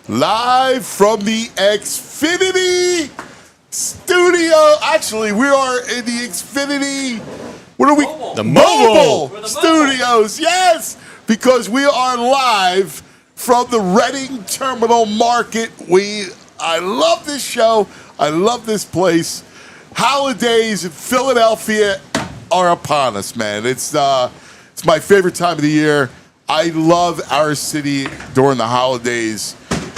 live from the Xfinity studio. Actually, we are in the Xfinity. What are we? The Mobile Studios. Yes, because we are live from the Reading Terminal Market. I love this show. I love this place. Holidays in Philadelphia are upon us, man. It's my favorite time of the year. I love our city during the holidays.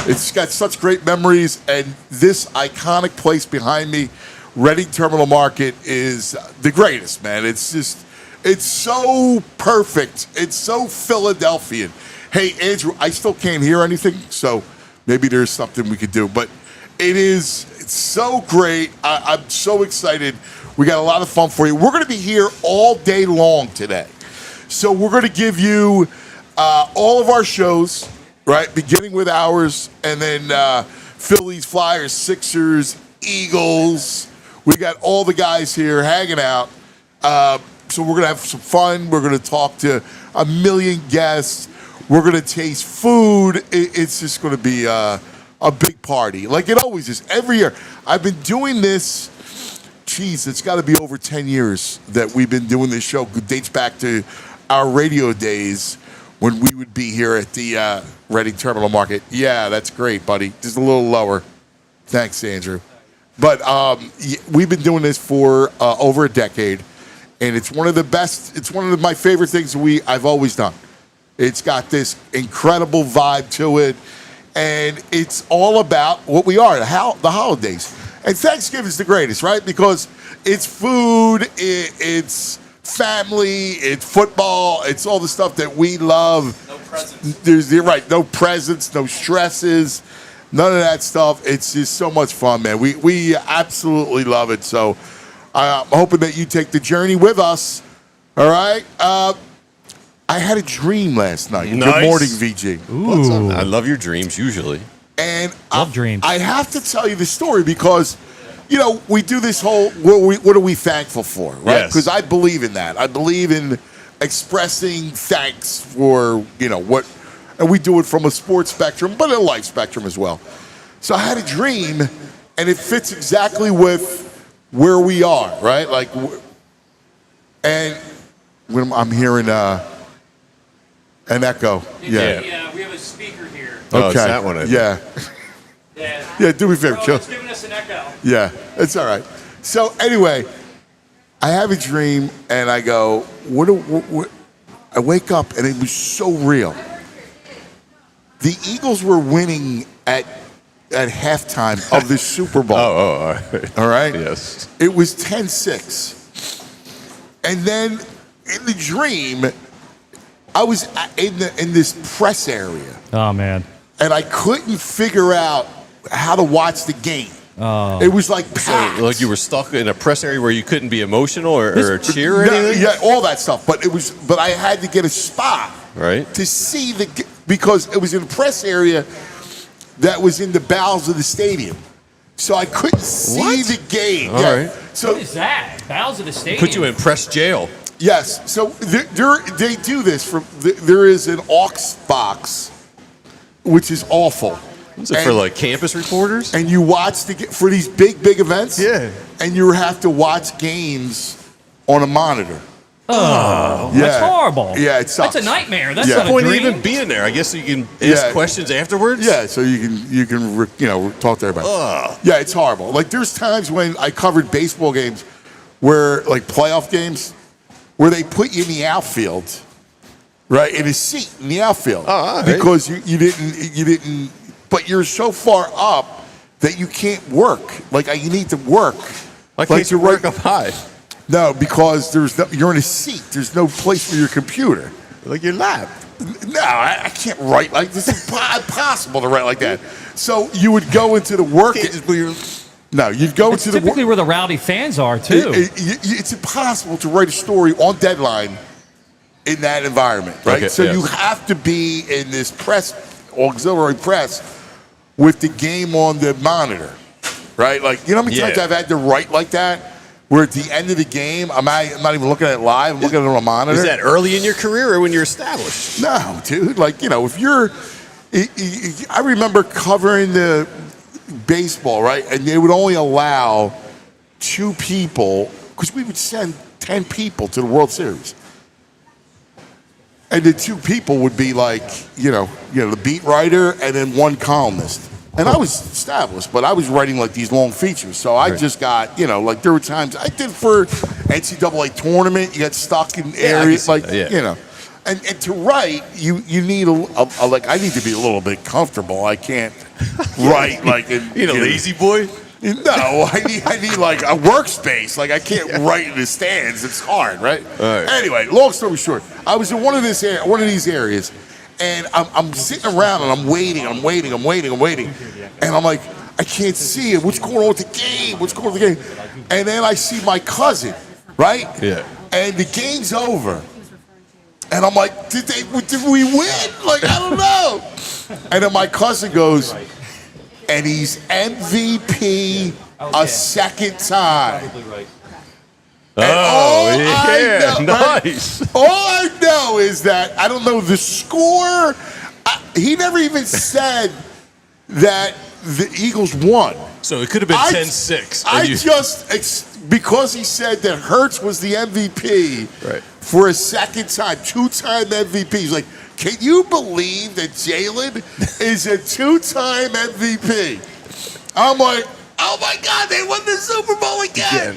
It's got such great memories, and this iconic place behind me, Reading Terminal Market, is the greatest, man. It's so perfect. It's so Philadelphian. Hey, Andrew, I still can't hear anything, so maybe there's something we could do. But it's so great. I'm so excited. We got a lot of fun for you. We're going to be here all day long today. So we're going to give you all of our shows, right, beginning with ours, and then Phillies, Flyers, Sixers, Eagles. We got all the guys here hanging out. So we're going to have some fun. We're going to talk to a million guests. We're going to taste food. It's just going to be a big party, like it always is. Every year. I've been doing this, it's got to be over 10 years that we've been doing this show. It dates back to our radio days when we would be here at the Reading Terminal Market. Yeah, that's great, buddy. Just a little lower. Thanks, Andrew. But we've been doing this for over a decade, and it's one of the best. It's one of my favorite things I've always done. It's got this incredible vibe to it, and it's all about what we are, the holidays. And Thanksgiving's the greatest, right? Because it's food, it's family, it's football, it's all the stuff that we love. No presents. You're right, no presents, no stresses, none of that stuff. It's just so much fun, man. We absolutely love it. So I'm hoping that you take the journey with us. All right? I had a dream last night. Nice. Good morning, VG. Ooh. I love your dreams usually. And Love dreams. I have to tell you the story because, we do this whole, what are we thankful for, right? Because I believe in that. I believe in expressing thanks for, what, and we do it from a sports spectrum, but a life spectrum as well. So I had a dream, and it fits exactly with where we are, right? Like, and when I'm hearing an echo. Yeah, we have a speaker here. Oh, it's that one. Yeah. Yeah, do me a favor, Joe. It's giving us an echo. Yeah, it's all right. So anyway, I have a dream, and I go, what? I wake up, and it was so real. The Eagles were winning at halftime of the Super Bowl. All right. All right? Yes. It was 10-6. And then in the dream, I was in this press area. Oh, man. And I couldn't figure out how to watch the game. Oh. It was like packed. So, like you were stuck in a press area where you couldn't be emotional or cheer or anything? Yeah, all that stuff. But I had to get a spot Right. to see because it was in a press area that was in the bowels of the stadium. So I couldn't see the game. All right. So What is that? Bowels of the stadium. Put you in press jail. yes. So they do this. There is an aux box, which is awful. Is it for like campus reporters? And you watch for these big events. Yeah. And you have to watch games on a monitor. Oh, Yeah. that's horrible. Yeah, it sucks. That's a nightmare. That's Yeah. not a Point of dream. even being there. I guess you can ask Yeah. questions afterwards. Yeah, so you can talk to everybody. Yeah, it's horrible. Like there's times when I covered baseball games where like playoff games where they put you in the outfield, right, in a seat in the outfield all right. because you didn't, but you're so far up that you can't work. Like you need to work. Why can't you work up high? No, because you're in a seat. There's no place for your computer. Like your lap. No, I can't write like this. It's impossible to write like that. So you would go into the work. No, you'd go It's into the typically where the rowdy fans are, too. It's impossible to write a story on deadline in that environment, right? Okay, So yes. you have to be in this auxiliary press with the game on the monitor, right? Like, how many times I've had to write like that? Where at the end of the game, I'm not even looking at it live. I'm looking at it on a monitor. Is that early in your career or when you're established? No, dude. Like, if you're I remember covering the baseball, right? And they would only allow 2 people, because we would send 10 people to the World Series. And the 2 people would be like, the beat writer and then 1 columnist. And I was established, but I was writing like these long features. So I just got, like there were times I did for NCAA tournament, you got stuck in areas And to write, you need I need to be a little bit comfortable. I can't write like lazy boy. No, I need like a workspace. Like I can't write in the stands. It's hard, right? Anyway, long story short, I was in one of these areas, and I'm sitting around and I'm waiting, and I'm like, I can't see it. What's going on with the game? And then I see my cousin, right? Yeah. And the game's over. And I'm like, did we win? Like, I don't know. And then my cousin goes, and he's MVP a second time. Nice. All I know is that I don't know the score. He never even said that the Eagles won. So it could have been 10-6. Because he said that Hurts was the MVP for a second time, 2-time MVP. He's like, can you believe that Jalen is a 2-time MVP? I'm like, oh my God, they won the Super Bowl again.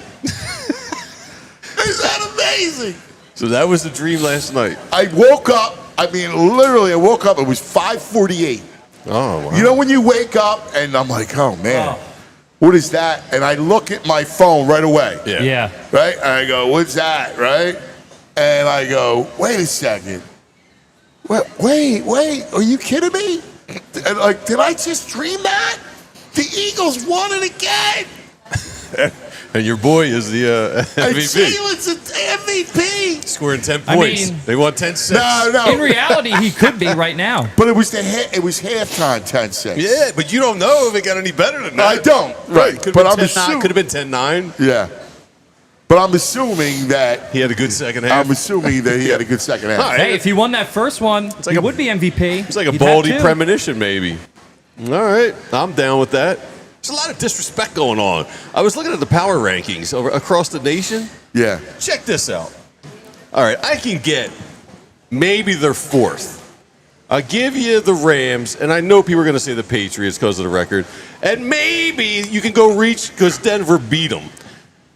Is that amazing? So that was the dream last night. I woke up, literally, it was 5:48. Oh, wow. You know when you wake up and I'm like, oh man, what is that? And I look at my phone right away. Yeah. Right? And I go, what's that? Right? And I go, wait a second. Wait, are you kidding me? And like, did I just dream that? The Eagles won it again. And your boy is the MVP. And Jalen's an MVP. Scoring 10 points. They won 10-6. No. In reality, he could be right now. But it was halftime 10-6. Yeah, but you don't know if it got any better than that. I don't. Right. But I'm assuming. Could have been 10-9. Yeah. But I'm assuming that he had a good second half. I'm assuming that he had a good second half. Hey, if he won that first one, he would be MVP. It's like a baldy premonition, maybe. All right. I'm down with that. There's a lot of disrespect going on. I was looking at the power rankings across the nation. Yeah. Check this out. All right, I can get maybe they're 4th. I'll give you the Rams, and I know people are going to say the Patriots because of the record. And maybe you can go reach because Denver beat them.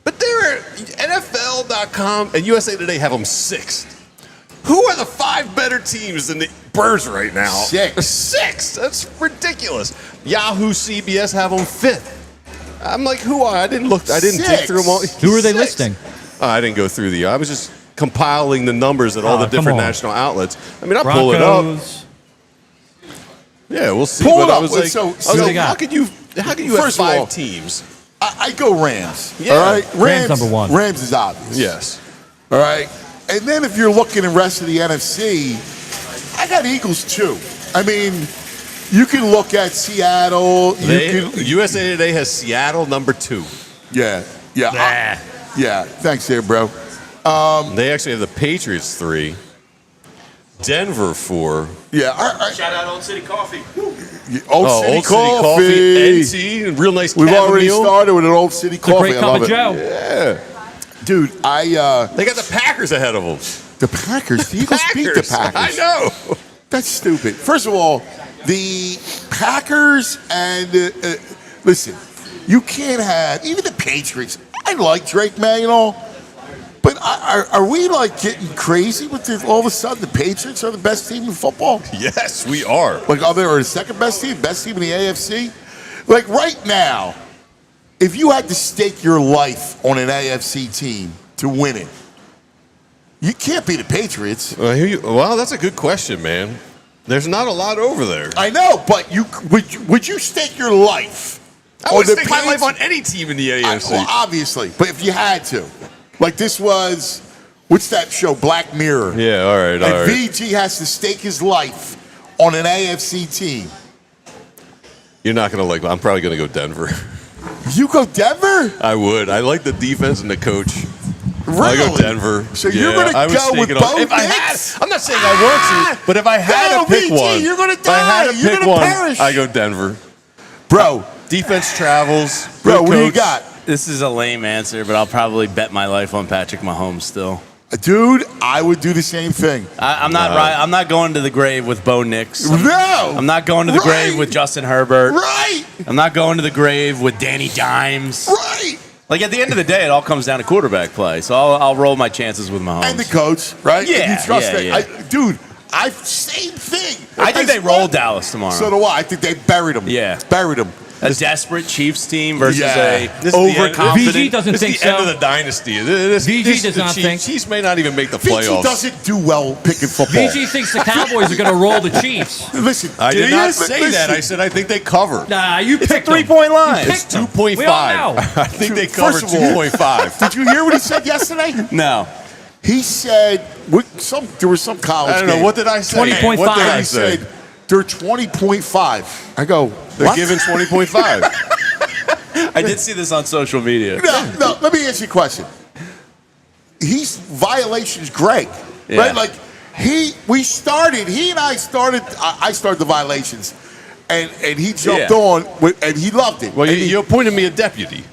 But they're NFL.com and USA Today have them 6th. Who are the 5 better teams than the Birds right now? 6. That's ridiculous. Yahoo, CBS have them 5th. I'm like, who are? I didn't dig through them all. Who are they listing? I didn't go through I was just compiling the numbers at all the different national outlets. I'll Broncos. pull it up. Yeah, we'll see. Pull it up. I was like, how could you have 5 teams? I go Rams. Yeah. All right? Rams number 1. Rams is obvious. Yes. All right? And then if you're looking at the rest of the NFC, I got Eagles too. You can look at Seattle. USA Today has Seattle number 2. Yeah. Thanks there, bro. They actually have the Patriots 3. Denver 4. Yeah. Shout out Old City Coffee. Old City Coffee. NC, real nice. We've already started with an Old City Coffee. Great cup of Joe. Yeah. Dude, they got the Packers ahead of them. The Packers? The Eagles beat the Packers. I know. That's stupid. First of all, the Packers and listen, you can't have even the Patriots. I like Drake May and all, but are we like getting crazy with this? All of a sudden, the Patriots are the best team in football? Yes, we are. Like, are they the second best team in the AFC? Like right now, if you had to stake your life on an AFC team to win it, you can't beat the Patriots. Well, that's a good question, man. There's not a lot over there. I know, but would you stake your life? I would stake my life on any team in the AFC. Well, obviously, but if you had to, like this was, what's that show, Black Mirror? Yeah, all right. VG has to stake his life on an AFC team. You're not going to I'm probably going to go Denver. You go Denver? I would. I like the defense and the coach. Really? I go Denver. So you're Yeah, going I to was go with thinking Bo if I had, Nix? I'm not saying I want to, but if I had to pick BG, one, you're going to if I had die. to You're pick going one, to perish. I go Denver. Bro, Defense travels. bro, good what do you coach. got? This is a lame answer, but I'll probably bet my life on Patrick Mahomes still. Dude, I would do the same thing. I'm not going to the grave with Bo Nix. No. I'm not going to the Right. grave with Justin Herbert. Right. I'm not going to the grave with Danny Dimes. Right. Like at the end of the day, it all comes down to quarterback play. So I'll roll my chances with Mahomes. And the coach, right? Yeah, And you trust yeah, that. yeah. Dude, same thing. I think they As roll well. Dallas tomorrow. So do I. I think they buried him. Yeah. Buried him. A desperate Chiefs team versus Yeah. This is the end- overconfident. VG doesn't This think is the end so. of the dynasty. This VG is does the not Chiefs. think. Chiefs may not even make the VG playoffs. doesn't do well picking football. VG thinks the Cowboys are going to roll the Chiefs. Listen, I did you? not say that. Listen. I said I think they cover. Nah, you It's a picked them. 3-point line. You It's picked them. 2.5. We all know. I think they Dude, cover first of all- 2.5. Did you hear what he said yesterday? No. He said there was some college I don't know. game. What did I say? 20.5. What did I He say? said they're 20.5. I go, They're what? giving 20.5. I did see this on social media. No, let me ask you a question. He's violations Greg, Yeah. right? Like he and I started the violations, and he jumped Yeah. on and he loved it. Well, And you appointed me a deputy.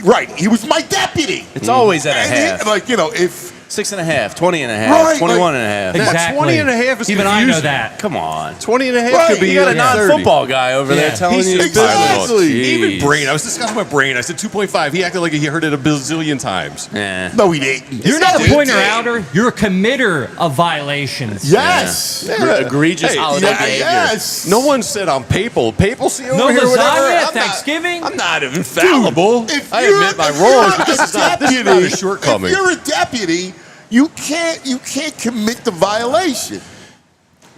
right, he was my deputy. It's always at a And he- half. like if 6.5, 20 and a half, Right, 21 and a half. Exactly. Exactly. 20 and a half is Even I know confusing. that. Come on. 20 and a half Right, could be You got a 30. non-football guy over there Yeah. telling He's you. Exactly. Even Jeez. Brain. I was discussing with Brain. I said 2.5. He acted like he heard it a bazillion times. Yeah. no, he didn't. You're Yes, not a he pointer did. outer. You're a committer of violations. Yes. Egregious Hey, holiday Yeah, behavior. yes. No one said I'm papal. Papacy over No here, lasagna whatever. at I'm Thanksgiving? I'm not infallible. If I you're- admit my if wrongs, you're but this a is not a deputy, shortcoming. If you're a deputy, you can't commit the violation.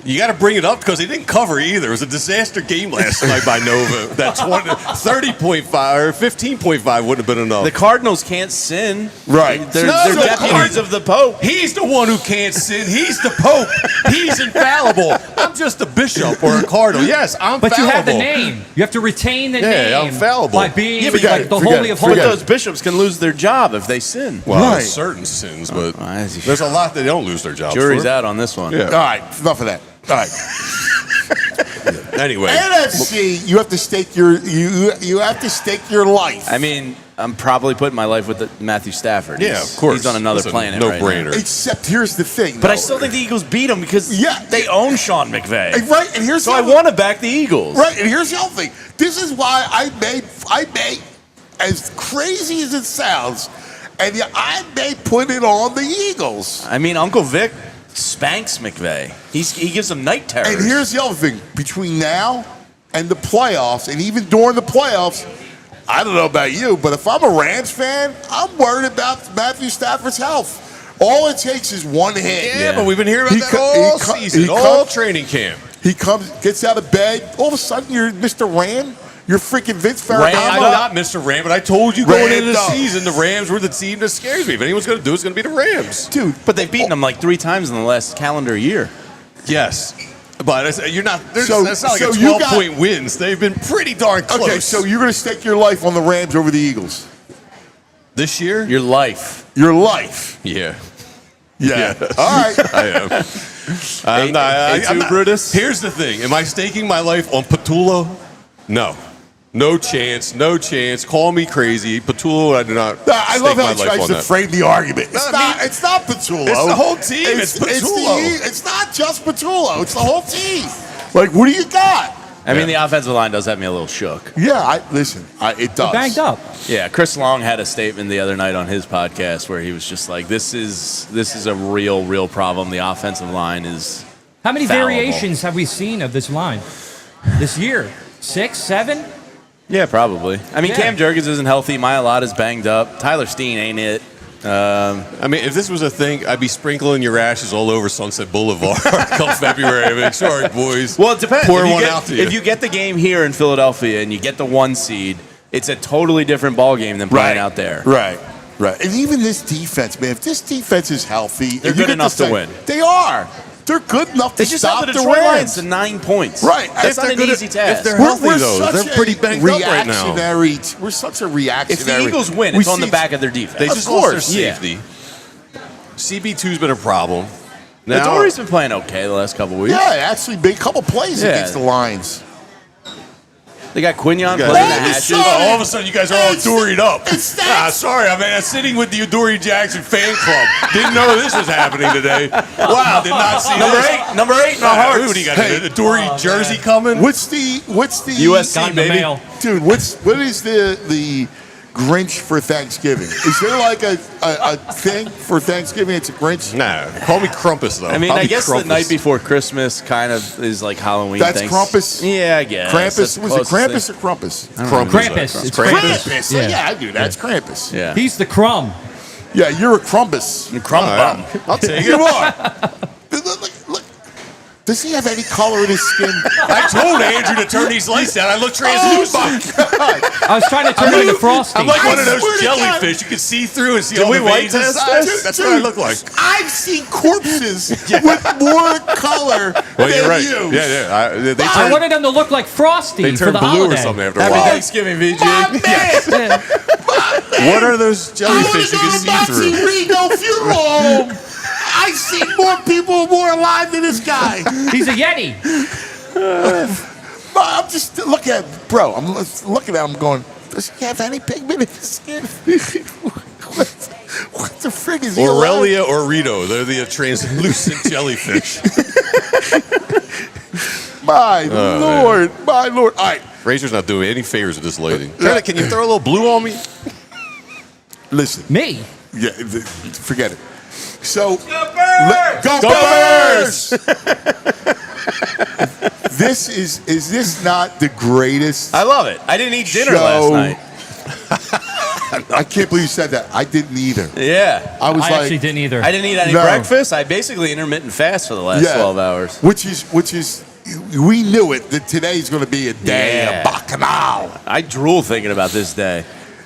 You got to bring it up because they didn't cover either. It was a disaster game last night by Nova. That 30.5 or 15.5 wouldn't have been enough. The Cardinals can't sin. Right. They're, No, they're the deputies Card- of the Pope. He's the one who can't sin. He's the Pope. He's infallible. I'm just a bishop or a cardinal. Yes, I'm But you fallible. have the name. You have to retain the Yeah, I'm name fallible. by being Yeah, forget like it, the forget holy it, of But forget holies. those bishops can lose their job if they sin. Well, Right. certain sins, but I- there's a lot that they don't lose their jobs Jury's for. out on this one. Yeah. All right, enough of that. All right. Anyway, NFC, you have to stake you have to stake your life. I mean, I'm probably putting my life with Matthew Stafford. yeah, He's- of course. He's on another That's a planet. no-brainer. Right now. Except here's the thing. But I though. still think the Eagles beat him because Yeah. they own Sean McVay. Right, and here's So the I other- want to back the Eagles. Right, and here's the other thing. This is why I may, as crazy as it sounds, and yeah, I may put it on the Eagles. I mean, Uncle Vic spanks McVay. He gives them night terrors. And here's the other thing. Between now and the playoffs, and even during the playoffs, I don't know about you, but if I'm a Rams fan, I'm worried about Matthew Stafford's health. All it takes is one hit. Yeah, but we've been hearing about He that co- all he co- season, he all co- training camp. He comes, gets out of bed. All of a sudden, you're Mr. Ram. You're freaking Vince I'm Ferragamo. not Mr. Ram, but I told you going into the Rammed up. season, the Rams were the team that scares me. If anyone's going to do it, it's going to be the Rams. Dude, But they've beaten them like 3 times in the last calendar year. Yes. But you're not. So- That's not like so a you 12-point wins. They've been pretty darn close. okay, so you're going to stake your life on the Rams over the Eagles. this year? Your life. Your life. Yeah. Yeah. Yes. All right. I am. I'm not. I'm not- Brutus? Here's the thing. Am I staking my life on Patullo? No. No chance. No chance. Call me crazy. Patullo, I do not I love stake how my he life tries on to that. frame the argument. It's I not. mean, It's not Patullo. it's the whole team. It's Patullo. It's not just Patullo. It's the whole team. Like, what do you got? I mean, the offensive line does have me a little shook. Yeah. It does. Banged up. Yeah, Chris Long had a statement the other night on his podcast where he was just like, "This is a real problem. The offensive line is." How many Fallible. variations have we seen of this line this year? 6, 7? Yeah, probably. I mean, Yeah. Cam Jurgens isn't healthy. Mailata's banged up. Tyler Steen ain't it. I mean, if this was a thing, I'd be sprinkling your ashes all over Sunset Boulevard come February. I mean, sorry, boys. Well, it depends. Pour If you one get- out to you. If you get the game here in Philadelphia and you get the 1 seed, it's a totally different ball game than playing out there. Right. Right. And even this defense, man. If this defense is healthy, They're and you good get enough this to thing- win. They are. They're good enough They to just stop held the the Detroit Lions Rams. to 9 points. Right. That's not an easy task. If they're healthy, though, such they're pretty a banged up right now. We're such a reactionary. If the Eagles win, we it's on the see- back of their defense. They Of just lost their course. safety. CB2's been a problem. Now, Dory's been playing okay the last couple weeks. Yeah, actually, big couple plays Yeah. against the Lions. They got Quinion guys- playing the All of a hatches. sudden- all of a sudden, you guys are all It's- Doried up. it's that- Sorry, I'm sitting with the Adoree Jackson fan club. Didn't know this was happening today. Wow, did not see Number this. 8, number 8 in our hearts. What do you got? Hey. The Adoree jersey coming? What's the USC, Got in the baby. mail. dude? What is the Grinch for Thanksgiving? Is there like a thing for Thanksgiving? It's a Grinch. Nah, call me Crumpus, though. I mean, I'll I be guess Crumpus. the night before Christmas kind of is like Halloween. That's things. Krampus? Yeah, I guess. Krampus? That's the Was it closest Krampus thing. or Krampus? Krampus. It's Krampus. Krampus. Yeah. Yeah, I do that. It's Krampus. Yeah. He's the crumb. Yeah, you're a Krampus. Crumb bum. I'll take You it. are. Look. Does he have any color in his skin? I told Andrew to turn these lights down. I look translucent. I was trying to turn it into Frosty. I'm like one of I swear those to God. jellyfish you can see through and see Did all we the white veins test inside. this? That's what I look like. I've seen corpses with more color Well, than you're right. you. Yeah. They I turn, wanted them to look like Frosty they for turn the blue holiday. or something after a Happy while. Thanksgiving, VJ. My man. What are those jellyfish you can see through? Rigo funeral home. I've seen more people more alive than this guy. He's a Yeti. I'm just looking at bro. I'm looking at him going, does he have any pigment in his skin? what the frig is he? alive? Aurelia or Rito. They're the translucent jellyfish. My Lord. My Lord. All right. Razor's not doing any favors with this lady. Can you throw a little blue on me? Listen. Me. Yeah, forget it. So, Go Go Bears! This is this not the greatest? I love it. I didn't eat dinner Show. last night. I can't believe you said that. I didn't either. Yeah. I was I like, actually didn't either. I didn't eat any No. breakfast. I basically intermittent fast for the last 12 hours. which is, we knew it that today's going to be a day Yeah. of bacchanal. I drool thinking about this day.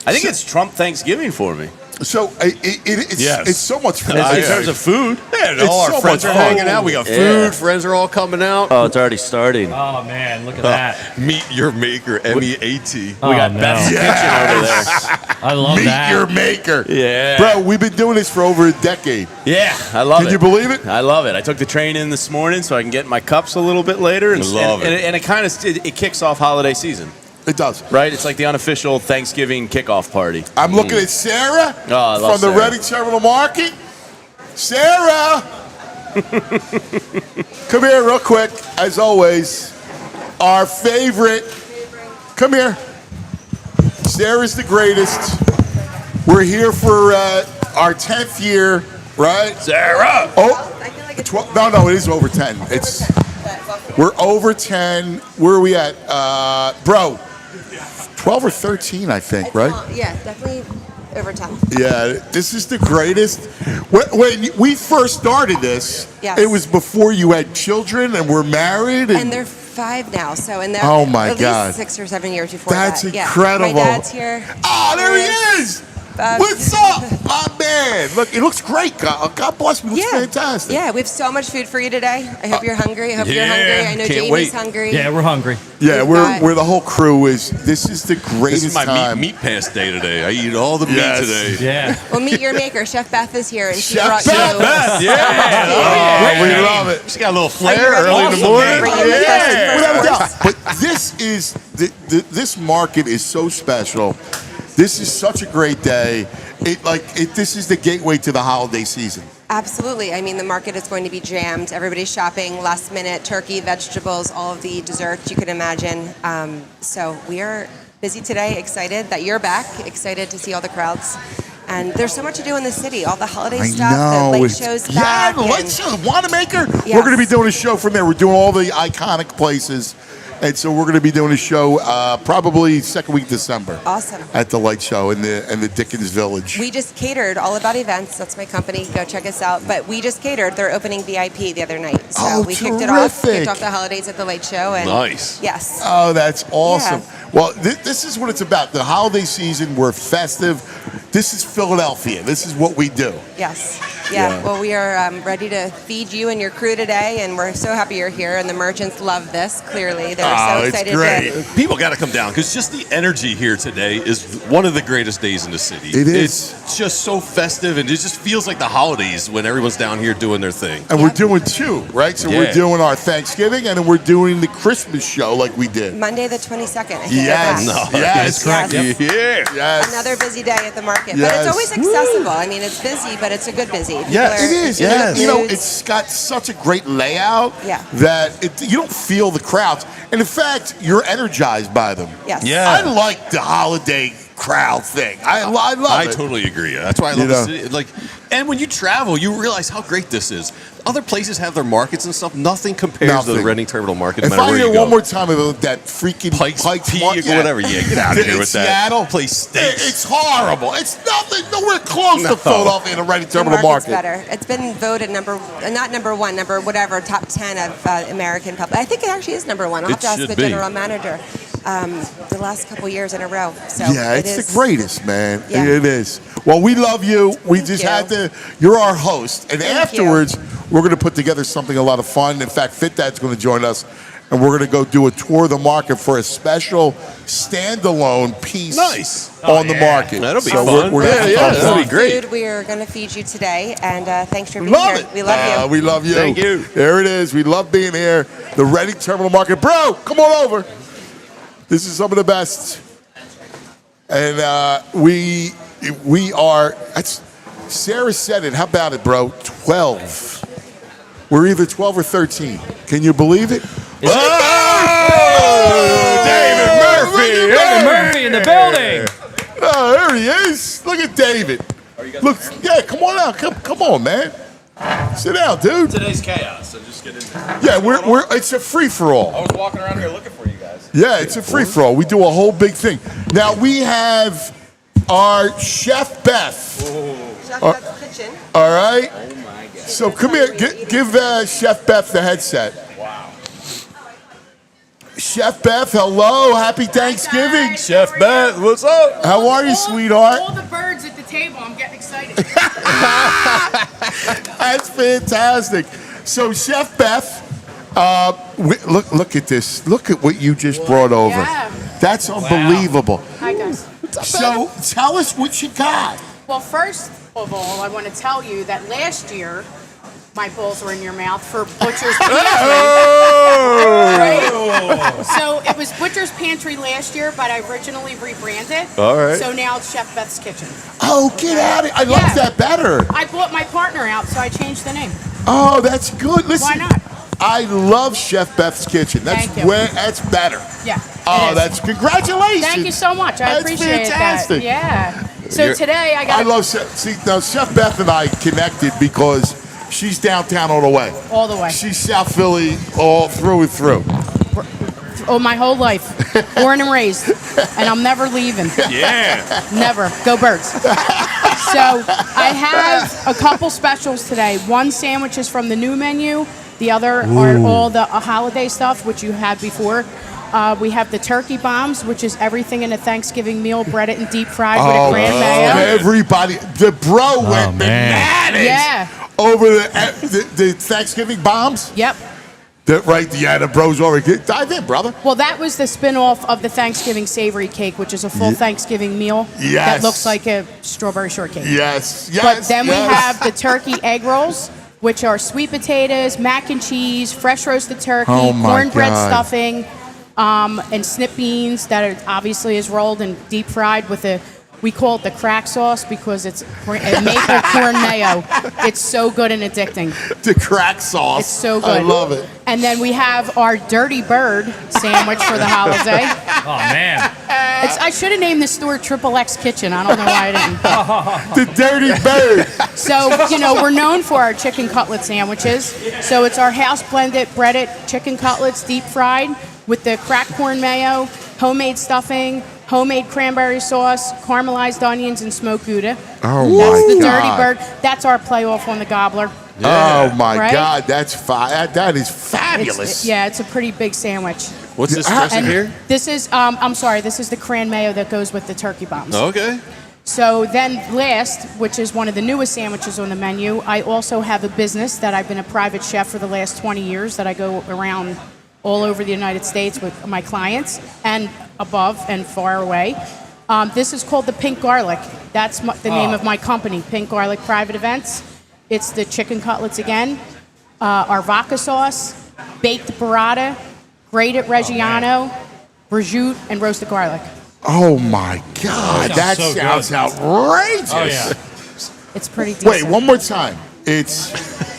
I think it's Trump Thanksgiving for me. So it's Yes. it's so much fun. In terms of food. Yeah, and It's all our so friends much are fun. hanging out. We got food. Yeah. Friends are all coming out. Oh, it's already starting. Oh man, look at that. Meet your maker, MEAT. Oh, We got no. Beth's kitchen over there. I love Meet that. your maker. Yeah. Bro, we've been doing this for over a decade. Yeah, I love it. Can you believe it? I love it. I took the train in this morning so I can get my cups a little bit later. And, I love it. And it kind of it kicks off holiday season, It does. right? It's like the unofficial Thanksgiving kickoff party. I'm looking at Sarah Oh, I love from the Sarah. Reading Terminal Market. Sarah! Come here real quick, as always. Our favorite. Come here. Sarah's the greatest. We're here for our 10th year, right? Sarah! Oh, 12, no, it is over 10. We're over 10. Where are we at? Bro, 12 or 13, I think, right? Yeah, definitely over 10. Yeah, this is the greatest. When we first started this, Yes. it was before you had children and were married. And they're 5 now, so and they're Oh, my at God. least 6 or 7 years before That's that. incredible. Yeah. My dad's here. Oh, there he is. What's up, my man? Look, it looks great. God bless me. It looks fantastic. Yeah, we have so much food for you today. I hope you're hungry. I hope you're yeah, hungry. I know can't Jamie's wait. hungry. Yeah, we're hungry. Yeah, We've we're got- the whole crew is. This is the greatest This is my time. meat pass day today. I eat all the Yes. meat today. Yeah. Well, meet your maker. Chef Beth is here, and she Chef brought Beth! you. Beth, yeah. Oh, we love it. She got a little Are you flair ready? early in the Awesome. morning. Bring in the first and first Without a course. doubt. But this is this market is so special. This is such a great day. This is the gateway to the holiday season. Absolutely. I mean, the market is going to be jammed. Everybody's shopping last minute, turkey, vegetables, all of the desserts you could imagine. So we are busy today, excited that you're back, excited to see all the crowds. And there's so much to do in the city, all the holiday stuff, the light shows Yeah, back. the light and- show. Wanamaker. Yes. We're going to be doing a show from there. We're doing all the iconic places. And so we're going to be doing a show probably second week of December. Awesome. At the Light Show in the Dickens Village. We just catered All About Events. That's my company. Go check us out. But we just catered. They're opening VIP the other night. So we kicked it off. Kicked off the holidays at the Light Show. And Nice. Yes. Oh, that's awesome. Yeah. Well, this is what it's about. The holiday season, we're festive. This is Philadelphia. This is what we do. Yes. Yeah. Well, we are ready to feed you and your crew today, and we're so happy you're here. And the merchants love this. Clearly, they're so excited. It's great. People got to come down because just the energy here today is one of the greatest days in the city. It is. It's just so festive, and it just feels like the holidays when everyone's down here doing their thing. And we're doing two, right? So we're doing our Thanksgiving, and then we're doing the Christmas show like we did. Monday the 22nd. I think Yes. we're back. No, Yes. correct. Yes. Yeah. Yes. Another busy day at the market, Yes. but it's always accessible. I mean, it's busy, but it's a good busy. People Yes. are It is. in Yes. good You know, moods. it's got such a great layout Yeah. that you don't feel the crowds. And in fact, you're energized by them. Yes. Yeah. I like the holiday crowd thing. I love I it. totally agree. That's why I love You the know. city. Like, and when you travel, you realize how great this is. Other places have their markets and stuff. Nothing compares to the Nothing. Reading Terminal Market. If No matter I where hear you go. one more time about that freaking Pikes Peak Mark- or whatever, yeah, get out of here In with that. Seattle, Place stinks. It's horrible. It's nothing, nowhere close No. to Philadelphia in a Reading The Terminal market's Market. better. It's been voted not number one, number whatever, top 10 of American public. I think it actually is number one. I'll have to ask should the be. general manager the last couple years in a row. So Yeah, it it's is- the greatest, man. Yeah. It is. Well, we love you. We Thank just you. had to. You're our host, and Thank afterwards, we're going to put together something a lot of fun. In fact, Fit Dad's going to join us, and we're going to go do a tour of the market for a special standalone piece Nice. on the market. That'll be So fun. We're gonna have Yeah, fun. yeah, that'll be great. Food we are going to feed you today, and thanks for We being love here. it. We love you. We love you. Thank you. There it is. We love being here. The Reading Terminal Market. Bro, come on over. This is some of the best. And we are, Sarah said it. How about it, bro? 12. We're either 12 or 13. Can you believe it? David Murphy. David Murphy in the building. Oh, there he is. Look at David. Look, yeah, come on out. Come on, man. Sit down, dude. Today's chaos, so just get in there. Yeah, we're it's a free-for-all. I was walking around here looking for you guys. Yeah, it's a free-for-all. We do a whole big thing. Now, we have our Chef Beth. Chef Beth's Kitchen. All right? So come here. Give Chef Beth the headset. Wow. Chef Beth, hello. Happy Thanksgiving. Chef Beth, what's up? How are you, sweetheart? All the birds at the table, I'm getting excited. That's fantastic. So, Chef Beth, look at this. Look at what you just brought over. Yeah. That's unbelievable. Hi, guys. So, tell us what you got. Well, first of all, I want to tell you that last year, my balls were in your mouth for Butcher's Pantry. Right? So it was Butcher's Pantry last year, but I originally rebranded. All right. So now it's Chef Beth's Kitchen. Oh, get out of it. I love Yeah. that better. I bought my partner out, so I changed the name. Oh, that's good. Listen, Why not? I love Chef Beth's Kitchen. That's Thank you. that's better. Yeah. Oh, it is. that's congratulations. Thank you so much. I That's appreciate fantastic. that. Yeah. So today I got I love now Chef Beth and I connected because she's downtown all the way. all the way. She's South Philly all through and through. Oh, my whole life. Born and raised. And I'm never leaving. Yeah. Never. Go Birds. So I have a couple specials today. One sandwich is from the new menu. The other are all the holiday stuff, which you had before. We have the turkey bombs, which is everything in a Thanksgiving meal, breaded and deep fried with a grand mayo. Everybody, the bro went bananas Yeah. over the Thanksgiving bombs. Yep. The bro's over. Dive in, brother. Well, that was the spin-off of the Thanksgiving savory cake, which is a full Thanksgiving meal Yes. that looks like a strawberry shortcake. Yes, yes. But then we yes. have the turkey egg rolls, which are sweet potatoes, mac and cheese, fresh roasted turkey, Oh, my cornbread God. stuffing, and snip beans that are obviously is rolled and deep fried with we call it the crack sauce because it's a maple corn mayo. It's so good and addicting. the crack sauce. It's so good. I love it. And then we have our Dirty Bird sandwich for the holiday. Oh, man. I should have named the store Triple X Kitchen. I don't know why I didn't. The dirty bird. So, we're known for our chicken cutlet sandwiches. So it's our house blended breaded chicken cutlets, deep fried, with the cracked corn mayo, homemade stuffing, homemade cranberry sauce, caramelized onions, and smoked Gouda. Oh, That's my the God. Dirty Bird. That's our playoff on the gobbler. Oh, my Right? God. That's that is fabulous. It's a pretty big sandwich. What's this dressing And here? this is, this is the cran mayo that goes with the turkey bombs. Okay. So then last, which is one of the newest sandwiches on the menu, I also have a business that I've been a private chef for the last 20 years that I go around all over the United States with my clients and above and far away. This is called the Pink Garlic. That's the name of my company, Pink Garlic Private Events. It's the chicken cutlets again, our vodka sauce, baked burrata, grated Reggiano, prosciutto, and roasted garlic. Oh, my God. That so sounds good. outrageous. Oh, yeah. It's pretty decent. Wait, one more time. It's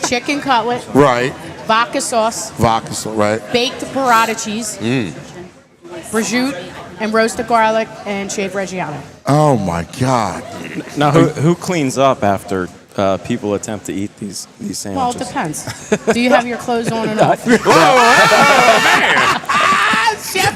Chicken cutlet, right. vodka sauce, Vodka, sauce, right? baked burrata cheese, prosciutto, and roasted garlic, and shaved Reggiano. Oh, my God. Now, who cleans up after people attempt to eat these Well, it sandwiches? depends. Do you have your clothes on and off?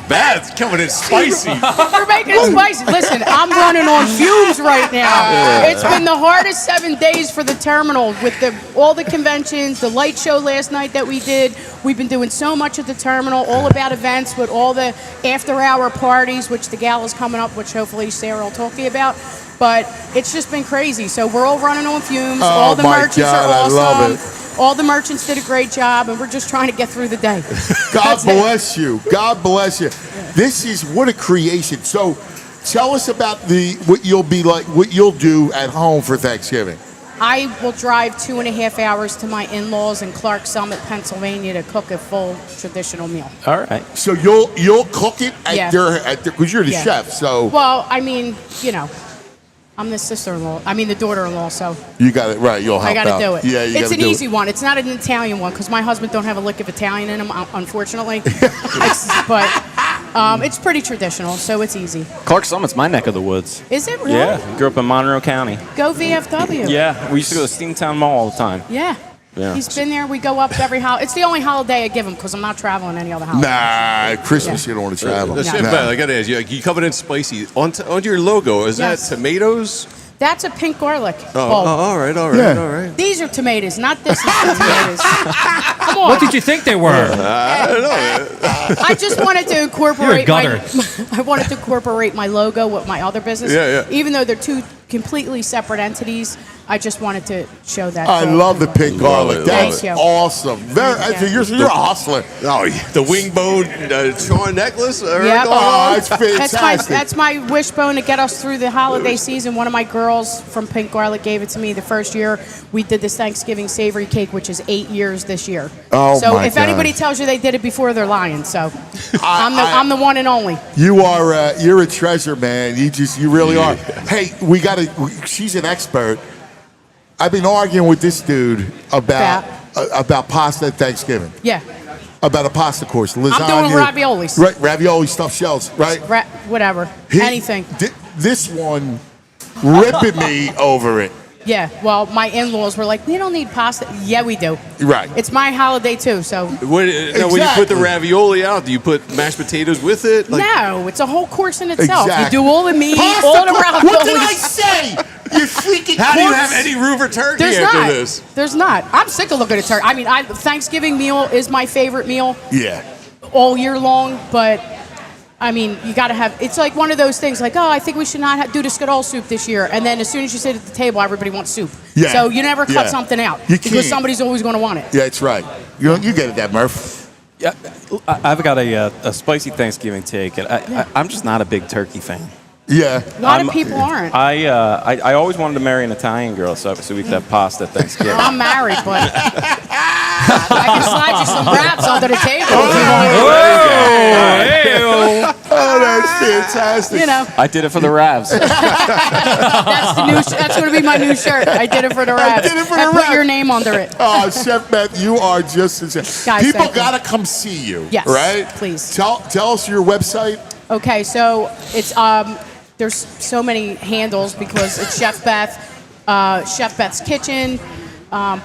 Beth coming in spicy. We're making it spicy. Listen, I'm running on fumes right now. It's been the hardest 7 days for the terminal with all the conventions, the light show last night that we did. We've been doing so much at the terminal, all about events with all the after-hour parties, which the gala's coming up, which hopefully Sarah will talk to you about. But it's just been crazy. So we're all running on fumes. All the my merchants God, are awesome. I love All the merchants did a great job, and we're just trying to get through the day. God That's it. bless you. God bless you. This is what a creation. So tell us about what you'll do at home for Thanksgiving. I will drive 2.5 hours to my in-laws in Clark Summit, Pennsylvania, to cook a full traditional meal. All right. So you'll cook it at Yeah. because you're the Yeah. chef. So Well, I mean, I'm the sister-in-law. I mean, the daughter-in-law. So you got it right. You'll help I got to out. do it. Yeah, you it's gotta an do easy it. one. It's not an Italian one because my husband don't have a lick of Italian in him, unfortunately. But it's pretty traditional, so it's easy. Clark Summit's my neck of the woods. Is it really? Yeah, grew up in Monroe County. Go VFW. Yeah, we used to go to Steamtown Mall all the time. Yeah. Yeah. He's been there. We go up every holiday. It's the only holiday I give him because I'm not traveling any other holiday. Nah, Christmas you don't want to travel. That's No. it, Beth. I got to ask you. You covered in spicy on your logo. Is Yes. that tomatoes? That's a pink garlic. Oh, bulb. all right. Yeah. All right. These are tomatoes, not this is the tomatoes. Come on. What did you think they were? I don't know. I just wanted to incorporate You're a I wanted to incorporate my logo with my other business. Yeah. Even though they're two completely separate entities, I just wanted to show that. I love the pink garlic. it, That's love it. awesome. You're a hustler. Oh, yeah. The wing bone charm necklace. Yep. Oh, it's fantastic. That's my wishbone to get us through the holiday season. One of my girls from Pink Garlic gave it to me the first year we did this Thanksgiving savory cake, which is 8 years this year. Oh, so my if God. anybody tells you they did it before, they're lying. So I'm the one and only. You're a treasure, man. You really are. Hey, she's an expert. I've been arguing with this dude about pasta at Thanksgiving. Yeah. About a pasta course. Lasagna. I'm doing raviolis. Right, ravioli, stuffed shells, right? Whatever. Anything. This one ripping me over it. Yeah. Well, my in-laws were like, we don't need pasta. Yeah, we do. Right. It's my holiday too, so. When you put Exactly. the ravioli out, do you put mashed potatoes with it? No, it's a whole course in itself. Exactly. You do all the meat, Pasta all the course. raviolis. What did I say? You freaking How do you corpse. have any room for turkey There's after not. this? There's not. I'm sick of looking at turkey. I mean, Thanksgiving meal is my favorite meal Yeah. all year long, but I mean, you got to have. It's like one of those things. Like, I think we should not do the skadal soup this year. And then as soon as you sit at the table, everybody wants soup. Yeah. So you never cut Yeah. something out You because can't. somebody's always going to want it. Yeah, that's right. You get it, that Murph. Yeah, I've got a spicy Thanksgiving take, and I'm just not a big turkey fan. Yeah. A lot of people aren't. I always wanted to marry an Italian girl so we could have pasta at Thanksgiving. I'm married, but I can slide you some wraps under the table if you want. Oh, that's fantastic. You know, I did it for the Ravs. that's going to be my new shirt. I did it for the wraps. did it for And the put wraps. your name under it. Oh, Chef Beth, you are just Guys, people thank you. gotta come see you. Yes, right? please. Tell us your website. Okay, so it's there's so many handles because it's Chef Beth, Chef Beth's Kitchen,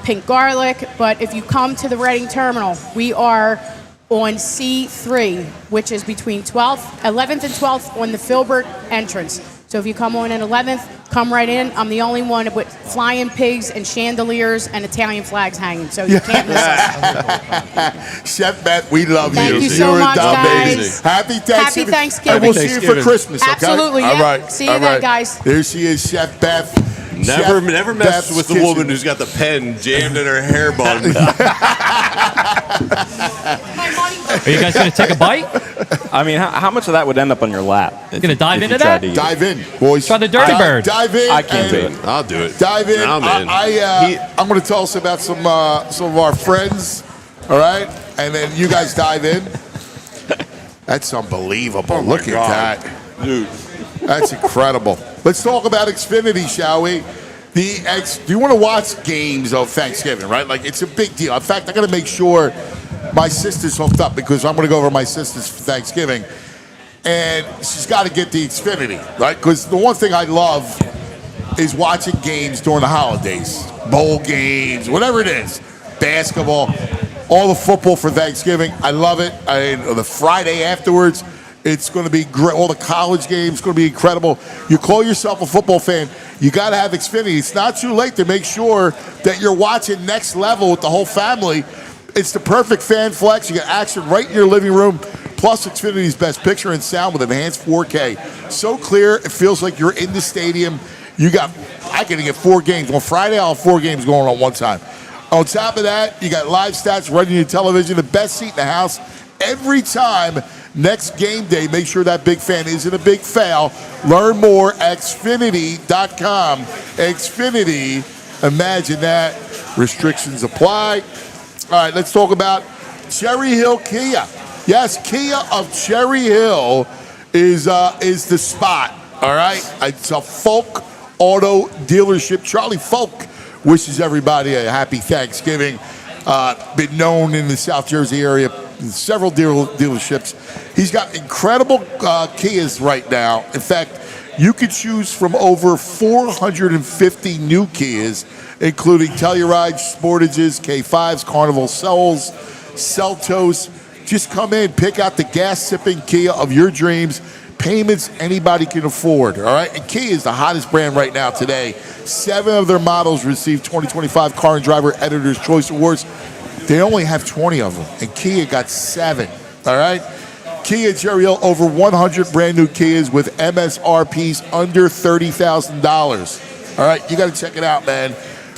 Pink Garlic. But if you come to the Reading Terminal, we are on C3, which is between 11th and 12th on the Filbert entrance. So if you come on at 11th, come right in. I'm the only one with flying pigs and chandeliers and Italian flags hanging, so you can't miss us. Chef Beth, we love you. Thank you so You're much, amazing. guys. Happy Thanksgiving. Happy Thanksgiving. And we'll see you for Christmas, okay? Absolutely, All yeah. right. See you all then, right. guys. There she is, Chef Beth. Never Chef mess Beth's with the Kitchen. woman who's got the pen jammed in her hair bun. Are you guys going to take a bite? I mean, how much of that would end up on your lap? Gonna dive into that? Dive in, boys. Try the Dirty Bird. Dive in. I can't do and it. I'll do it. Dive in. I'm in. I'm going to tell us about some of our friends, all right? And then you guys dive in. That's unbelievable. Look at God. that. Dude. That's incredible. Let's talk about Xfinity, shall we? Do you want to watch games of Thanksgiving, right? Like, it's a big deal. In fact, I got to make sure my sister's hooked up because I'm going to go over to my sister's for Thanksgiving. And she's got to get the Xfinity, right? Because the one thing I love is watching games during the holidays. Bowl games, whatever it is. Basketball, all the football for Thanksgiving. I love it. The Friday afterwards, it's going to be great. All the college games, going to be incredible. You call yourself a football fan, you got to have Xfinity. It's not too late to make sure that you're watching Next Level with the whole family. It's the perfect fan flex. You get action right in your living room. Plus, Xfinity's best picture and sound with enhanced 4K. So clear, it feels like you're in the stadium. I can get 4 games. On Friday, I'll have 4 games going on one time. On top of that, you got live stats running your television, the best seat in the house every time. Next game day, make sure that big fan isn't a big fail. Learn more at Xfinity.com. Xfinity, imagine that. Restrictions apply. All right, let's talk about Cherry Hill Kia. Yes, Kia of Cherry Hill is the spot. All right, it's a Folk Auto dealership. Charlie Folk wishes everybody a happy Thanksgiving. Been known in the South Jersey area, several dealerships. He's got incredible Kias right now. In fact, you could choose from over 450 new Kias, including Tellurides, Sportages, K5s, Carnival Souls, Seltos. Just come in, pick out the gas-sipping Kia of your dreams. Payments anybody can afford, all right? And Kia is the hottest brand right now today. 7 of their models received 2025 Car and Driver Editor's Choice Awards. They only have 20 of them, and Kia got 7, all right? Kia Cherry Hill, over 100 brand new Kias with MSRPs under $30,000. All right, you got to check it out, man.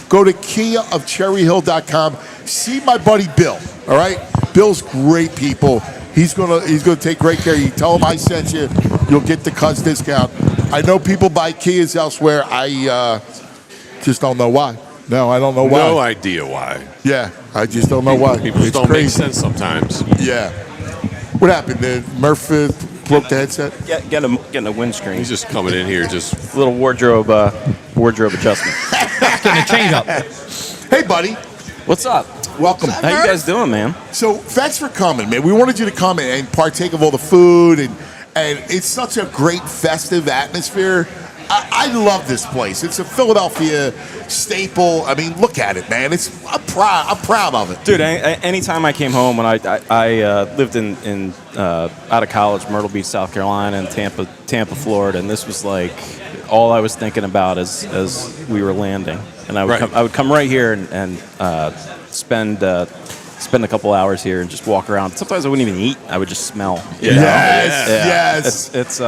Go to KiaofCherryHill.com. See my buddy Bill, all right? Bill's great people. He's gonna take great care of you. Tell him I sent you. You'll get the cuts discount. I know people buy Kias elsewhere. I just don't know why. No, I don't know why. No idea why. Yeah, I just don't know why. People just It's don't crazy. make sense sometimes. Yeah. What happened? Did Murph broke the headset? Getting a windscreen. He's just coming in here just... Little wardrobe adjustment. Getting a change up. Hey, buddy. What's up? Welcome. How you guys doing, man? So thanks for coming, man. We wanted you to come and partake of all the food, and it's such a great festive atmosphere. I love this place. It's a Philadelphia staple. I mean, look at it, man. I'm proud of it, Dude, anytime I came home when I lived in out of college, Myrtle Beach, South Carolina, and Tampa, Florida, and this was like all I was thinking about as we were landing. And I would come right here and spend a couple hours here and just walk around. Sometimes I wouldn't even eat. I would just smell. You know? Yes. It's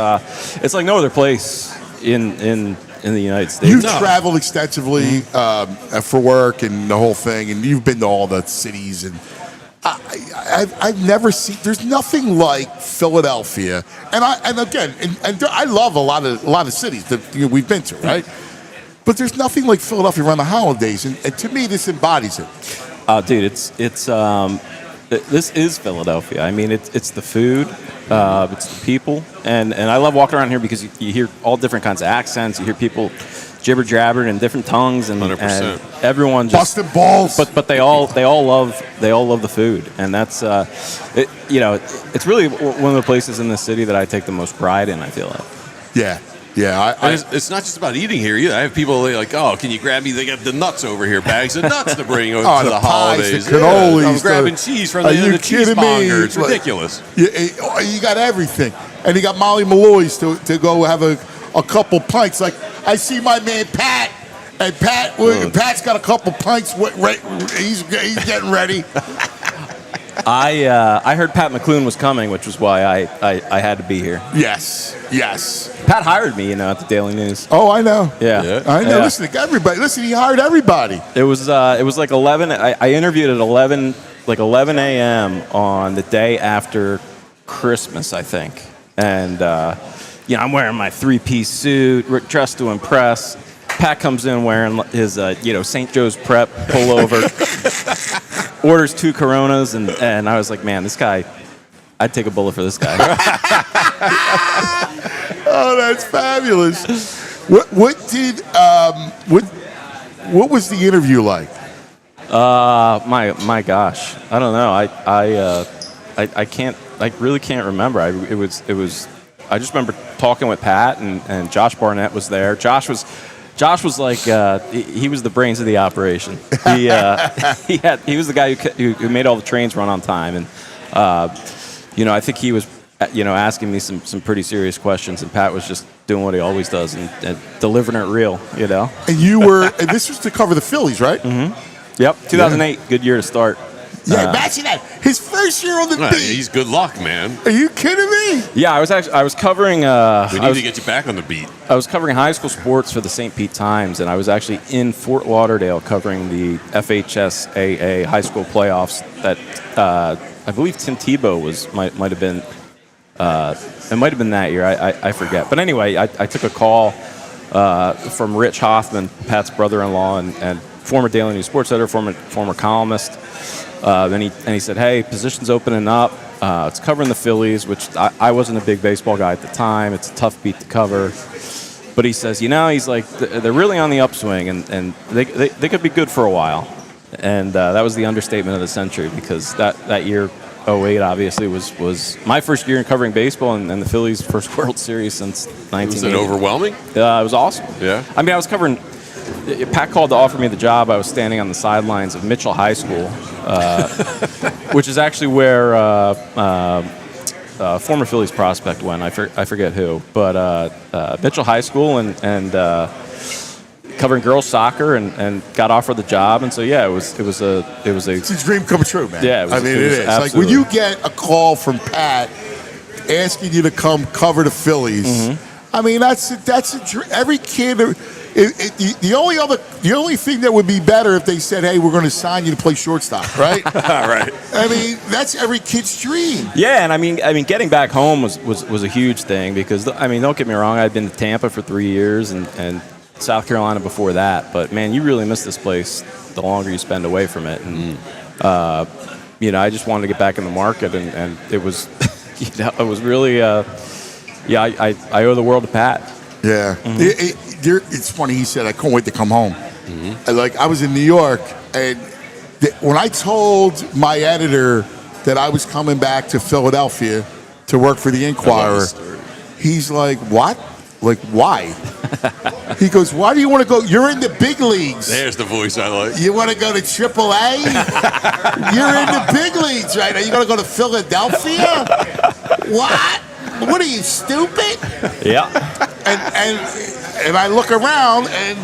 like no other place in the United States. You've traveled extensively for work and the whole thing, and you've been to all the cities. And I've never seen. There's nothing like Philadelphia. And I love a lot of cities that we've been to, right? But there's nothing like Philadelphia around the holidays, and to me, this embodies it. Dude, this is Philadelphia. I mean, it's the food, it's the people, and I love walking around here because you hear all different kinds of accents. You hear people jibber jabbering in different tongues, and 100%. Everyone just busted balls. But they all love the food, and that's it's really one of the places in the city that I take the most pride in. I feel like. Yeah. Yeah, And it's not just about eating here either. I have people like, oh, can you grab me? They got the nuts over here, bags of nuts to bring over to the the pies, holidays. the cannolis, I'm grabbing the- cheese from Are the you cheese kidding me? monger. It's Like- ridiculous. You got everything. And you got Molly Malloy's to go have a couple pints. Like, I see my man Pat, and Pat's got a couple pints. He's getting ready. I heard Pat McLoone was coming, which was why I had to be here. Yes. Pat hired me, at the Daily News. Oh, I know. Yeah. I know. Yeah. Listen, everybody. Listen, he hired everybody. It was like 11. I interviewed at 11 a.m. on the day after Christmas, I think. And I'm wearing my 3-piece suit, dressed to impress. Pat comes in wearing his St. Joe's Prep pullover, orders 2 Coronas, and I was like, man, this guy, I'd take a bullet for this guy. Oh, that's fabulous. What was the interview like? My gosh, I don't know. I really can't remember. It was. I just remember talking with Pat and Josh Barnett was there. Josh was like he was the brains of the operation. He was the guy who made all the trains run on time, and I think he was asking me some pretty serious questions, and Pat was just doing what he always does and delivering it real. And you were. And this was to cover the Phillies, right? Mm-hmm. Yep. 2008, good year to start. Yeah, imagine that. His first year on the beat. He's good luck, man. Are you kidding me? Yeah, I was covering. We need to get you back on the beat. I was covering high school sports for the St. Pete Times, and I was actually in Fort Lauderdale covering the FHSAA high school playoffs. That I believe Tim Tebow might have been. It might have been that year. I forget. But anyway, I took a call from Rich Hoffman, Pat's brother-in-law, and former Daily News sports editor, former columnist. And he said, hey, position's opening up. It's covering the Phillies, which I wasn't a big baseball guy at the time. It's a tough beat to cover. But he says, he's like, they're really on the upswing, and they could be good for a while. And that was the understatement of the century, because that year, 2008, obviously, was my first year in covering baseball and the Phillies' first World Series since 1980. Was it overwhelming? It was awesome. Yeah. I mean, I was covering. Pat called to offer me the job. I was standing on the sidelines of Mitchell High School, which is actually where former Phillies prospect went. I forget who, but Mitchell High School and covering girls soccer and got offered the job. And so it was It's a dream come true, man. Yeah, it is. Like when you get a call from Pat asking you to come cover the Phillies. Mm-hmm. I mean, that's a dream. Every kid. The only thing that would be better if they said, "Hey, we're going to sign you to play shortstop," right? Right. I mean, that's every kid's dream. Yeah, and I mean, getting back home was a huge thing because don't get me wrong, I'd been to Tampa for 3 years and South Carolina before that, but man, you really miss this place the longer you spend away from it, and I just wanted to get back in the market, and it was, it was really, I owe the world to Pat. Yeah. Mm-hmm. It's funny, he said, I can't wait to come home. Mm-hmm. I was in New York, and when I told my editor that I was coming back to Philadelphia to work for the Inquirer, he's like, what? Like, why? He goes, why do you want to go? You're in the big leagues. There's the voice I like. You want to go to AAA? You're in the big leagues right now. You going to go to Philadelphia? What? What are you, stupid? Yeah. And I look around, and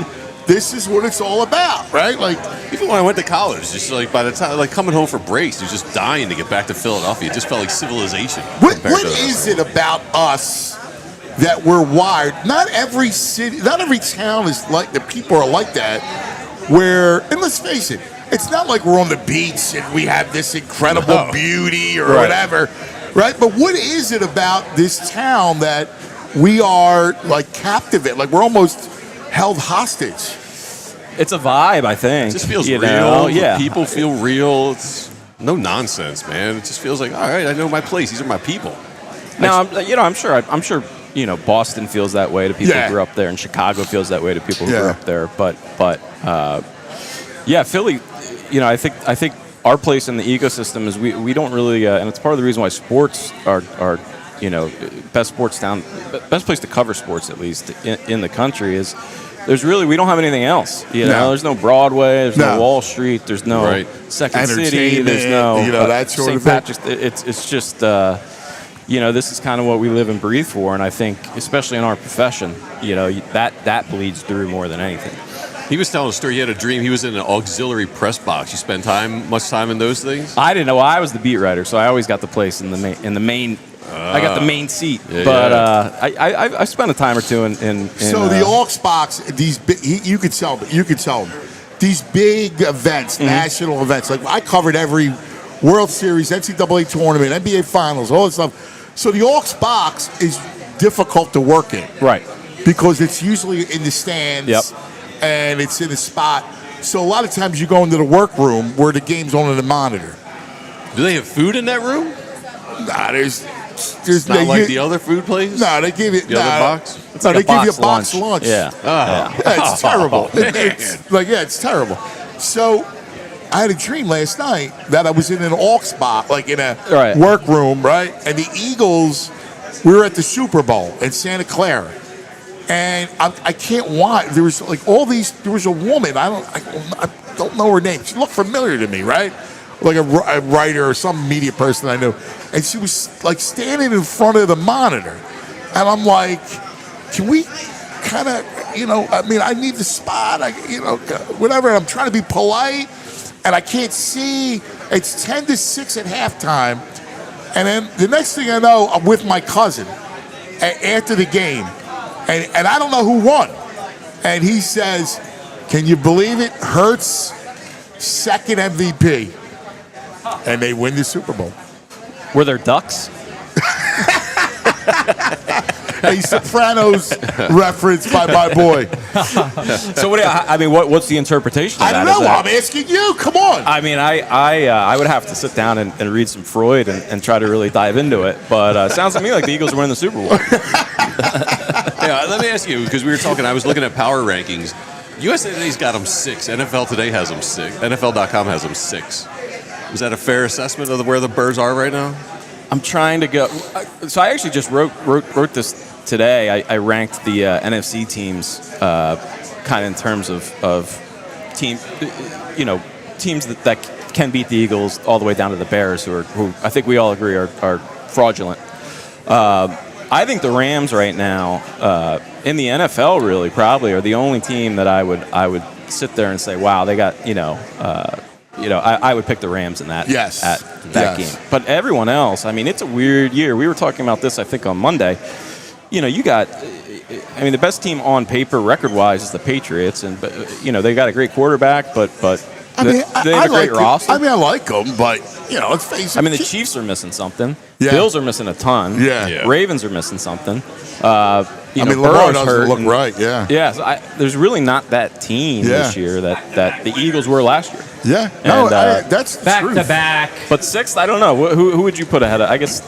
this is what it's all about, right? Like, even when I went to college, just like by the time, like coming home for breaks, you're just dying to get back to Philadelphia. It just felt like civilization. What is it about us that we're wired? Not every city, not every town is like, the people are like that. And let's face it, it's not like we're on the beach and we have this incredible beauty or whatever, right? But what is it about this town that we are like captivated, like we're almost held hostage? It's a vibe, I think. It just feels real. Yeah. People feel real. It's no nonsense, man. It just feels like, all right, I know my place. These are my people. Now, I'm sure, Boston feels that way to people who grew up there, and Chicago feels that way to people who grew up there. But Philly, I think our place in the ecosystem is we don't really, and it's part of the reason why sports are best place to cover sports, at least in the country, is we don't have anything else. There's no Broadway, there's no Wall Street, there's no Second City, there's no that sort St. of thing. Patrick's. It's just this is kind of what we live and breathe for, and I think especially in our profession, that bleeds through more than anything. He was telling a story. He had a dream. He was in an auxiliary press box. You spend much time in those things? I didn't know. I was the beat writer, so I always got the place in the main. I got the main seat, I spent a time or two in so the aux box, you could tell them these big events, national events. Like I covered every World Series, NCAA tournament, NBA Finals, all that stuff. So the aux box is difficult to work in, right? Because it's usually in the stands. Yep. And it's in a spot. So a lot of times you go into the workroom where the game's on the monitor. Do they have food in that room? Nah, there's not like the other food places? No, they give you the other box. No, they give you a box lunch. Yeah. It's terrible. It's terrible. So I had a dream last night that I was in an aux box, like in a workroom, right? And the Eagles, we were at the Super Bowl in Santa Clara. And I can't watch. There was there was a woman. I don't know her name. She looked familiar to me, right? Like a writer or some media person I knew. And she was like standing in front of the monitor. And I'm like, can we kind of, I need the spot. Whatever. And I'm trying to be polite. And I can't see. It's 10-6 at halftime. And then the next thing I know, I'm with my cousin after the game. And I don't know who won. And he says, can you believe it? Hurts, second MVP. And they win the Super Bowl. Were there ducks? A Sopranos reference by my boy. So what's the interpretation of that? I don't know. I'm asking you. Come on. I mean, I would have to sit down and read some Freud and try to really dive into it. But it sounds to me like the Eagles are winning the Super Bowl. Let me ask you, because we were talking, I was looking at power rankings. USA Today's got them 6. NFL Today has them 6. NFL.com has them 6. Is that a fair assessment of where the Birds are right now? I'm trying to go. So I actually just wrote this today. I ranked the NFC teams kind of in terms of team, teams that can beat the Eagles all the way down to the Bears, who I think we all agree are fraudulent. I think the Rams right now in the NFL really probably are the only team that I would sit there and say, wow, they got I would pick the Rams in that game. But everyone else, I mean, it's a weird year. We were talking about this, I think, on Monday. You got, the best team on paper record-wise is the Patriots, and they got a great quarterback, but they have a great roster. I like them, but let's face it. The Chiefs are missing something. Yeah. Bills are missing a ton. Yeah. Ravens are missing something. Lamar doesn't look right. Yeah. Yeah. So there's really not that team this year that the Eagles were last year. Yeah. And, that's the back truth. to back. But sixth, I don't know. Who would you put ahead of? I guess.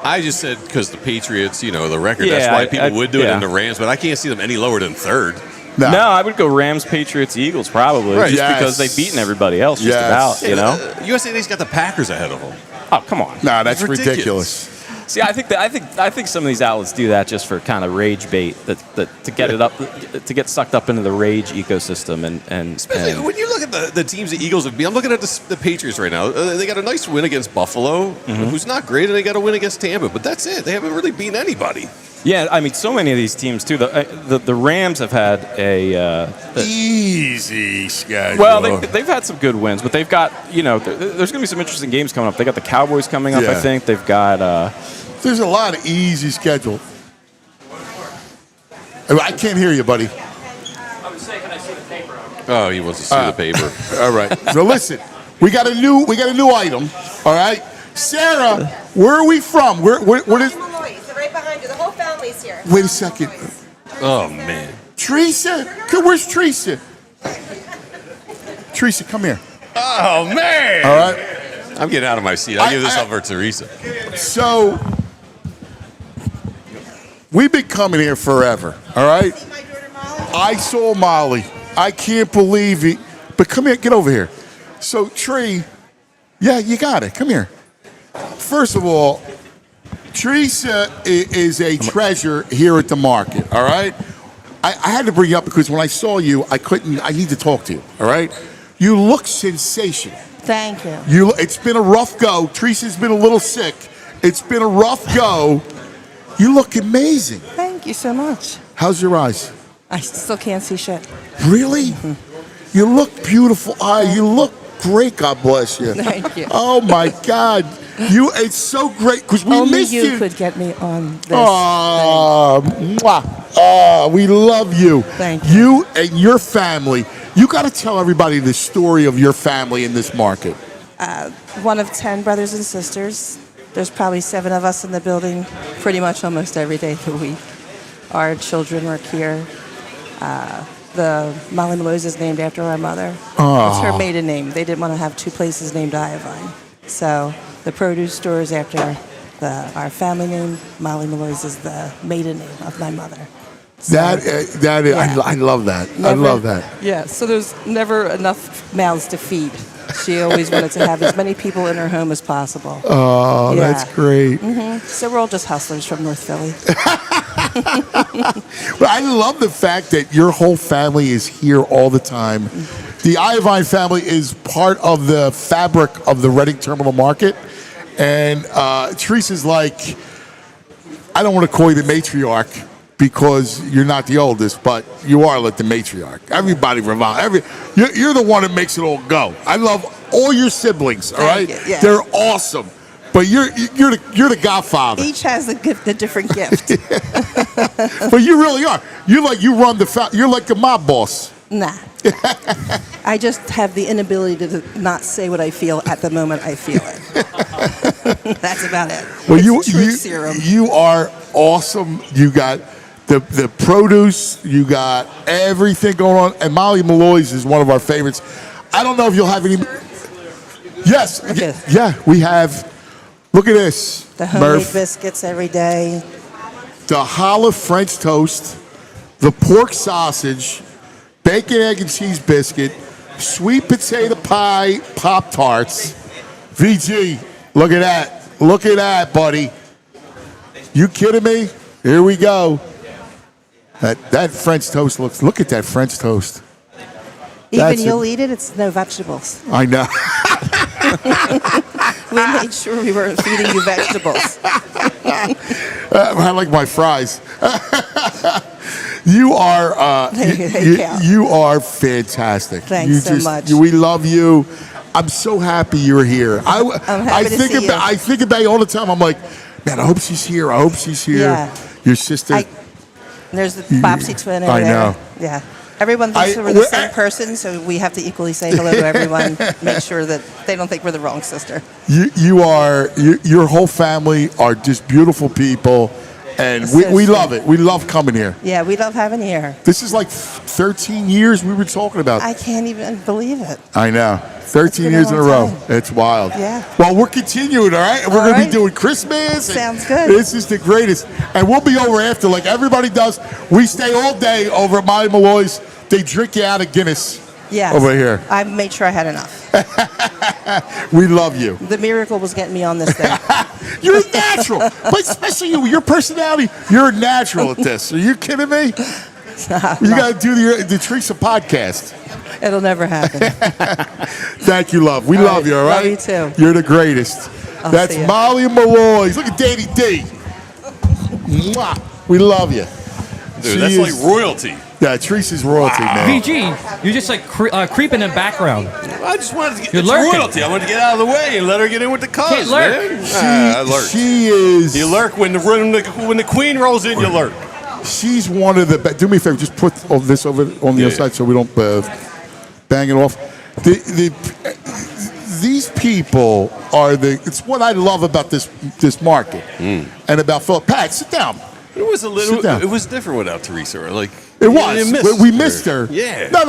I just said because the Patriots, the record. That's why people would do it in the Rams, but I can't see them any lower than third. No, I would go Rams, Patriots, Eagles probably, just because they've beaten everybody else just about, USA Today's got the Packers ahead of them. Oh, come on. No, that's ridiculous. See, I think some of these outlets do that just for kind of rage bait, that to get it up, to get sucked up into the rage ecosystem, and especially when you look at the teams the Eagles have beat. I'm looking at the Patriots right now. They got a nice win against Buffalo, who's not great, and they got a win against Tampa, but that's it. They haven't really beaten anybody. Yeah, so many of these teams too. The Rams have had a easy schedule. Well, they've had some good wins, but they've got there's going to be some interesting games coming up. They got the Cowboys coming up. I think they've got. There's a lot of easy schedule. I can't hear you, buddy. I would say, can I see the paper? Oh, he wants to see the paper. All right. So listen, we got a new item. All right, Sarah, where are we from? Where is? Malloy, so right behind you. The whole family's here. Wait a second. Oh man. Teresa, where's Teresa? Teresa, come here. Oh man. All right. I'm getting out of my seat. I'll give this up for Teresa. So, we've been coming here forever, all right? I saw Molly. I can't believe it. But come here, get over here. So, Tree, you got it. Come here. First of all, Teresa is a treasure here at the market, all right? I had to bring you up because when I saw you, I need to talk to you, all right? You look sensational. Thank you. It's been a rough go. Teresa's been a little sick. It's been a rough go. You look amazing. Thank you so much. How's your eyes? I still can't see shit. Really? Mm-hmm. You look beautiful. You look great. God bless you. Thank you. Oh my God. It's so great because we Only missed you could get me on this. We love you. Thank you. You and your family. You got to tell everybody the story of your family in this market. One of 10 brothers and sisters. There's probably 7 of us in the building pretty much almost every day of the week. Our children work here. The Molly Malloy's is named after our mother. It's her maiden name. They didn't want to have 2 places named Iovine. So the produce store is after our family name. Molly Malloy's is the maiden name of my mother. So, I love that. I love that. Yeah, so there's never enough mouths to feed. She always wanted to have as many people in her home as possible. Oh, Yeah. that's great. Mm-hmm. So we're all just hustlers from North Philly. But I love the fact that your whole family is here all the time. The Iovine family is part of the fabric of the Reading Terminal Market. And Teresa's like, I don't want to call you the matriarch because you're not the oldest, but you are like the matriarch. Everybody revolves. You're the one that makes it all go. I love all your siblings, all right? Thank you, yeah. They're awesome. But you're the godfather. Each has a different gift. But you really are. You're like the mob boss. Nah. I just have the inability to not say what I feel at the moment I feel it. That's about it. Well, It's truth serum. you are awesome. You got the produce. You got everything going on. And Molly Malloy's is one of our favorites. I don't know if you'll have any. Yes. Okay. Yeah, we have. Look at this. The homemade Murph. biscuits every day. The challah French toast. The pork sausage. Bacon, egg, and cheese biscuit. Sweet potato pie. Pop-Tarts. VG. Look at that. Look at that, buddy. You kidding me? Here we go. That French toast looks. Look at that French toast. Even you'll eat it. It's no vegetables. I know. We made sure we weren't feeding you vegetables. I like my fries. You are. You are fantastic. Thanks so much. We love you. I'm so happy you're here. I'm happy to see you. I think about you all the time. I'm like, man, I hope she's here. I hope she's here. Yeah. Your sister. There's the Bobsy twin over I there. know. Yeah. Everyone thinks we're the same person, so we have to equally say hello to everyone. Make sure that they don't think we're the wrong sister. Your whole family are just beautiful people, and we love it. We love coming here. Yeah, we love having you here. This is like 13 years we were talking about. I can't even believe it. I know. 13 years in a row. It's wild. Yeah. Well, we're continuing, all right? And we're going to be doing Christmas. Sounds good. This is the greatest. And we'll be over after, like everybody does. We stay all day over at Molly Malloy's. They drink you out of Guinness over here. I made sure I had enough. We love you. The miracle was getting me on this thing. You're natural. But especially you, your personality, you're natural at this. Are you kidding me? You got to do the Teresa podcast. It'll never happen. Thank you, love. We love you, all right? Love you too. You're the greatest. That's Molly Malloy's. Look at Danny D. Mwah. We love you. Dude, that's like royalty. Yeah, Teresa's royalty, man. VG, you're just like creeping in the background. I just wanted to get You're lurking. royalty. I wanted to get out of the way and let her get in with the cuz, Can't lurk. man. I lurk. She is. You lurk when the queen rolls in. You lurk. She's one of the best. Do me a favor, just put this over on the other side so we don't bang it off. These people are it's what I love about this market and about Philip. Pat, sit down. It was a little. Sit down. It was different without Teresa. Like it was. We missed her. Yeah. No,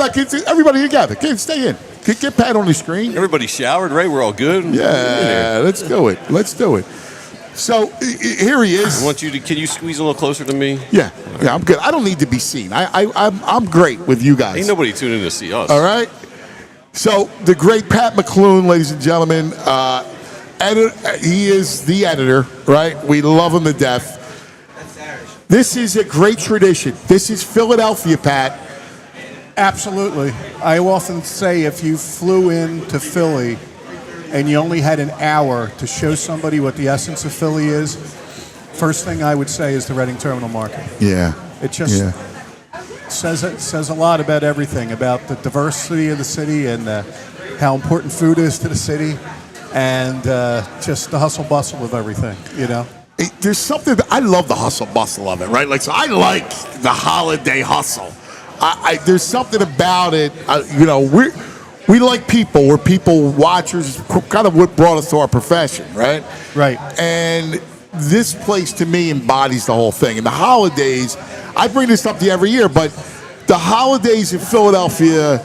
everybody together. Stay in. Get Pat on the screen. Everybody showered, right? We're all good. Yeah. Let's do it. So here he is. I want you to. Can you squeeze a little closer to me? Yeah. I'm good. I don't need to be seen. I'm great with you guys. Ain't nobody tuning in to see us. All right. So the great Pat McLoone, ladies and gentlemen, he is the editor, right? We love him to death. This is a great tradition. This is Philadelphia, Pat. Absolutely. I often say if you flew into Philly and you only had an hour to show somebody what the essence of Philly is, first thing I would say is the Reading Terminal Market. Yeah. It just says a lot about everything, about the diversity of the city and how important food is to the city, and just the hustle bustle of everything, you know? There's something I love the hustle bustle of it, right? Like, so I like the holiday hustle. There's something about it. You know, we like people. We're people watchers. Kind of what brought us to our profession, right? Right. And this place to me embodies the whole thing. And the holidays, I bring this up to you every year, but the holidays in Philadelphia,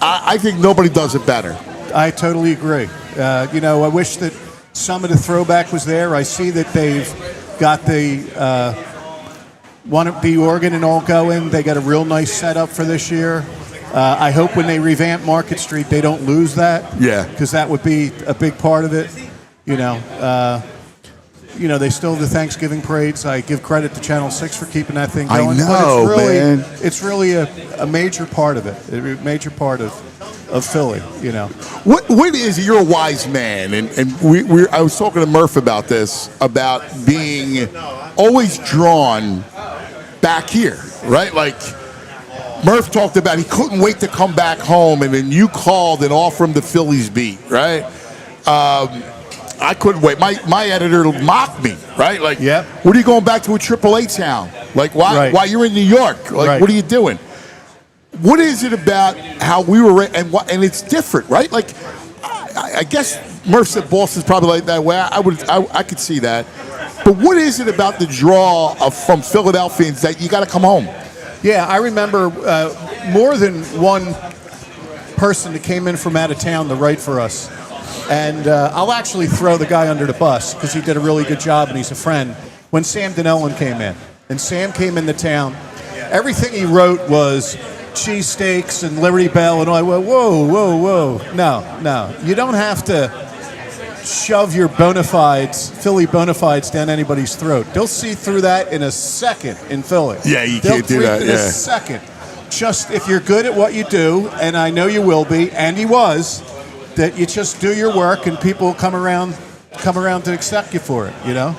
I think nobody does it better. I totally agree. You know, I wish that some of the throwback was there. I see that they've got the organ and all going. They got a real nice setup for this year. I hope when they revamp Market Street, they don't lose that. Yeah. Because that would be a big part of it. You know, they still have the Thanksgiving parades. I give credit to Channel 6 for keeping that thing going. I know, but man. It's really a major part of it. A major part of Philly, you know. What is it? You're a wise man, and I was talking to Murph about this, about being always drawn back here, right? Like Murph talked about, he couldn't wait to come back home, and then you called and offered him the Phillies beat, right? I couldn't wait. My editor mocked me, right? Like, yep. What are you going back to a AAA town? Like, why? Right. Why you're in New York? Like, Right. What are you doing? What is it about how we were, and it's different, right? Like, I guess Murph said Boston's probably like that way. I could see that. But what is it about the draw from Philadelphians that you got to come home? Yeah, I remember more than one person that came in from out of town to write for us. And I'll actually throw the guy under the bus because he did a really good job and he's a friend. When Sam Dinellen came in, and Sam came into town, everything he wrote was cheesesteaks and Liberty Bell, and I went, whoa. No. You don't have to shove your Philly bona fides down anybody's throat. They'll see through that in a second in Philly. Yeah, you can't do that. In a second. Just if you're good at what you do, and I know you will be, and he was, that you just do your work and people will come around to accept you for it, you know?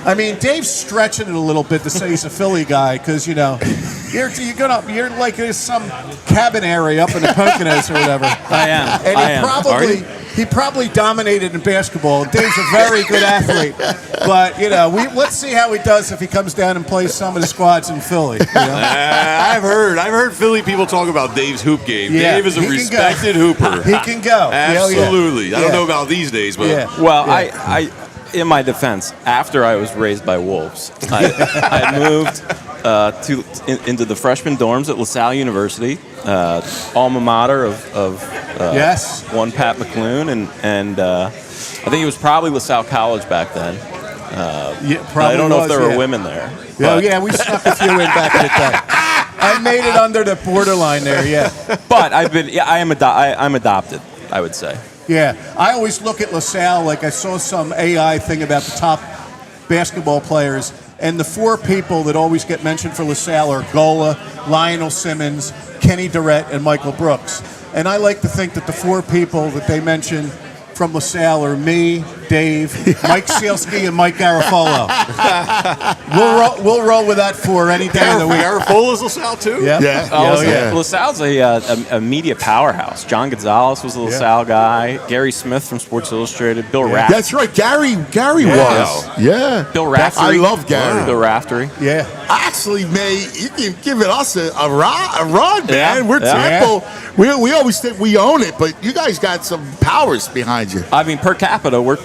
I mean, Dave's stretching it a little bit to say he's a Philly guy because, you know, you're like there's some cabin area up in the Poconos or whatever. I am. And he probably dominated in basketball. Dave's a very good athlete, but you know, let's see how he does if he comes down and plays some of the squads in Philly. You know? I've heard Philly people talk about Dave's hoop game. Yeah, Dave is a respected hooper. He can go. Absolutely. Yeah. I don't know about these days, but Well, I in my defense, after I was raised by wolves, I moved into the freshman dorms at LaSalle University, alma mater of yes, one Pat McLoone, and I think it was probably LaSalle College back then. I don't know if there were women there. Yeah, we snuck a few in back in the day. I made it under the borderline there, yeah. But I'm adopted, I would say. Yeah, I always look at LaSalle like I saw some AI thing about the top basketball players, and the four people that always get mentioned for LaSalle are Gola, Lionel Simmons, Kenny Durrett, and Michael Brooks. And I like to think that the four people that they mention from LaSalle are me, Dave, Mike Sielski, and Mike Garofalo. We'll roll with that four any day of the week. Garofalo's LaSalle too? Yeah. Oh, yeah. LaSalle's a media powerhouse. John Gonzalez was a LaSalle guy. Gary Smith from Sports Illustrated. Bill Raftery. That's right. Gary was. Yeah. Bill Raftery. I love Gary. Bill Raftery. Yeah. Actually, you're giving us a run, man. Yeah. We're Temple. We always think we own it, but you guys got some powers behind you. I mean, per capita, we're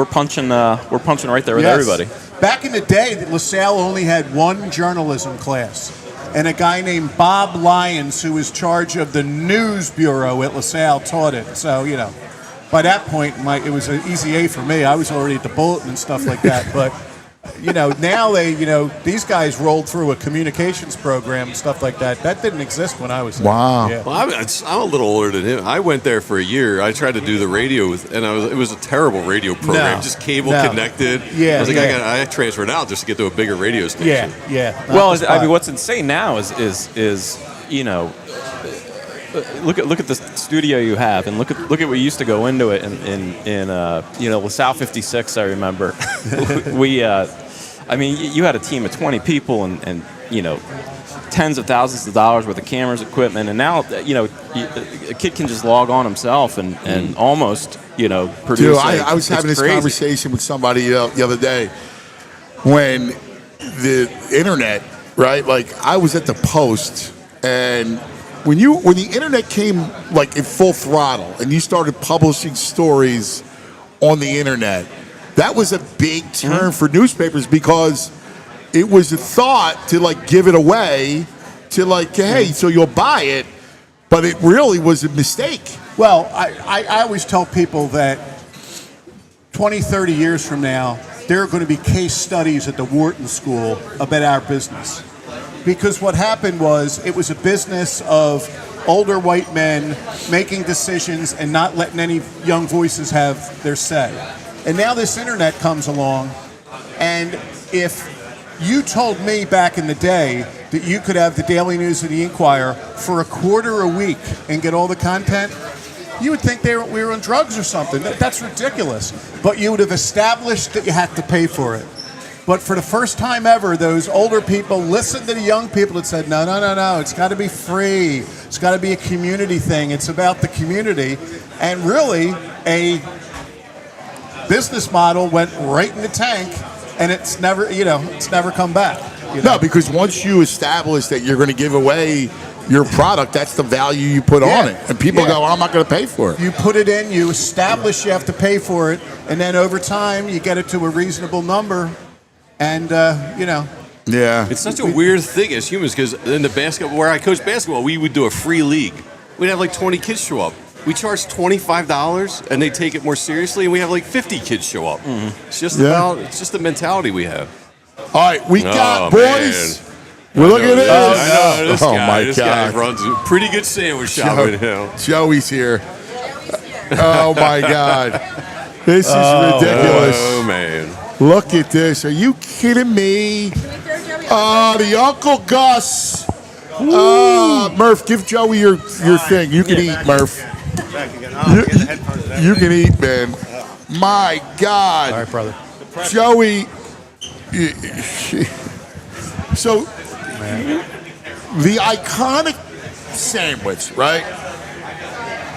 punching right there with everybody. Back in the day, LaSalle only had one journalism class, and a guy named Bob Lyons, who was in charge of the news bureau at LaSalle, taught it. So, you know, by that point, it was an easy A for me. I was already at the Bulletin and stuff like that. But now these guys rolled through a communications program and stuff like that. That didn't exist when I was there. Wow. Yeah. Well, I'm a little older than him. I went there for a year. I tried to do the radio, it was a terrible radio program, just cable connected. Yeah, I was like, yeah. I transferred out just to get to a bigger radio station. Yeah. Well, I mean, what's insane now is look at the studio you have, and look at what you used to go into it in LaSalle 56. I remember I mean, you had a team of 20 people and tens of thousands of dollars worth of cameras, equipment, and now a kid can just log on himself and almost produce. Dude, I was having this conversation with somebody the other day when the internet, right? Like I was at the Post, and when the internet came like in full throttle and you started publishing stories on the internet, that was a big turn for newspapers because it was a thought to like give it away to like, hey, so you'll buy it, but it really was a mistake. Well, I always tell people that 20, 30 years from now, there are going to be case studies at the Wharton School about our business. Because what happened was it was a business of older white men making decisions and not letting any young voices have their say. And now this internet comes along, and if you told me back in the day that you could have the Daily News and the Inquirer for a quarter a week and get all the content, you would think we were on drugs or something. That's ridiculous. But you would have established that you had to pay for it. But for the first time ever, those older people listened to the young people that said, no, it's got to be free. It's got to be a community thing. It's about the community. And really, a business model went right in the tank, and it's never come back. No, because once you establish that you're going to give away your product, that's the value you put on it. And people go, well, I'm not going to pay for it. You put it in, you establish you have to pay for it, and then over time, you get it to a reasonable number. And, Yeah. It's such a weird thing as humans because in the basketball, where I coach basketball, we would do a free league. We'd have like 20 kids show up. We charge $25 and they take it more seriously, and we have like 50 kids show up. It's just it's just the mentality we have. All right, we got, boys. Man. We're looking at this. I know this guy. This guy God. runs a pretty good sandwich shop right now. Joey's here. Oh, my God. This is ridiculous. Oh, man. Look at this. Are you kidding me? The Uncle Gus. Murph, give Joey your thing. You can eat, Murph. You can eat, man. My God. All right, brother. Joey. So, the iconic sandwich, right?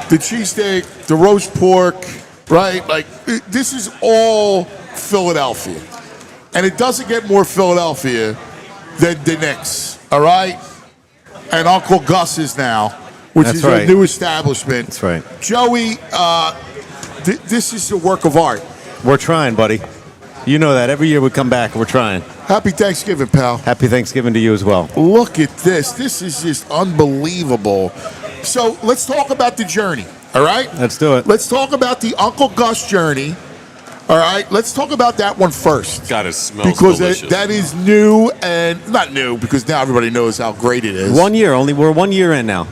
The cheesesteak, the roast pork, right? Like, this is all Philadelphia. And it doesn't get more Philadelphia than DiNics, all right? And Uncle Gus's now, which is a new establishment. That's right. Joey, this is a work of art. We're trying, buddy. You know that. Every year we come back, we're trying. Happy Thanksgiving, pal. Happy Thanksgiving to you as well. Look at this. This is just unbelievable. So let's talk about the journey, all right? Let's do it. Let's talk about the Uncle Gus journey, all right? Let's talk about that one first. God, it smells because delicious. that is new, and not new because now everybody knows how great it is. 1 year only. We're 1 year in now.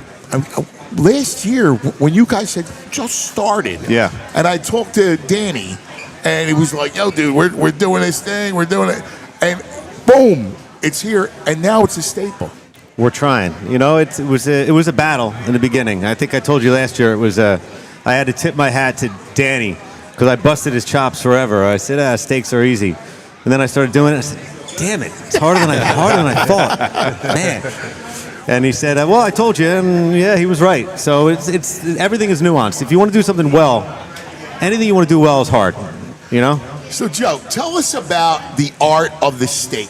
Last year, when you guys had just started, Yeah. and I talked to Danny, and he was like, yo, dude, we're doing this thing, we're doing it. And boom, it's here, and now it's a staple. We're trying. You know, it was a battle in the beginning. I think I told you last year I had to tip my hat to Danny because I busted his chops forever. I said, steaks are easy. And then I started doing it. I said, damn it, it's harder than I thought. Man. And he said, well, I told you. And yeah, he was right. So it's everything is nuanced. If you want to do something well, anything you want to do well is hard, you know? So, Joe, tell us about the art of the steak.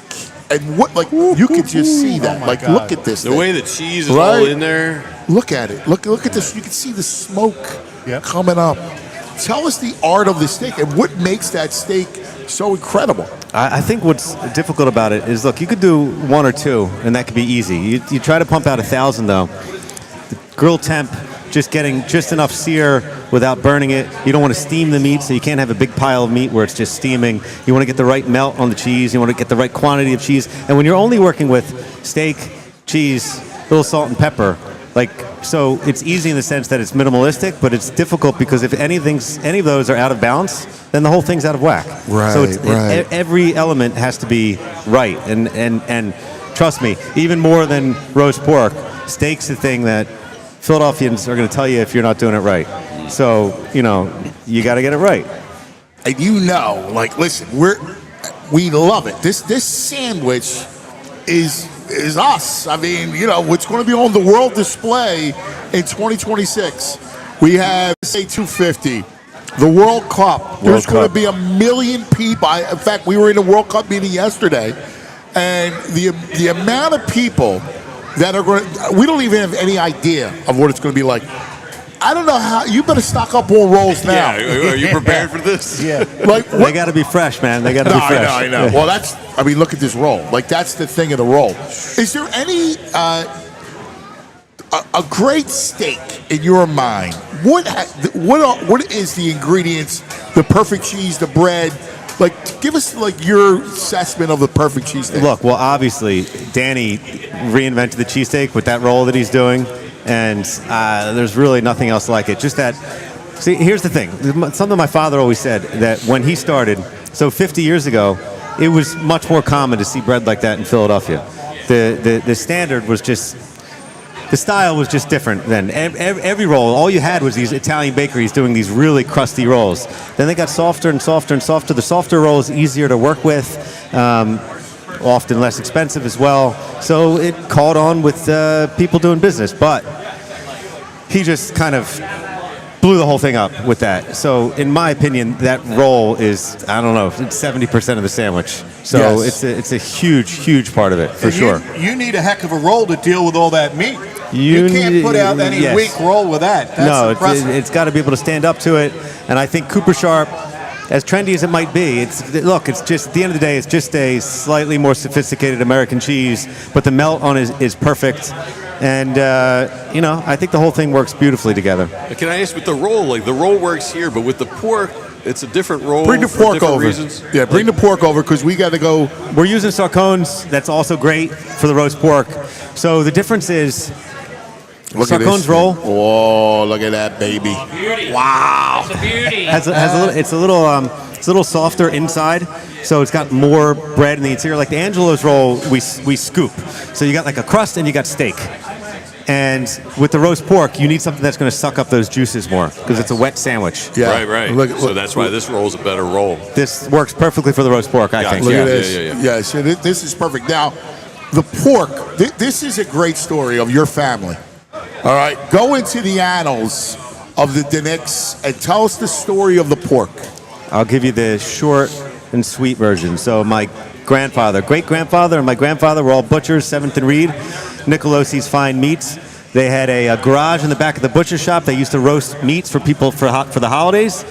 And what, like, you could just see that. Oh like, God. look at this. The thing. way the cheese is all in there. Look at it. Look at this. You can see the smoke coming up. Tell us the art of the steak and what makes that steak so incredible. I think what's difficult about it is, look, you could do one or two, and that could be easy. You try to pump out 1,000, though. The grill temp, just getting just enough sear without burning it. You don't want to steam the meat, so you can't have a big pile of meat where it's just steaming. You want to get the right melt on the cheese. You want to get the right quantity of cheese. And when you're only working with steak, cheese, a little salt and pepper, so it's easy in the sense that it's minimalistic, but it's difficult because if any of those are out of balance, then the whole thing's out of whack. Right, so right. Every element has to be right. And trust me, even more than roast pork, steak's the thing that Philadelphians are going to tell you if you're not doing it right. So, you got to get it right. And listen, we love it. This sandwich is us. I mean, it's going to be on the world display in 2026. We have SA250, the World Cup. There's going to be 1 million people. In fact, we were in a World Cup meeting yesterday, and the amount of people that are going to, we don't even have any idea of what it's going to be like. I don't know how. You better stock up on rolls now. Yeah, are you prepared for this? Yeah. They got to be fresh, man. They got to be fresh. I know. Well, look at this roll. That's the thing of the roll. Is there any a great steak in your mind? What is the ingredients? The perfect cheese, the bread. Give us your assessment of the perfect cheesesteak. Look, well, obviously, Danny reinvented the cheesesteak with that roll that he's doing, and there's really nothing else like it. Just that. See, here's the thing. Something my father always said, that when he started, so 50 years ago, it was much more common to see bread like that in Philadelphia. The standard was just. The style was just different then. Every roll, all you had was these Italian bakeries doing these really crusty rolls. Then they got softer and softer and softer. The softer roll is easier to work with, often less expensive as well. So it caught on with people doing business. But he just kind of blew the whole thing up with that. So in my opinion, that roll is, I don't know, it's 70% of the sandwich. So yes. it's a huge part of it, for sure. You need a heck of a roll to deal with all that meat. You can't put out any weak roll with that. That's impressive. It's got to be able to stand up to it. And I think Cooper Sharp, as trendy as it might be, it's just, at the end of the day, it's just a slightly more sophisticated American cheese, but the melt on it is perfect. And, I think the whole thing works beautifully together. Can I ask with the roll? The roll works here, but with the pork, it's a different roll. Bring the pork over. Reasons. Yeah, bring the pork over because we got to go. We're using sarcones. That's also great for the roast pork. So the difference is, sarcones roll. Oh, look at that, baby! Wow, It's a beauty. It's a little softer inside, so it's got more bread in the interior. Like the Angelo's roll, we scoop. So you got a crust and you got steak. And with the roast pork, you need something that's going to suck up those juices more because it's a wet sandwich. Yeah. Right. So that's why this roll is a better roll. This works perfectly for the roast pork, I think. Look at this. Yeah. So this is perfect. Now, the pork. This is a great story of your family. All right, go into the annals of the DiNics and tell us the story of the pork. I'll give you the short and sweet version. So my grandfather, great-grandfather, and my grandfather were all butchers, 7th and Reed, Nicolosi's Fine Meats. They had a garage in the back of the butcher shop. They used to roast meats for people for the holidays.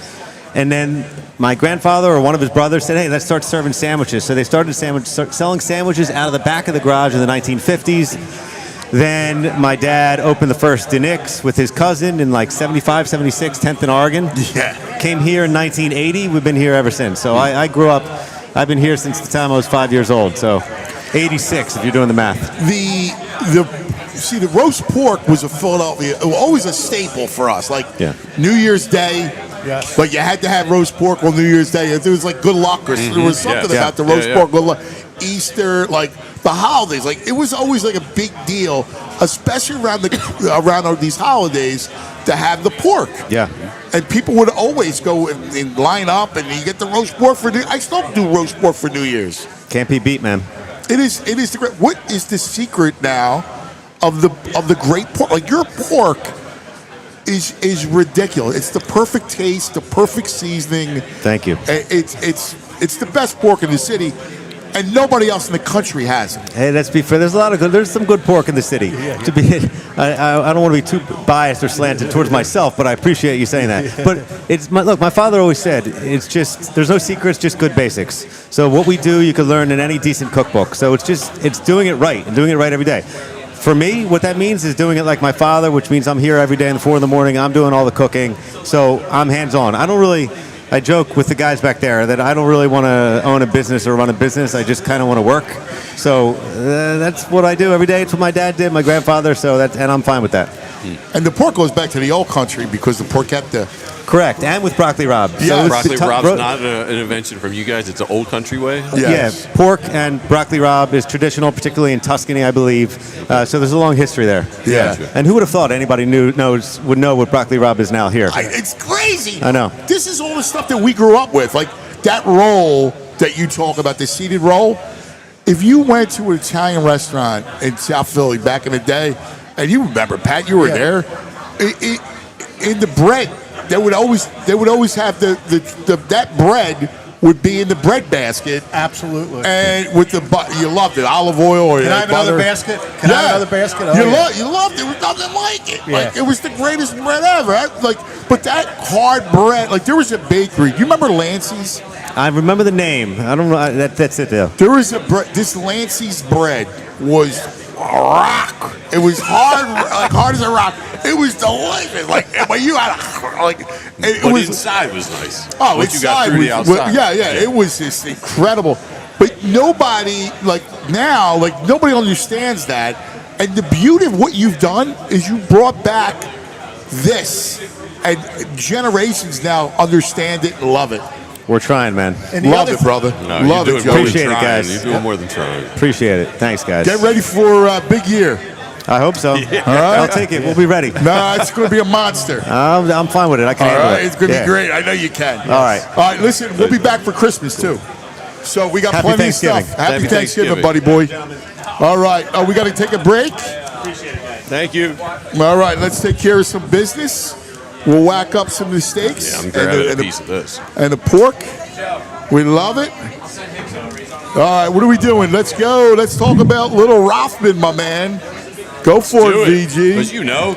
And then my grandfather or one of his brothers said, hey, let's start serving sandwiches. So they started selling sandwiches out of the back of the garage in the 1950s. Then my dad opened the first DiNics with his cousin in 75, 76, 10th and Oregon. Yeah. Came here in 1980. We've been here ever since. So I grew up, I've been here since the time I was 5 years old. So 86, if you're doing the math. The roast pork was a Philadelphia, always a staple for us. New Year's Day, but you had to have roast pork on New Year's Day. It was good luck or there was something about the roast pork. Good luck. Easter, the holidays, it was always a big deal, especially around these holidays, to have the pork. Yeah. And people would always go and line up, and you get the roast pork for I still do roast pork for New Year's. Can't be beat, man. It is the great. What is the secret now of the great pork? Your pork is ridiculous. It's the perfect taste, the perfect seasoning. Thank you. It's the best pork in the city. And nobody else in the country has it. Hey, let's be fair. There's some good pork in the city. I don't want to be too biased or slanted towards myself, but I appreciate you saying that. But my father always said, there's no secrets, just good basics. So what we do, you can learn in any decent cookbook. So it's doing it right and doing it right every day. For me, what that means is doing it like my father, which means I'm here every day in the 4 in the morning. I'm doing all the cooking, so I'm hands-on. I joke with the guys back there that I don't really want to own a business or run a business. I just kind of want to work. So that's what I do every day. It's what my dad did, my grandfather. And I'm fine with that. And the pork goes back to the old country because the pork kept the. Correct, and with broccoli Rob. Yeah, Broccoli Rob's not an invention from you guys. It's an old country way. Yes. Yeah, pork and broccoli Rob is traditional, particularly in Tuscany, I believe. So there's a long history there. Yeah. And who would have thought anybody would know what broccoli Rob is now here? It's crazy. I know. This is all the stuff that we grew up with. Like that roll that you talk about, the seated roll. If you went to an Italian restaurant in South Philly back in the day, and you remember, Pat, you were there, in the bread, they would always have that bread would be in the bread basket. Absolutely. And with the you loved it, olive oil or Can I have another basket? Can I have another basket? Oh, you loved it. There was nothing like it. Yeah. Like it was the greatest bread ever. But that hard bread, like there was a bakery. Do you remember Lancey's? I remember the name. I don't know. That's it, though. There was this Lancey's bread was a rock. It was hard, like hard as a rock. It was delicious. But you had But inside was nice. Oh, Once you got through the outside. Yeah. It was just incredible. But nobody, nobody understands that. And the beauty of what you've done is you brought back this. And generations now understand it and love it. We're trying, man. Love it, brother. No, love you're it, doing Joey. more than Appreciate it, trying. guys. You're doing more than trying. Appreciate it. Thanks, guys. Get ready for a big year. I hope so. All right. I'll take it. We'll be ready. Nah, it's going to be a monster. I'm fine with it. I can All handle right, it. it's going to Yeah. be great. I know you can. All right. All right, listen, we'll be back for Christmas, too. So we got Happy plenty of Thanksgiving. stuff. Happy Happy Thanksgiving, Thanksgiving. buddy boy. All right, we got to take a break. Thank you. All right, let's take care of some business. We'll whack up some of the steaks. Yeah, I'm grabbing a piece of this. And the pork. We love it. All right, what are we doing? Let's go. Let's talk about little Rothman, my man. Go for it, VG. As you know,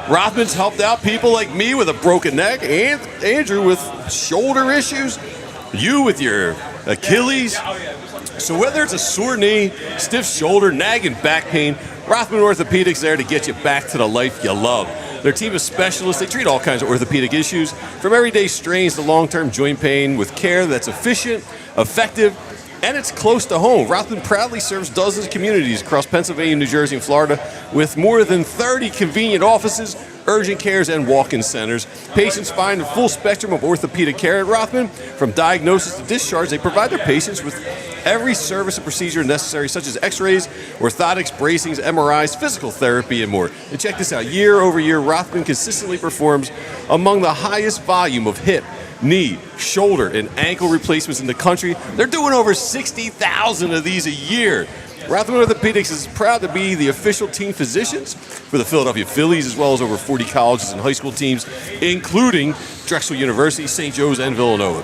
Rothman's helped out people like me with a broken neck, and Andrew with shoulder issues, you with your Achilles. So whether it's a sore knee, stiff shoulder, nagging back pain, Rothman Orthopedics there to get you back to the life you love. Their team of specialists, they treat all kinds of orthopedic issues, from everyday strains to long-term joint pain, with care that's efficient, effective, and it's close to home. Rothman proudly serves dozens of communities across Pennsylvania, New Jersey, and Florida, with more than 30 convenient offices, urgent cares, and walk-in centers. Patients find a full spectrum of orthopedic care at Rothman. From diagnosis to discharge, they provide their patients with every service and procedure necessary, such as x-rays, orthotics, bracings, MRIs, physical therapy, and more. And check this out. Year over year, Rothman consistently performs among the highest volume of hip, knee, shoulder, and ankle replacements in the country. They're doing over 60,000 of these a year. Rothman Orthopedics is proud to be the official team physicians for the Philadelphia Phillies, as well as over 40 colleges and high school teams, including Drexel University, St. Joe's, and Villanova.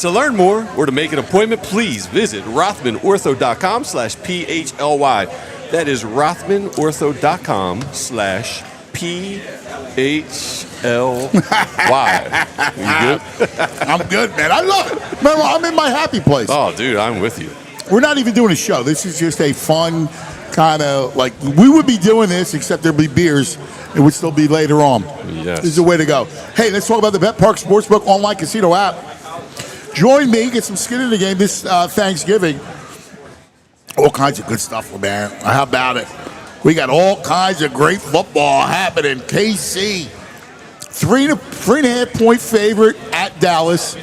To learn more or to make an appointment, please visit rothmanortho.com/PHLY. That is rothmanortho.com/PHLY. You good? I'm good, man. I love it. Remember, I'm in my happy place. Oh, dude, I'm with you. We're not even doing a show. This is just a fun kind of we would be doing this, except there'd be beers. It would still be later on. Yes. This is the way to go. Hey, let's talk about the Bet Park Sportsbook online casino app. Join me, get some skin in the game this Thanksgiving. All kinds of good stuff, man. How about it? We got all kinds of great football happening. KC, 3.5 point favorite at Dallas.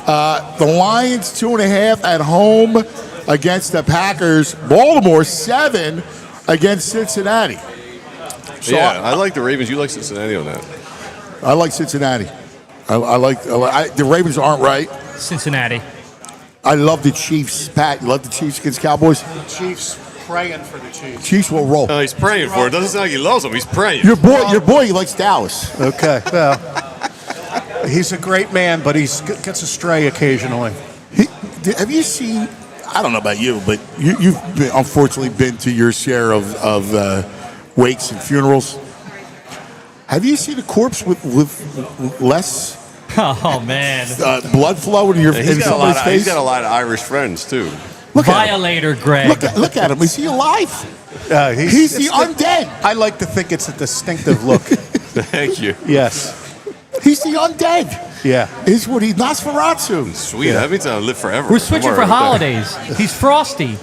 The Lions 2.5 at home against the Packers. Baltimore 7 against Cincinnati. So Yeah, I like the Ravens. You like Cincinnati on that. I like Cincinnati. The Ravens aren't right. Cincinnati. I love the Chiefs. Pat, you love the Chiefs against Cowboys? Chiefs praying for the Chiefs. Chiefs will roll. He's praying for it. Doesn't sound like he loves them. He's praying. Your boy, he likes Dallas. Okay, well, he's a great man, but he gets astray occasionally. Have you seen? I don't know about you, but you've unfortunately been to your share of wakes and funerals. Have you seen a corpse with less Oh man. blood flow in He's somebody's face? He's got a lot of Irish friends too. Violator, Greg. Look at him. Is he alive? He's the undead. I like to think it's a distinctive look. Thank you. Yes. He's the undead. Yeah. Is what he Nosferatu. Sweet. That means I'll live forever. We're switching Don't for worry about holidays. He's Frosty.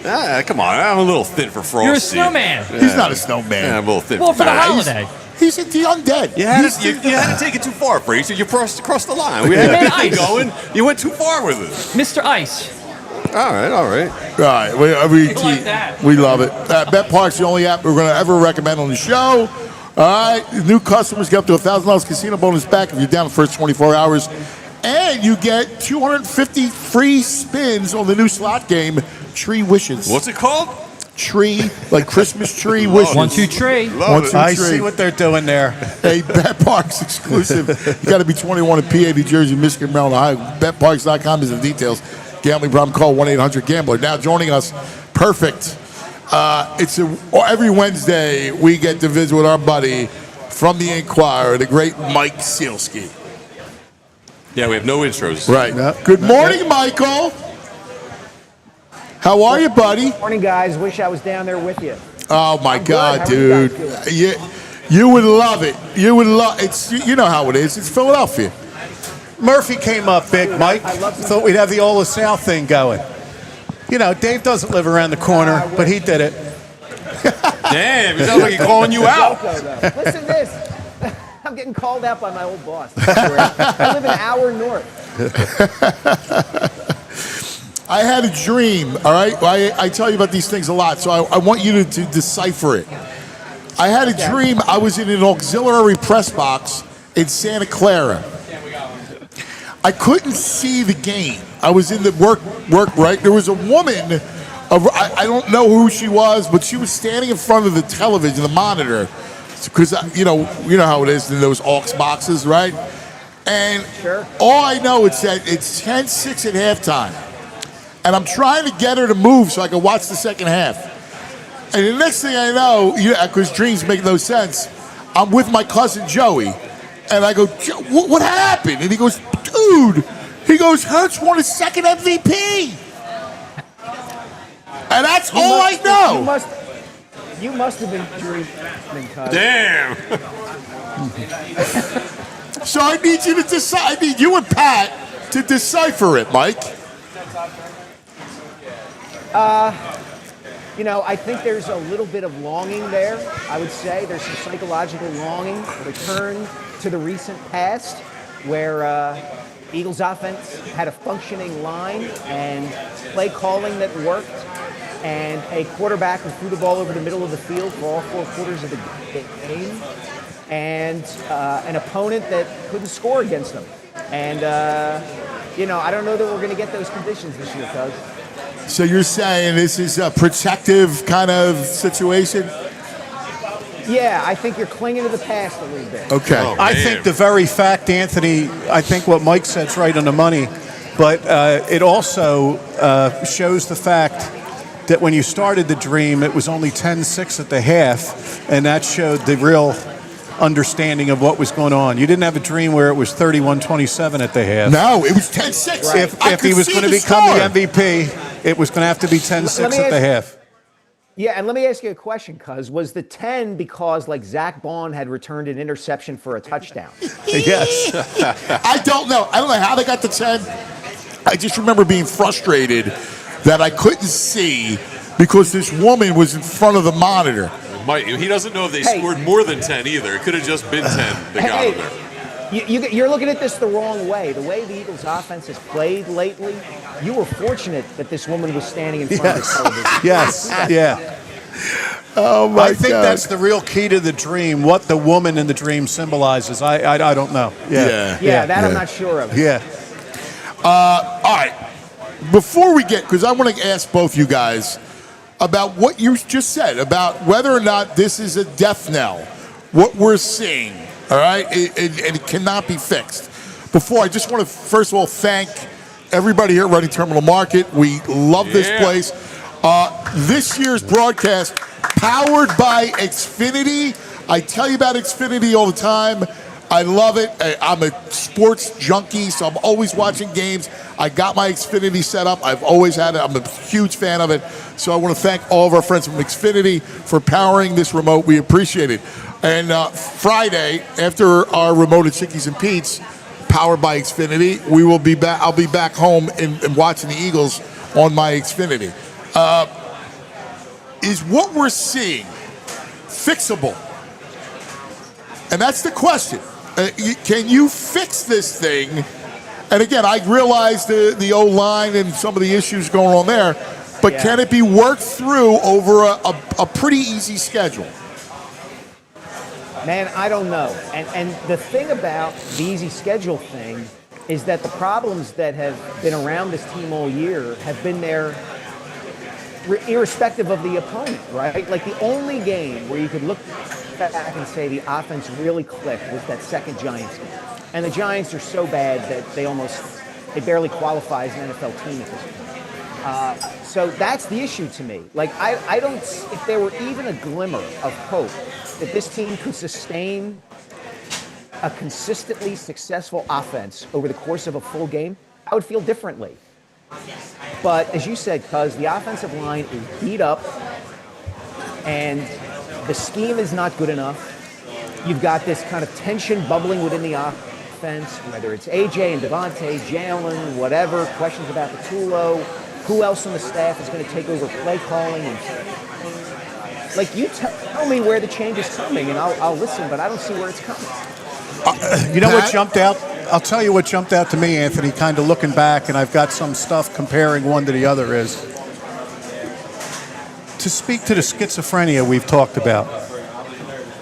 that. Come on. I'm a little thin for Frosty. You're a snowman. He's not a snowman. Yeah, I'm a little thin. Well, for the Nah, holiday. He's the undead. You had to take it too far, Fraser. You crossed the line. We had Man, to keep ice. going. You went too far with it. Mr. Ice. All right. All right. like that. We love it. Bet Park's the only app we're going to ever recommend on the show. All right. New customers get up to $1,000 casino bonus back if you're down the first 24 hours. And you get 250 free spins on the new slot game, Tree Wishes. What's it called? Tree, like Christmas tree wishes. 1, 2 tree. One, two, I three. see what they're doing there. Hey, Bet Parks exclusive. You got to be 21 in PA, New Jersey, Michigan, Maryland, Ohio. BetParks.com is the details. Gambling problem, call 1-800-GAMBLER. Now joining us, perfect. Every Wednesday we get to visit with our buddy from the Inquirer, the great Mike Sielski. Yeah, we have no intros. Right. Yep. Good morning, Michael. How are you, buddy? Morning, guys. Wish I was down there with you. Oh my I'm good. God, How are you dude! guys You would love it. You would love. It's you know how it is. It's Philadelphia. Murphy came up big, Mike. Thought we'd have the Ola South thing going. You know, Dave doesn't live around the corner, but he did it. Damn, it sounds like he's calling you out. Listen to this. I'm getting called out by my old boss. I live an hour north. I had a dream, all right? I tell you about these things a lot, so I want you to decipher it. I had a dream I was in an auxiliary press box in Santa Clara. I couldn't see the game. I was in the work right? There was a woman, I don't know who she was, but she was standing in front of the television, the monitor, because you know how it is in those aux boxes, right? And all I know is that it's 10-6 at halftime. And I'm trying to get her to move so I can watch the second half. And the next thing I know, because dreams make no sense, I'm with my cousin Joey. And I go, what happened? And he goes, dude, Hurts won his second MVP. And that's all I know. You must have been dreaming, cuz. Damn. So I need you to decide. I need you and Pat to decipher it, Mike. I think there's a little bit of longing there, I would say. There's some psychological longing, a return to the recent past where Eagles offense had a functioning line and play calling that worked and a quarterback who threw the ball over the middle of the field for all 4 quarters of the game and an opponent that couldn't score against them. And, I don't know that we're going to get those conditions this year, cuz. So you're saying this is a protective kind of situation? Yeah, I think you're clinging to the past a little bit. Okay. Oh, I think the very fact, Anthony, I think what Mike said's right on the money, but it also shows the fact that when you started the dream, it was only 10-6 at the half, and that showed the real understanding of what was going on. You didn't have a dream where it was 31-27 at the half. No, it was 10-6. Right. If he was going to become the MVP, it was going to have to be 10-6 at the half. Yeah, and let me ask you a question, cuz. Was the 10 because, Zach Bond had returned an interception for a touchdown? Yes. I don't know. I don't know how they got the 10. I just remember being frustrated that I couldn't see because this woman was in front of the monitor. He doesn't know if they scored more than 10 either. It could have just been 10 that got him there. You're looking at this the wrong way. The way the Eagles' offense has played lately, you were fortunate that this woman was standing in front of the television. Yes, yeah. Oh, my God. I think that's the real key to the dream, what the woman in the dream symbolizes. I don't know. Yeah, I'm not sure of. Yeah. All right. Before we get, because I want to ask both you guys about what you just said, about whether or not this is a death knell, what we're seeing, all right? It cannot be fixed. Before, I just want to, first of all, thank everybody here at Reading Terminal Market. We love this place. This year's broadcast, powered by Xfinity. I tell you about Xfinity all the time. I love it. I'm a sports junkie, so I'm always watching games. I got my Xfinity set up. I've always had it. I'm a huge fan of it. So I want to thank all of our friends from Xfinity for powering this remote. We appreciate it. And Friday, after our remote at Chickies and Pete's, powered by Xfinity, we will be back. I'll be back home and watching the Eagles on my Xfinity. Is what we're seeing fixable? And that's the question. Can you fix this thing? And again, I realize the O-line and some of the issues going on there, but can it be worked through over a pretty easy schedule? Man, I don't know. And the thing about the easy schedule thing is that the problems that have been around this team all year have been there irrespective of the opponent, right? Like the only game where you could look back and say the offense really clicked was that second Giants game. And the Giants are so bad that they barely qualify as an NFL team at this point. So that's the issue to me. Like I don't, if there were even a glimmer of hope that this team could sustain a consistently successful offense over the course of a full game, I would feel differently. But as you said, Cuz, the offensive line is beat up and the scheme is not good enough. You've got this kind of tension bubbling within the offense, whether it's AJ and Devontae, Jalen, whatever, questions about the Tulo, who else on the staff is going to take over play calling. And like, you tell me where the change is coming, and I'll listen, but I don't see where it's coming. You know what jumped out? I'll tell you what jumped out to me, Anthony, kind of looking back, and I've got some stuff comparing one to the other, is to speak to the schizophrenia we've talked about.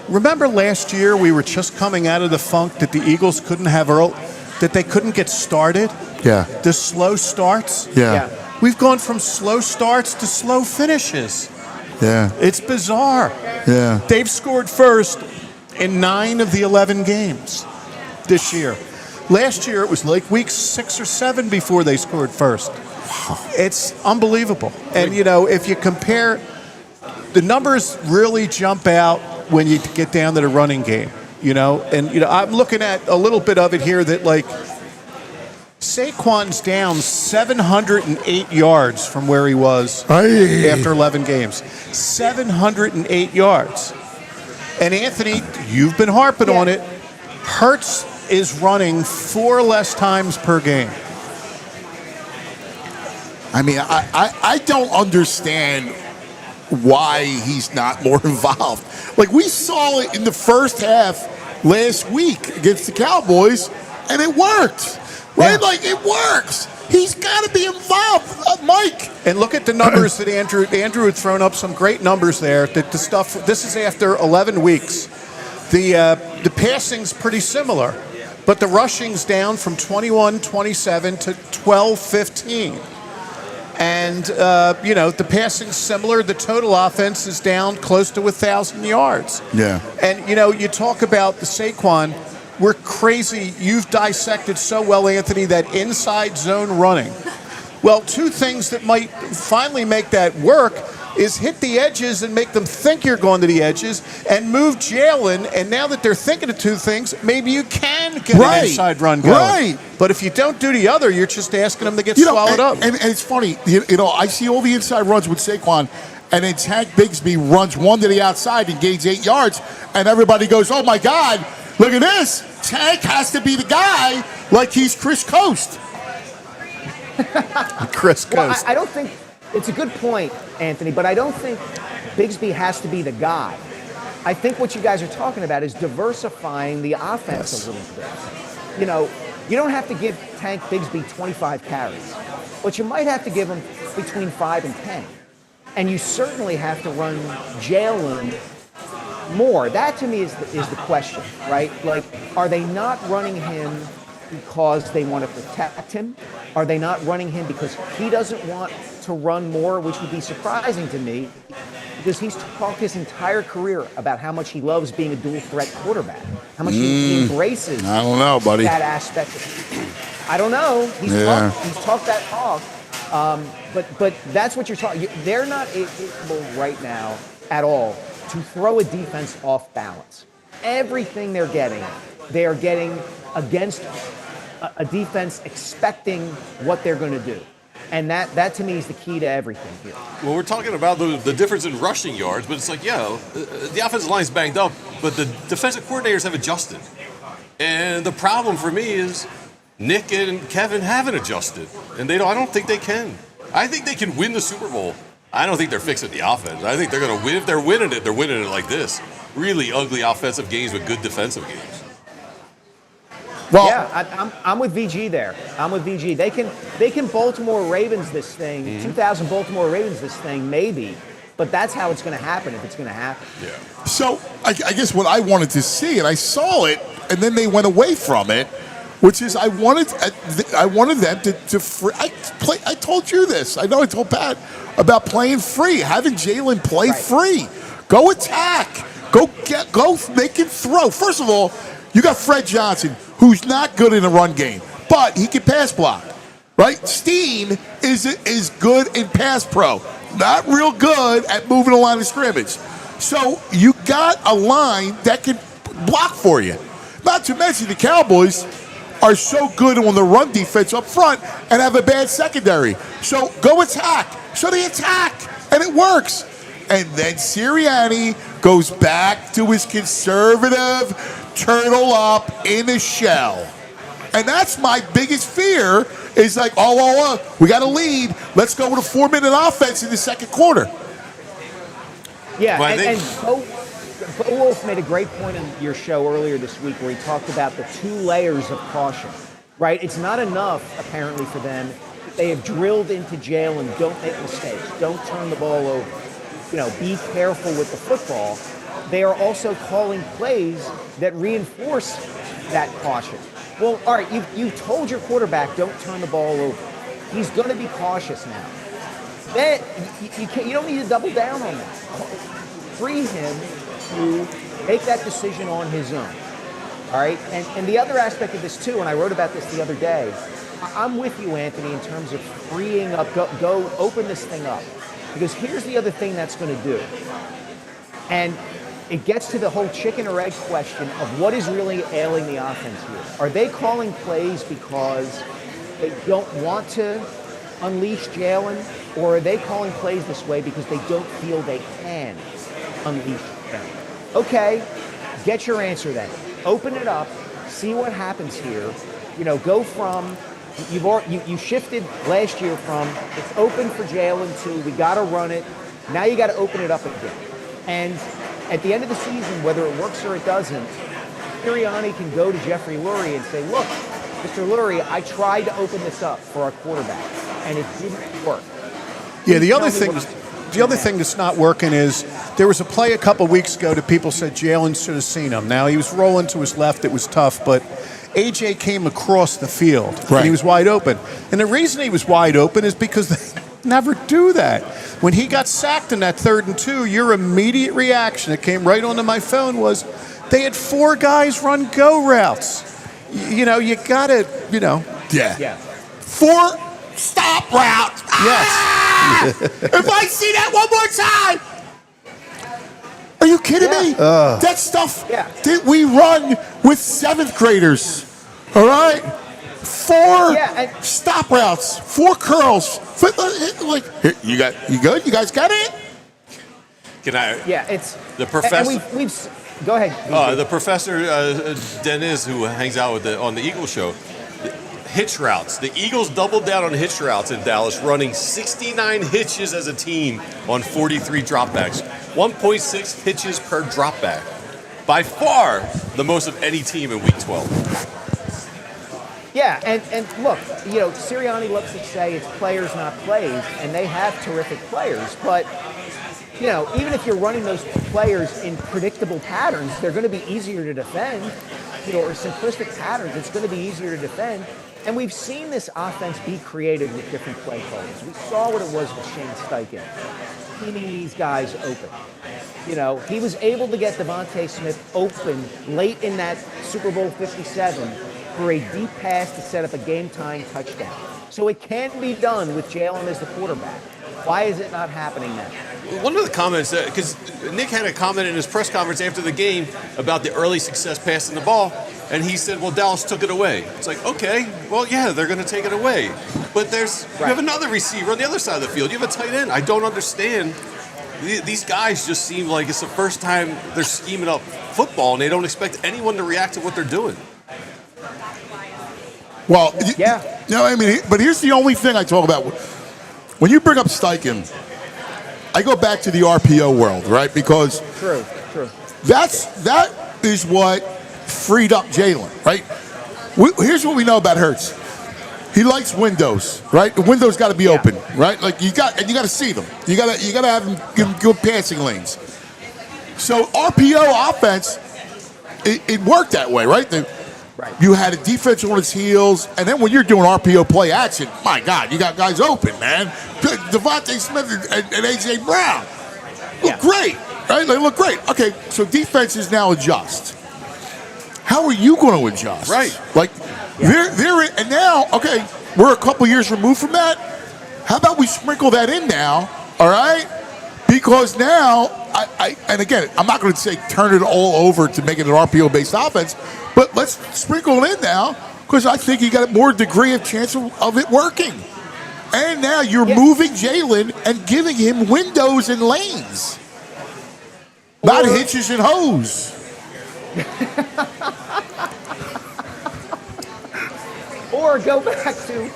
Remember last year we were just coming out of the funk that the Eagles couldn't have that they couldn't get started? Yeah. The slow starts? Yeah. We've gone from slow starts to slow finishes. Yeah. It's bizarre. Yeah. They've scored first in 9 of the 11 games this year. Last year, it was like week 6 or 7 before they scored first. It's unbelievable. And, you know, if you compare, the numbers really jump out when you get down to the running game, you know. And, you know, I'm looking at a little bit of it here that, like, Saquon's down 708 yards from where he was after 11 games. 708 yards. And, Anthony, you've been harping on it. Hurts is running 4 less times per game. I mean, I don't understand why he's not more involved. Like, we saw it in the first half last week against the Cowboys, and it worked. Right? Yeah. Like, it works. He's got to be involved, Mike. And look at the numbers that Andrew had thrown up some great numbers there. That the stuff. This is after 11 weeks. The passing's pretty similar, but the rushing's down from 21-27 to 12-15. And you know, the passing's similar. The total offense is down close to 1,000 yards. Yeah. And you know, you talk about the Saquon. We're crazy. You've dissected so well, Anthony, that inside zone running. Well, 2 things that might finally make that work is hit the edges and make them think you're going to the edges, and move Jalen. And now that they're thinking of 2 things, maybe you can get an inside run going. Right. But if you don't do the other, you're just asking them to get swallowed up. And it's funny, you know, I see all the inside runs with Saquon, and then Tank Bigsby runs one to the outside and gains 8 yards, and everybody goes, oh, my God, look at this. Tank has to be the guy like he's Chris Coast. Chris Coast. Well, I don't think it's a good point, Anthony, but I don't think Bigsby has to be the guy. I think what you guys are talking about is diversifying the offense a little bit. You know, you don't have to give Tank Bigsby 25 carries, but you might have to give him between 5 and 10. And you certainly have to run Jalen more. That to me is the question, right? Like, are they not running him because they want to protect him? Are they not running him because he doesn't want to run more, which would be surprising to me, because he's talked his entire career about how much he loves being a dual threat quarterback, how much he embraces I don't know, buddy. that aspect of it. I don't know. He's talked that talk. But that's what you're talking. They're not able right now at all to throw a defense off balance. Everything they are getting against a defense expecting what they're going to do. And that to me is the key to everything here. Well, we're talking about the difference in rushing yards, but it's like, the offensive line's banged up, but the defensive coordinators have adjusted. And the problem for me is Nick and Kevin haven't adjusted, and I don't think they can. I think they can win the Super Bowl. I don't think they're fixing the offense. I think they're going to win. If they're winning it like this. Really ugly offensive games with good defensive games. Well, yeah, I'm with VG there. I'm with VG. They can Baltimore Ravens this thing, 2,000 Baltimore Ravens this thing, maybe. But that's how it's going to happen if it's going to happen. Yeah. So I guess what I wanted to see, and I saw it, and then they went away from it, which is I wanted them to free. I told you this. I know I told Pat about playing free, having Jalen play free. Go attack. Go make him throw. First of all, you got Fred Johnson, who's not good in a run game, but he can pass block, right? Steen is good in pass pro, not real good at moving the line of scrimmage. So you got a line that can block for you. Not to mention the Cowboys are so good on the run defense up front and have a bad secondary. So go attack. So they attack, and it works. And then Sirianni goes back to his conservative turtle up in a shell. And that's my biggest fear is like, we got a lead. Let's go with a 4-minute offense in the second quarter. Yeah, well, and Bo Wolf made a great point in your show earlier this week where he talked about the 2 layers of caution, right? It's not enough, apparently, for them. They have drilled into Jalen, don't make mistakes, don't turn the ball over. Be careful with the football. They are also calling plays that reinforce that caution. Well, all right, you told your quarterback don't turn the ball over. He's going to be cautious now. Then you don't need to double down on that. Free him to make that decision on his own. All right, and the other aspect of this too, and I wrote about this the other day. I'm with you, Anthony, in terms of freeing up. Go open this thing up. Because here's the other thing that's going to do. And it gets to the whole chicken or egg question of what is really ailing the offense here. Are they calling plays because they don't want to unleash Jalen? Or are they calling plays this way because they don't feel they can unleash Jalen? Okay, get your answer then. Open it up. See what happens here. Go from... You shifted last year from it's open for Jalen to we got to run it. Now you got to open it up again. And at the end of the season, whether it works or it doesn't, Sirianni can go to Jeffrey Lurie and say, look, Mr. Lurie, I tried to open this up for our quarterback, and it didn't work. Yeah, the other thing that's not working is there was a play a couple weeks ago that people said Jalen should have seen him. Now, he was rolling to his left. It was tough, but A.J. came across the field, and he was wide open. And the reason he was wide open is because they never do that. When he got sacked in that 3rd and 2, your immediate reaction, it came right onto my phone, was they had 4 guys run go routes. You got to, Yeah. 4 stop routes. Yes. If I see that one more time. Are you kidding me? That stuff that we run with 7th graders. All right? 4 stop routes, 4 curls. Like, you good? You guys got it? Can I? Yeah, it's the professor. And we've go ahead. The professor Dennis, who hangs out on the Eagles show. Hitch routes. The Eagles doubled down on hitch routes in Dallas, running 69 hitches as a team on 43 dropbacks. 1.6 hitches per dropback. By far the most of any team in Week 12. Yeah, and look, Sirianni loves to say it's players, not plays, and they have terrific players. But, even if you're running those players in predictable patterns, they're going to be easier to defend, or simplistic patterns, it's going to be easier to defend. And we've seen this offense be creative with different play calls. We saw what it was with Shane Steichen, keeping these guys open. He was able to get Devontae Smith open late in that Super Bowl 57 for a deep pass to set up a game-time touchdown. So it can be done with Jalen as the quarterback. Why is it not happening now? one of the comments, because Nick had a comment in his press conference after the game about the early success passing the ball, and he said, well, Dallas took it away. It's like, okay, well, yeah, they're going to take it away. But you have another receiver on the other side of the field. You have a tight end. I don't understand. These guys just seem like it's the first time they're scheming up football, and they don't expect anyone to react to what they're doing. Well, yeah. No, I mean, but here's the only thing I talk about. When you bring up Steichen, I go back to the RPO world, right? Because True. that is what freed up Jalen, right? Here's what we know about Hurts. He likes windows, right? The windows got to be open, right? Like you got to see them. You got to have them give them good passing lanes. So RPO offense, it worked that way, right? You had a defense on its heels, and then when you're doing RPO play action, my God, you got guys open, man. Devontae Smith and A.J. Brown look great, right? They look great. Okay, so defenses now adjust. How are you going to adjust? Right. Like, they're and now, okay, we're a couple years removed from that. How about we sprinkle that in now, all right? Because now, and again, I'm not going to say turn it all over to make it an RPO-based offense, but let's sprinkle it in now because I think you got a more degree of chance of it working. And now you're moving Jalen and giving him windows and lanes, not hitches and hoes. Or go back to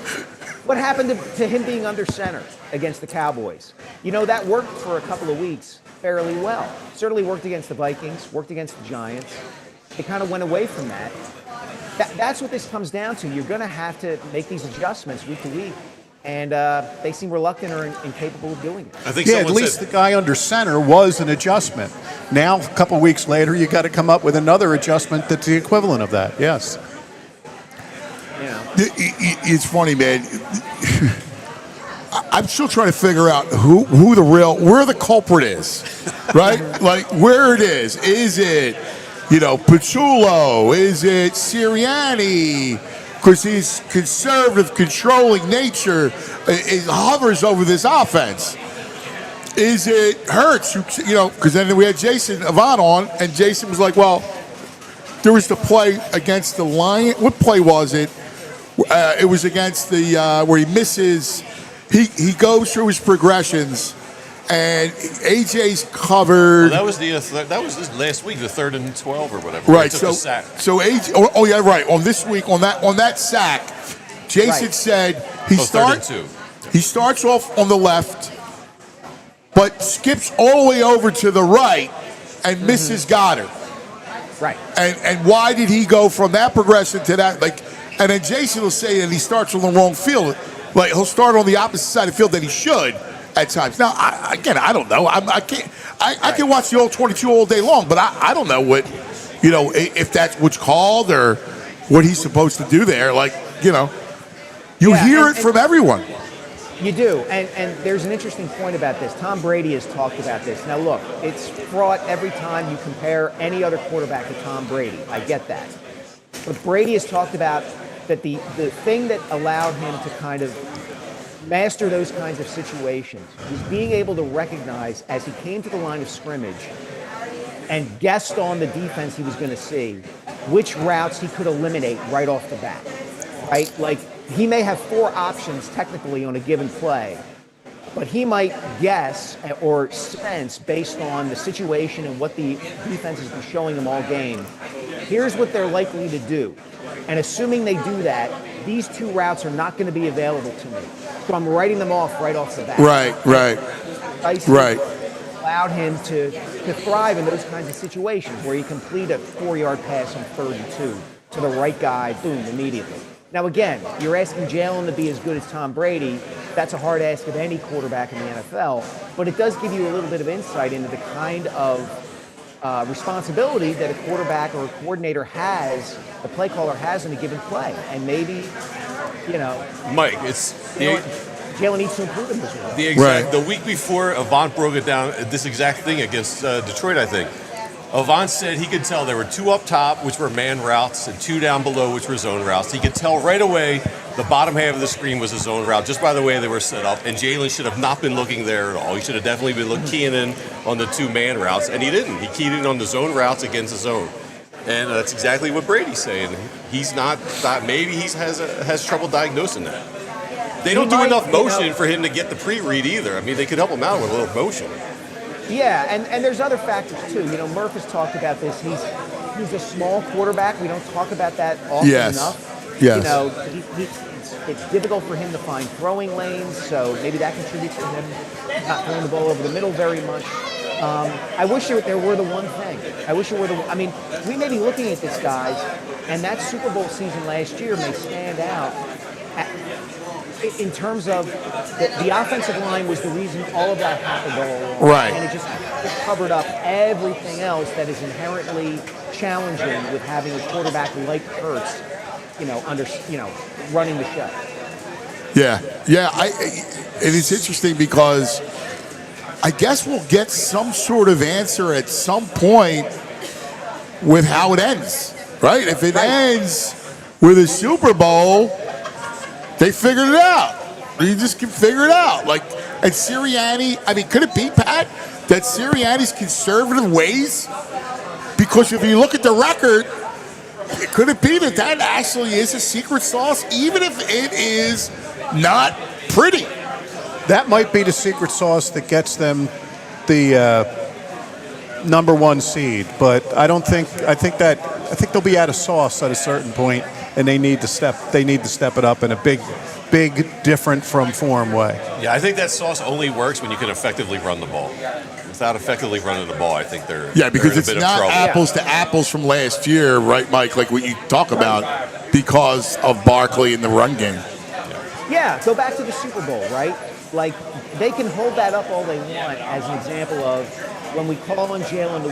what happened to him being under center against the Cowboys. You know, that worked for a couple of weeks fairly well. Certainly worked against the Vikings, worked against the Giants. It kind of went away from that. That's what this comes down to. You're going to have to make these adjustments week to week. And they seem reluctant or incapable of doing it. I think at least the guy under center was an adjustment. Now, a couple weeks later, you got to come up with another adjustment that's the equivalent of that. Yes. It's funny, man. I'm still trying to figure out where the culprit is, right? Like where it is. Is it, Pachulo? Is it Sirianni? Because his conservative, controlling nature hovers over this offense. Is it Hurts? Because then we had Jason Avant on, and Jason was like, well, there was the play against the Lions. What play was it? It was against the where he misses. He goes through his progressions, and AJ's covered. Well, that was this last week, the 3rd and 12 or whatever. Right. So AJ. Oh yeah, right. On this week, on that sack, Jason said he starts off on the left, but skips all the way over to the right and misses Goddard. Right. And why did he go from that progression to that? And then Jason will say that he starts on the wrong field. Like he'll start on the opposite side of the field that he should at times. Now, I don't know. I can't. I can watch the old 22 all day long, but I don't know what, if that's what's called or what he's supposed to do there. You hear it from everyone. You do, and there's an interesting point about this. Tom Brady has talked about this. Now, look, it's fraught every time you compare any other quarterback to Tom Brady. I get that. But Brady has talked about that the thing that allowed him to kind of master those kinds of situations was being able to recognize as he came to the line of scrimmage and guessed on the defense he was going to see, which routes he could eliminate right off the bat, right? Like, he may have 4 options technically on a given play, but he might guess or sense based on the situation and what the defense has been showing him all game. Here's what they're likely to do. And assuming they do that, these 2 routes are not going to be available to me. So I'm writing them off right off the bat. Right. Allowed him to thrive in those kinds of situations where you complete a 4-yard pass on 3rd and 2 to the right guy, boom, immediately. Now, again, you're asking Jalen to be as good as Tom Brady. That's a hard ask of any quarterback in the NFL. But it does give you a little bit of insight into the kind of responsibility that a quarterback or a coordinator has, the play caller has in a given play. And maybe, Mike, Jalen needs to improve in this regard. The week before, Avant broke it down, this exact thing against Detroit, I think. Avant said he could tell there were 2 up top, which were man routes, and 2 down below, which were zone routes. He could tell right away The bottom half of the screen was a zone route, just by the way they were set up, and Jalen should have not been looking there at all. He should have definitely been keying in on the two-man routes, and he didn't. He keyed in on the zone routes against the zone. And that's exactly what Brady's saying. He's not maybe he has trouble diagnosing that. They don't do enough motion for him to get the pre-read either. I mean, they could help him out with a little motion. Yeah, and there's other factors too. You know, Murph has talked about this. He's a small quarterback. We don't talk about that often enough. Yes. You know, it's difficult for him to find throwing lanes, so maybe that contributes to him not throwing the ball over the middle very much. I wish there were the one thing. I wish there were I mean, we may be looking at this, guys, and that Super Bowl season last year may stand out in terms of the offensive line was the reason all of that happened all along. Right. And it just covered up everything else that is inherently challenging with having a quarterback like Hurts, running the show. Yeah. And it's interesting because I guess we'll get some sort of answer at some point with how it ends, right? If it ends with a Super Bowl, they figured it out. You just can figure it out. And Sirianni, I mean, could it be, Pat, that Sirianni's conservative ways? Because if you look at the record, could it be that actually is a secret sauce, even if it is not pretty? That might be the secret sauce that gets them the number one seed, but I think they'll be out of sauce at a certain point, and they need to step it up in a big different from form way. Yeah, I think that sauce only works when you can effectively run the ball. Without effectively running the ball, I think they're because in a it's bit not of trouble. apples to apples from last year, right, Mike? Like what you talk about because of Barkley in the run game. Yeah, go back to the Super Bowl, right? Like, they can hold that up all they want as an example of when we call on Jalen to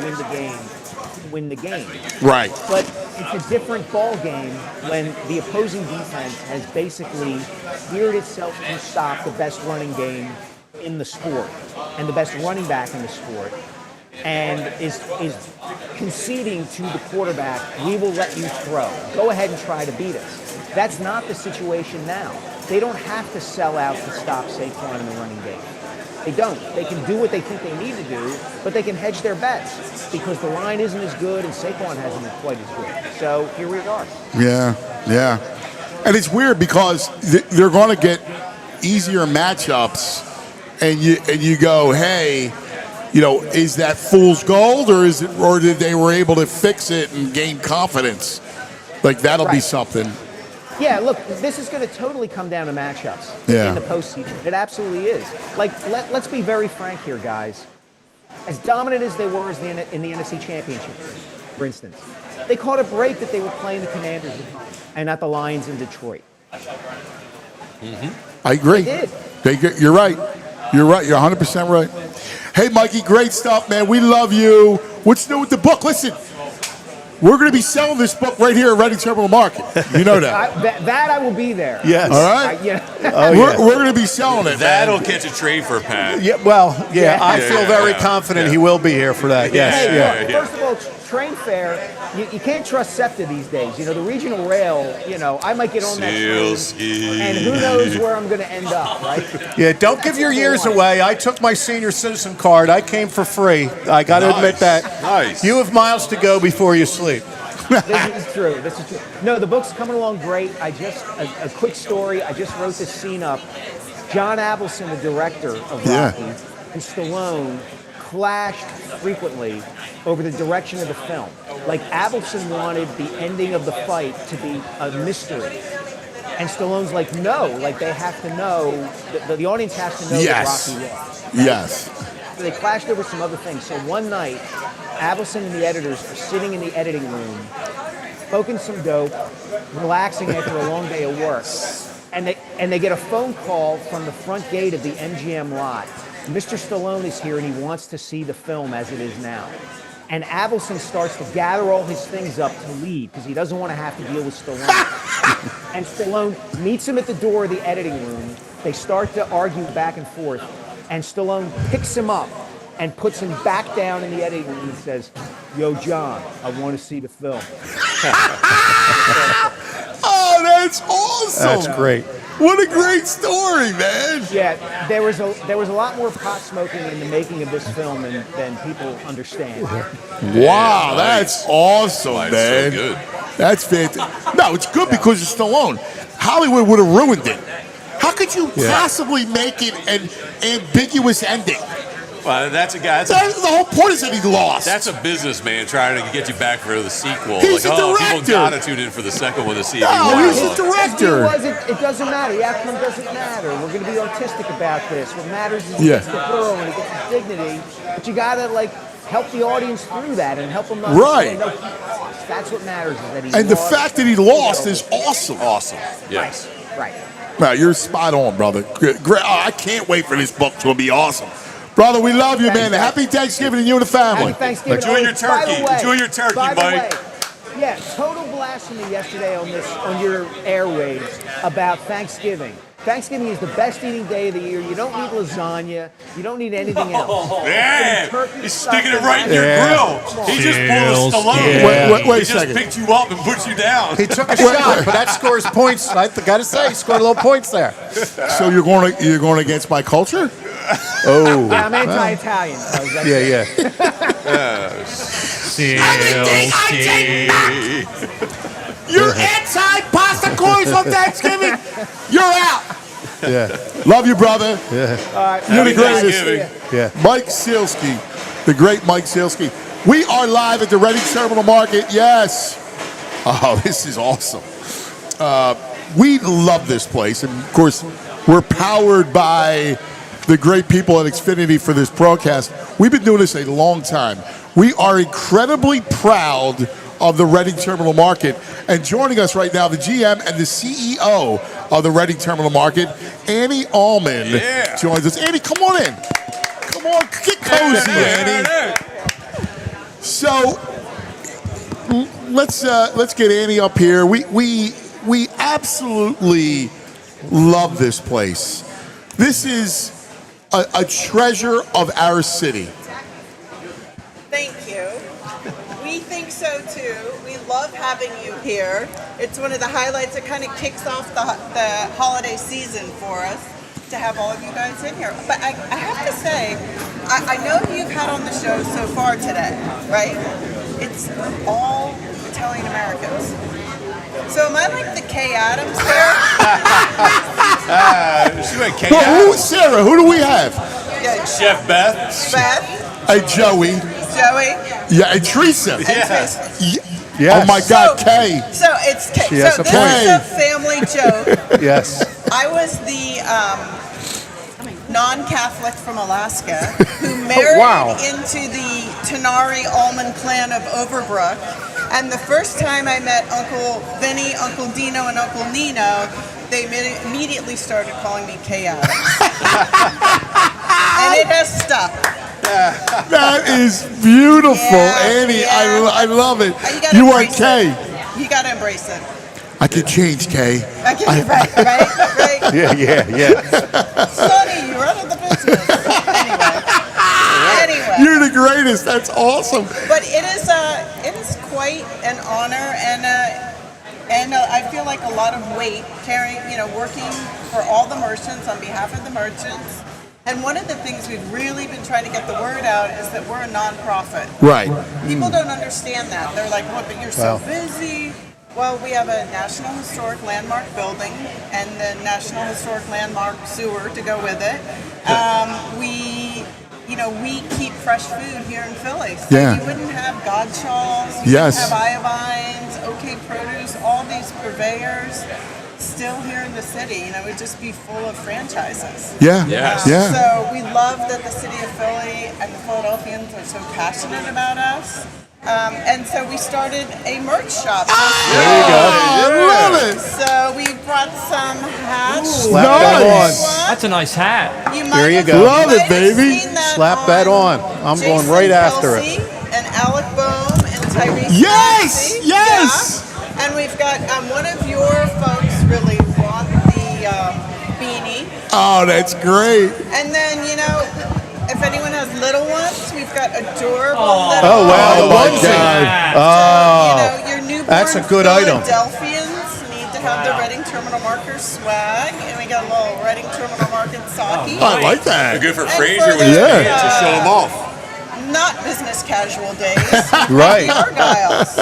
win the game. Right. But it's a different ball game when the opposing defense has basically geared itself to stop the best running game in the sport and the best running back in the sport, and is conceding to the quarterback, we will let you throw. Go ahead and try to beat us. That's not the situation now. They don't have to sell out to stop Saquon in the running game. They don't. They can do what they think they need to do, but they can hedge their bets because the line isn't as good and Saquon hasn't been quite as good. So here we are. Yeah. And it's weird because they're going to get easier matchups, and you go, hey, is that fool's gold, or did they were able to fix it and gain confidence? Like that'll be something. Yeah, look, this is going to totally come down to matchups in the postseason. It absolutely is. Like, let's be very frank here, guys. As dominant as they were in the NFC Championship, for instance, they caught a break that they were playing the Commanders at home and not the Lions in Detroit. I agree. They did. You're right. You're 100% right. Hey, Mikey, great stuff, man. We love you. What's new with the book? Listen. We're going to be selling this book right here at Reading Terminal Market. You know that. That I will be there. Yes. All right? We're going to be selling it. That'll catch a trade for Pat. Yeah, I feel very confident he will be here for that. Yes. Hey, look, first of all, train fare, you can't trust SEPTA these days. The regional rail, I might get on that train, and who knows where I'm going to end up, right? Yeah, don't give your years away. I took my senior citizen card. I came for free. I got to admit that. Nice. You have miles to go before you sleep. This is true. No, the book's coming along great. A quick story. I just wrote this scene up. John Avildsen, the director of Rocky, and Stallone clashed frequently over the direction of the film. Like, Avildsen wanted the ending of the fight to be a mystery. And Stallone's like, no, like they have to know, the audience has to know that Rocky won. Yes. So they clashed over some other things. So one night, Avildsen and the editors are sitting in the editing room, smoking some dope, relaxing after a long day of work. And they get a phone call from the front gate of the MGM lot. Mr. Stallone is here and he wants to see the film as it is now. And Avildsen starts to gather all his things up to leave because he doesn't want to have to deal with Stallone. And Stallone meets him at the door of the editing room. They start to argue back and forth. And Stallone picks him up and puts him back down in the editing room and says, "Yo, John, I want to see the film." Oh, That's awesome. That's great. What a great story, man. Yeah, there was a lot more pot smoking in the making of this film than people understand. Wow, that's awesome, Why it's man. so good. That's fantastic. No, it's good because it's Stallone. Hollywood would have ruined it. How could you possibly make it an ambiguous ending? Well, that's a guy. The whole point is that he lost. That's a businessman trying to get you back for the sequel. He's like, a people director. gotta tune in for the second one to see if he No, won. he's a director. It doesn't matter. The outcome doesn't matter. We're going to be artistic about this. What matters is he Yeah. gets the girl and he gets his dignity. But you got to help the audience through that and help them Right. know he lost. That's what matters is that he And the lost. fact that he lost is awesome. Awesome. Yes. Right. No, you're spot on, brother. Great. Oh, I can't wait for this book to be awesome. Brother, we love you, man. Happy Thanksgiving to you and the family. Happy Thanksgiving. Enjoy your turkey. By the way- Enjoy your turkey, by the Mike. way, yeah, total blasphemy yesterday on your airwaves about Thanksgiving. Thanksgiving is the best eating day of the year. You don't need lasagna. You don't need anything else. Yeah, Turkey he's stuffing sticking it right in your Yeah. grill. He just pulled a Stallone. Wait a he just second. picked you up and put you down. He took a shot, but that scores points. I got to say, he scored a little points there. So you're going against my culture? Oh. Yeah, I'm anti-Italian. So that's You're anti-pasta coins on Thanksgiving? You're out. Yeah. Love you, brother. Yeah. You're the greatest. Thanksgiving. Yeah. Mike Sielski, the great Mike Sielski. We are live at the Reading Terminal Market. Yes. Oh, this is awesome. We love this place. And, of course, we're powered by the great people at Xfinity for this broadcast. We've been doing this a long time. We are incredibly proud of the Reading Terminal Market. And joining us right now, the GM and the CEO of the Reading Terminal Market, Annie Allman, joins us. Annie, come on in. Come on, get cozy, Annie. So let's get Annie up here. We absolutely love this place. This is a treasure of our city. Thank you. We think so too. We love having you here. It's one of the highlights. It kind of kicks off the holiday season for us to have all of you guys in here. But I have to say, I know who you've had on the show so far today, right? It's all Italian Americans. So am I like the Kay Adams here? She went K. Well, Sarah, who do we have? Yeah, Chef Beth. Beth, Hey, Joey. Joey, Yeah, and Teresa. and Tracy. Yes. Oh, my God, So- Kay. So it's Kay. She has So a this point. is a family joke. Yes. I was the non-Catholic from Alaska who married into the Tenari Allman clan of Overbrook. And the first time I met Uncle Vinny, Uncle Dino, and Uncle Nino, they immediately started calling me Kay Adams. And it has stuck. That is beautiful, Annie. Yeah. I love it. gotta You are embrace Kay. it. You gotta embrace it. I can change, Kay. Right? Yeah. Sonny, you're out of the business. Anyway. You're the greatest. That's awesome. But it is quite an honor, and I feel like a lot of weight carrying, working for all the merchants on behalf of the merchants. And one of the things we've really been trying to get the word out is that we're a nonprofit. Right. People don't understand that. They're like, "What? But you're so busy." Well, we have a National Historic Landmark building and the National Historic Landmark sewer to go with it. We keep fresh food here in Philly. So you wouldn't have Godshalls, you wouldn't have Iovines, OK Produce, all these purveyors still here in the city. It would just be full of franchises. Yeah. Yes. Yeah. So we love that the city of Philly and the Philadelphians are so passionate about us. And so we started a merch shop. There you go. I love it. So we brought some hats. Slap that on. That's a nice hat. There you go. Love it, baby. Slap that on. I'm going right after it. And Alec Boehm and Tyrese. Yes. Kelsey. Yes. Yeah. And we've got one of your folks really bought the beanie. Oh, that's great. And then, if anyone has little ones, we've got adorable little Oh, wow. Oh, The my onesie. God. Oh. your newborn That's a good item. Philadelphians need to have the Reading Terminal Marker swag, and we got a little Reading Terminal Market sake. I like that. They're good for And Frazier for when he's the, pants to show them off. Not business casual days. Right. The Argyles.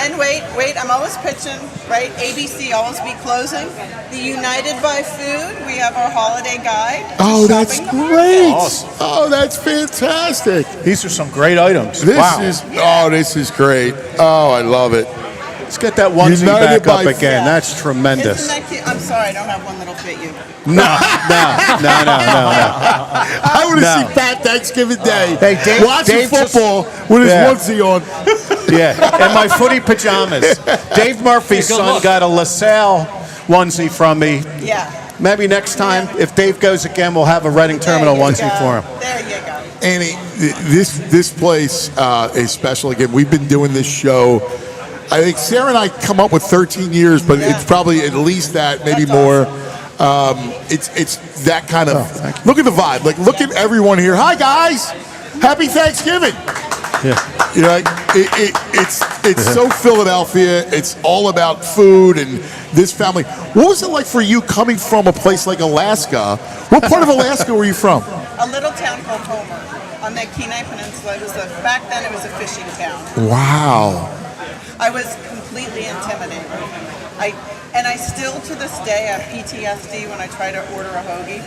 And wait, I'm always pitching, right? ABC always be closing. The United by Food, we have our holiday guide. Oh, that's Shopping the great. Awesome. Oh, that's fantastic. These are some great items. This Wow. this is great. Oh, I love it. Let's get that onesie United back up by- again. That's Isn't tremendous. that cute? I'm sorry, I don't have one that'll fit you. No. I want to No. see Pat Thanksgiving Day Hey, Dave- watching Dave just- football with his Yeah. onesie on. Yeah, and my footy pajamas. Dave Murphy's Hey, good son luck. got a LaSalle onesie from me. Yeah. Maybe next time, if Dave goes again, we'll have a Reading Terminal There you onesie go. for him. There you go. Annie, this place is special. Again, we've been doing this show. I think Sarah and I come up with 13 years, but Yeah. it's probably at least that, maybe That's more. It's that kind of. Look at the vibe. Like, look at everyone here. Hi, guys. Happy Thanksgiving. Yeah. You know, it's so Philadelphia. It's all about food and this family. What was it like for you coming from a place like Alaska? What part of Alaska were you from? A little town called Homer on the Kenai Peninsula. Back then it was a fishing town. Wow. I was completely intimidated. I still to this day have PTSD when I try to order a hoagie.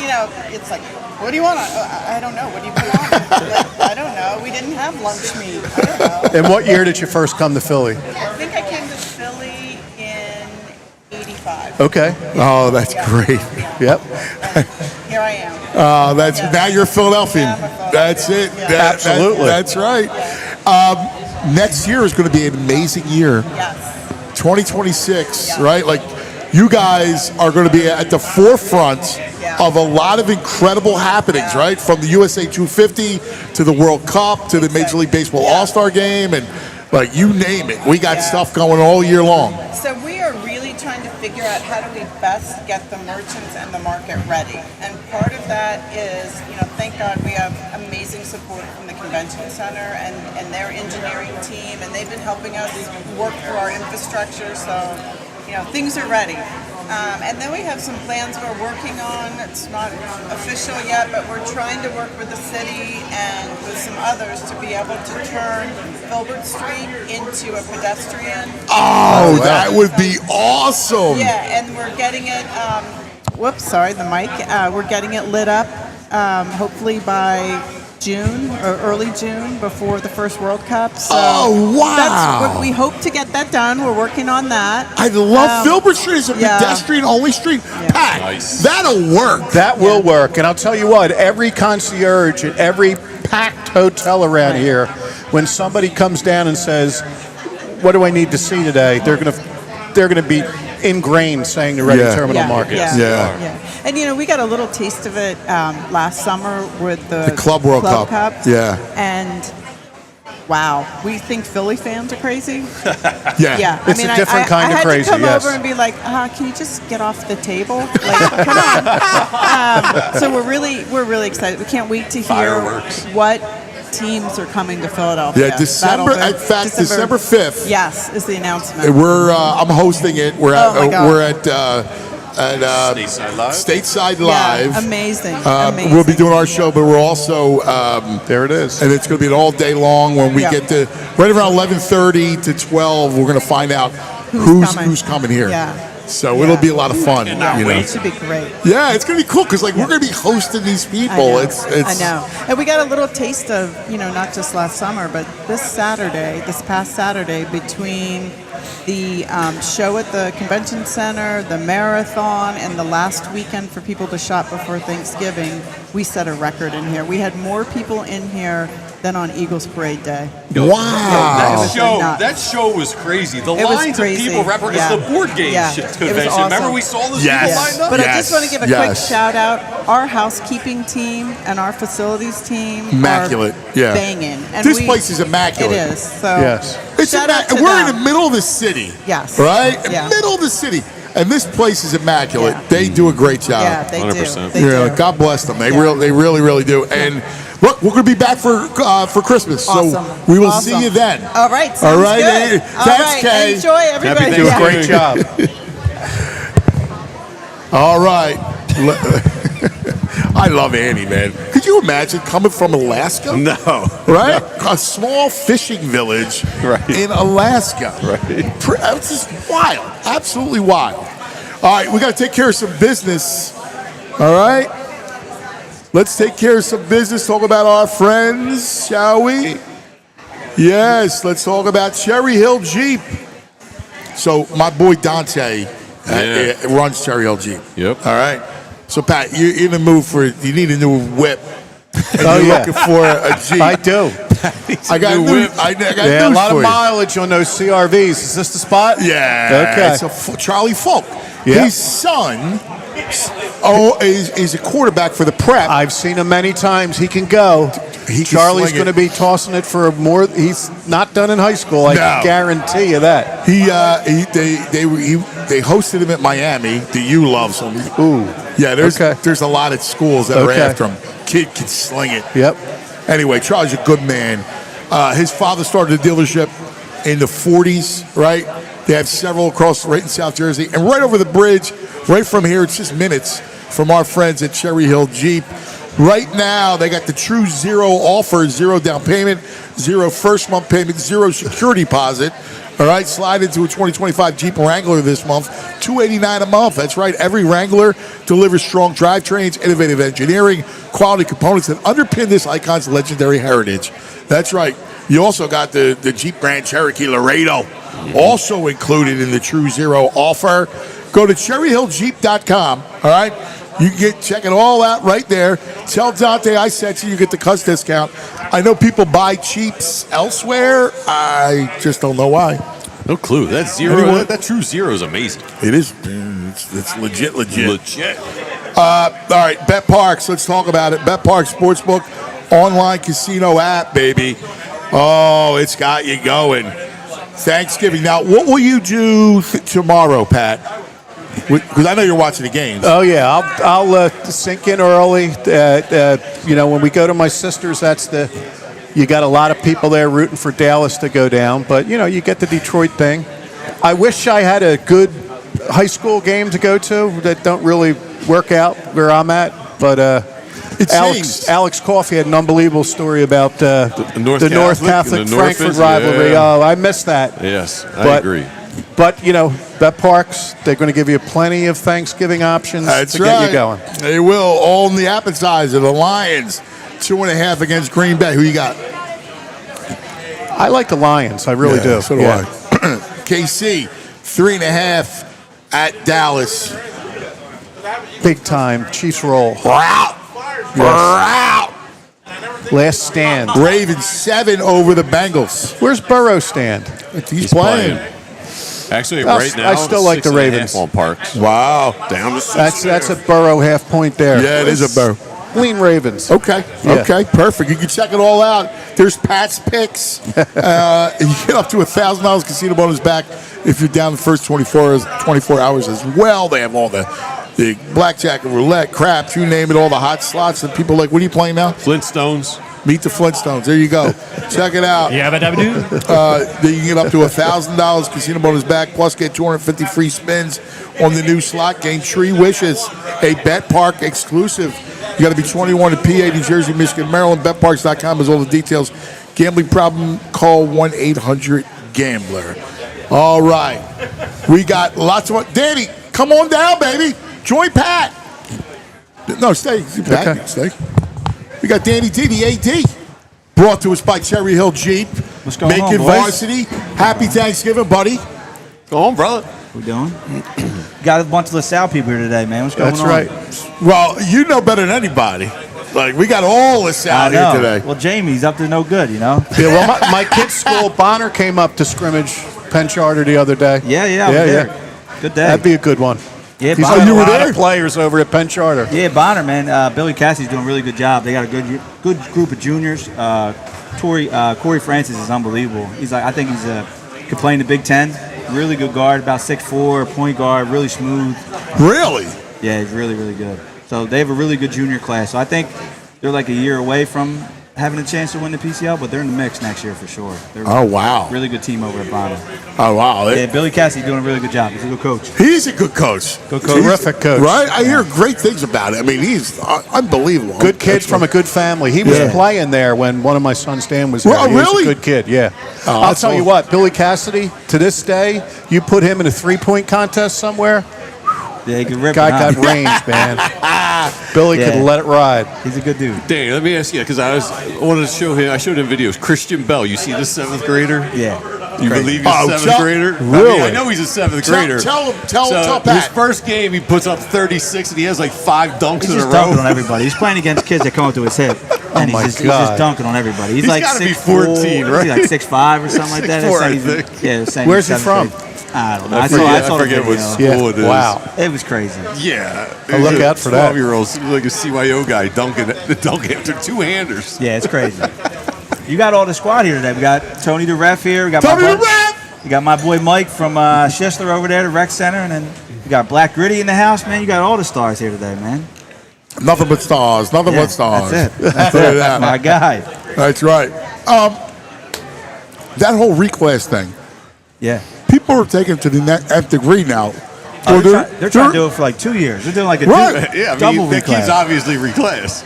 You know, it's like, what do you want? I don't know. What do you want? Like, I don't know. We didn't have lunch meat. I don't know. And what year did you first come to Philly? I think I came to Philly in '85. Okay. Oh, that's great. Yep. Here I am. That's Yeah. now you're a Philadelphian. Yeah, I'm a Philadelphian. That's it. Yeah. Absolutely. That's right. Next year is going to be an amazing year. Yes. 2026, Yeah. right? Like, you guys are going to be at the forefront Yeah. of a lot of incredible happenings, Yeah. right? From the USA 250 to the World Cup to the Major League Baseball Yeah. All-Star Game, and like you name it, we got Yeah. stuff going all year long. So we are really trying to figure out how do we best get the merchants and the market ready. And part of that is, thank God we have amazing support from the convention center and their engineering team, and they've been helping us work through our infrastructure. So, things are ready. And then we have some plans we're working on. It's not official yet, but we're trying to work with the city and with some others to be able to turn Filbert Street into a pedestrian. Oh, that would be awesome. Yeah, and we're getting it. Whoops, sorry, the mic. We're getting it lit up. Hopefully by June or early June before the first World Cup. So Oh, wow. That's what we hope to get that done. We're working on that. I love Filbert Street as a yeah. pedestrian-only street. Pat, Nice. that'll work. That will work. And I'll tell you what, every concierge at every packed hotel around here, when somebody comes down and says, what do I need to see today? They're gonna be ingrained saying the Reading Terminal Market. Yeah. And we got a little taste of it last summer with the Club World Cup. Yeah. And wow, we think Philly fans are crazy. Yeah. Yeah, It's a different kind of crazy, I had to come yes. over and be like, can you just get off the table? Like, come on. So we're really excited. We can't wait to hear Fireworks. what teams are coming to Philadelphia. Yeah, December 5th. Yes, is the announcement. I'm hosting it. We're at Oh my God. we're at Stateside Live. Stateside Yeah, Live. amazing. We'll be doing our show, but we're also There it is. and it's going to be an all day long. When we Yeah. get to right around 11:30 to 12, we're going to find out who's coming here. Yeah. So it'll be a lot of fun. It should be great. Yeah, it's going to be cool because we're going to be hosting these people. I know. It's I know. And we got a little taste of, not just last summer, but this past Saturday, between the show at the convention center, the marathon, and the last weekend for people to shop before Thanksgiving, we set a record in here. We had more people in here than on Eagles Parade Day. Wow. That show was crazy. The It was lines crazy. of people it's Yeah. the board game Yeah. shit It was convention. awesome. Remember we saw those Yes. people lined up? But I Yes. just want to give a quick shout out. Our housekeeping team and our facilities team Immaculate. are Yeah. banging. And This place is immaculate. It is. So Yes. It's shout out to we're in them. the middle of the city. Yes. Right? In Yeah. the middle of the city. And this place is immaculate. Yeah. They do a great job. Yeah, they 100%. do. They do. God bless them. They Yeah. really, really do. And Look, we're going to be back for Christmas, Awesome. so we will Awesome. see you then. All right. Sounds All right, good. Andy. All Thanks, right. Kay. Enjoy, everybody. Do a great job. All right. I love Andy, man. Could you imagine coming from Alaska? No. Right? A small fishing village in Alaska. It's just wild. Absolutely wild. All right, we got to take care of some business. All right? Let's take care of some business. Talk about our friends, shall we? Yes, let's talk about Cherry Hill Jeep. So, my boy Dante runs Cherry Hill Jeep. Yep. All right? So, Pat, you're in the mood for, you need a new whip. And you're looking for a Jeep. I do. I got new news. whip. I got Yeah, a news lot for of you. mileage on those CRVs. Is this the spot? Yeah. Okay. It's a Charlie Falk. Yep. His son is a quarterback for the prep. I've seen him many times. He can go. He can Charlie's sling going to it. be tossing it for more. He's not done in high school. I No. guarantee you that. They hosted him at Miami. The U loves him. Ooh. Yeah, there's Okay. a lot of schools that are Okay. after him. Kid can sling it. Yep. Anyway, Charlie's a good man. His father started a dealership in the 40s, right? They have several across right in South Jersey. And right over the bridge, right from here, it's just minutes from our friends at Cherry Hill Jeep. Right now, they got the true zero offer, 0 down payment, 0 first month payment, 0 security deposit. All right, slide into a 2025 Jeep Wrangler this month, $289 a month. That's right, every Wrangler delivers strong drivetrains, innovative engineering, quality components that underpin this icon's legendary heritage. That's right. You also got the Jeep Grand Cherokee Laredo, also included in the True Zero offer. Go to cherryhilljeep.com, all right? You can check it all out right there. Tell Dante I sent you. You get the cuss discount. I know people buy Jeeps elsewhere. I just don't know why. No clue. That zero, Anyone? that true zero is amazing. It is. It's legit. Legit. All right, Bet Parks. Let's talk about it. Bet Parks Sportsbook, online casino app, baby. Oh, it's got you going. Thanksgiving. Now, what will you do tomorrow, Pat? Because I know you're watching the games. Oh yeah, I'll sink in early. When we go to my sister's, you got a lot of people there rooting for Dallas to go down. But you get the Detroit thing. I wish I had a good high school game to go to that don't really work out where I'm at. But Alex Coffey had an unbelievable story about the North Catholic Frankfurt rivalry. Yeah. Oh, I missed that. Yes, I agree. But, Bet Parks, they're going to give you plenty of Thanksgiving options That's to right. get you going. They will. All in the appetizer. The Lions, 2.5 against Green Bay. Who you got? I like the Lions. I really do. So do I. KC, 3.5 at Dallas. Big time. Chiefs roll. We're out. We're out. Last stand. Ravens, 7 over the Bengals. Where's Burrow stand? He's playing. Actually, right now, I still like the 6.5 Ravens. on Parks. Wow. Down to That's a Burrow half point there. Yeah, it is a Burrow. Lean Ravens. Okay. Yeah. Okay. Perfect. You can check it all out. There's Pat's picks. You get up to $1,000 casino bonus back if you're down the first 24 hours as well. They have all the blackjack and roulette, craps, you name it, all the hot slots that people are like. What are you playing now? Flintstones. Meet the Flintstones. There you go. Check it out. Yeah, but You can get up to $1,000 casino bonus back, plus get 250 free spins on the new slot game, Tree Wishes, a Bet Park exclusive. You got to be 21 in PA, New Jersey, Michigan, Maryland. BetParks.com has all the details. Gambling problem, call 1-800-GAMBLER. All right. We got lots of... Danny, come on down, baby. Join Pat. No, stay. Pat, Okay. stay. We got Danny T, the AD. Brought to us by Cherry Hill Jeep. What's going on, Macon boys? Varsity. Happy Thanksgiving, buddy. Go on, brother. We doing? Got a bunch of LaSalle people here today, man. What's going That's on? right. Well, you know better than anybody. Like, we got all this I out know. here today. Well, Jamie's up to no good, you know? Yeah, well, my kid's school, Bonner, came up to scrimmage Penn Charter the other day. Yeah, I was there. Good day. That'd be a good one. Yeah, He's Bonner. got a you were lot there? of players over at Penn Charter. Yeah, Bonner, man. Billy Cassie's doing a really good job. They got a good group of juniors. Corey Francis is unbelievable. I think he's could play in the Big Ten. Really good guard, about 6'4", point guard, really smooth. Really? Yeah, he's really, really good. So they have a really good junior class. So I think They're like a year away from having a chance to win the PCL, but they're in the mix next year for sure. They're Oh, wow. really good team over at Bonner. Oh, wow. Yeah, Billy Cassidy doing a really good job. He's a good coach. He's a good coach. Good coach. Terrific coach. Right? I hear great things about it. I mean, he's unbelievable. Good kid from a good family. He was playing there when one of my sons, Dan, was there. Well, He was really? a good kid, yeah. Oh, I'll that's tell you awesome. what, Billy Cassidy, to this day, you put him in a three-point contest somewhere, Yeah, he can rip guy it, huh? got range, man. Billy could Yeah. let it ride. He's a good dude. Dang, let me ask you, because I wanted to show him. I showed him videos. Christian Bell, you see this 7th grader? Yeah. You believe he's a 7th tell- grader? Really? I know he's a 7th grader. Tell So Pat. his first game, he puts up 36, and he has like 5 dunks He's in a just row. dunking on everybody. He's playing against kids that come up to his hip. And my he's just God. dunking on everybody. He's He's like gotta be 6'4", 14, right? He's like 6'5" or something like that. 6'4", They're I saying he's- think. Yeah, they're saying Where's he he's from? 7th grade. I don't know. I I forget saw the what video. school it is. Wow. It was crazy. Yeah. I'll look out for that. 12-year-old, like a CYO guy dunking after 2-handers. Yeah, it's crazy. You got all the squad here today. We got Tony the ref here. We got Tony my the boy, Ref! You got my boy Mike from Schistler over there, the rec center, and then you got Black Gritty in the house, man. You got all the stars here today, man. Nothing but stars. Nothing but stars. That's it. That's Look at it. that. My guy. That's right. That whole reclass thing, Yeah. people are taking it to the nth degree now. Oh, they're trying to do it for like 2 years. They're doing like a Right. Yeah, I double mean, that reclass. kid's obviously reclassed.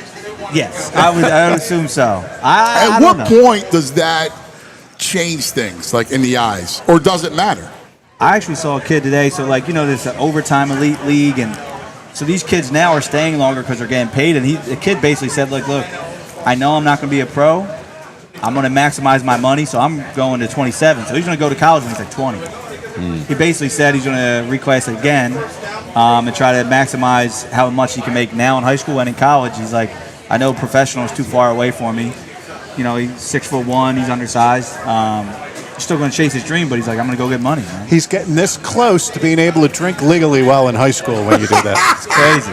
Yes, I would assume so. I At don't what know. point does that change things, like in the eyes, or does it matter? I actually saw a kid today. So like there's an overtime elite league, and so these kids now are staying longer because they're getting paid. And the kid basically said, "Look, I know I'm not going to be a pro. I'm going to maximize my money, so I'm going to 27. So he's going to go to college when he's like 20. He basically said he's going to reclass again and try to maximize how much he can make now in high school and in college. He's like, I know professional is too far away for me. He's 6'1", he's undersized. He's still going to chase his dream, but he's like, I'm going to go get money, man. He's getting this close to being able to drink legally while in high school when you do that. It's crazy.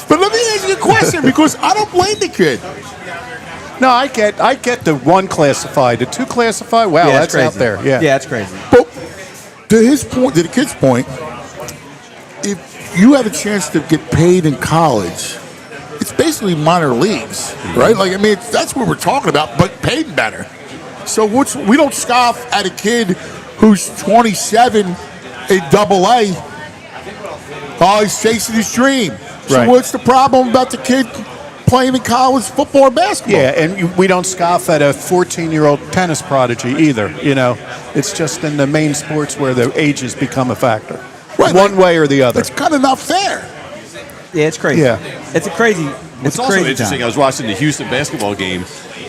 But let me ask you a question, because I don't blame the kid. No, I get the 1 classified. The 2 classified, wow, Yeah, that's it's out crazy. there. Yeah. Yeah, it's crazy. But to the kid's point, if you have a chance to get paid in college, it's basically minor leagues, right? Like, I mean, that's what we're talking about, but paid better. So we don't scoff at a kid who's 27 in AA. Oh, he's chasing his dream. So Right. what's the problem about the kid playing in college football or basketball? Yeah, and we don't scoff at a 14-year-old tennis prodigy either. It's just in the main sports where the ages become a factor, Right, one way or the other. It's kind of not fair. Yeah, it's crazy. Yeah. It's a crazy. It's a also crazy interesting. time. I was watching the Houston basketball game.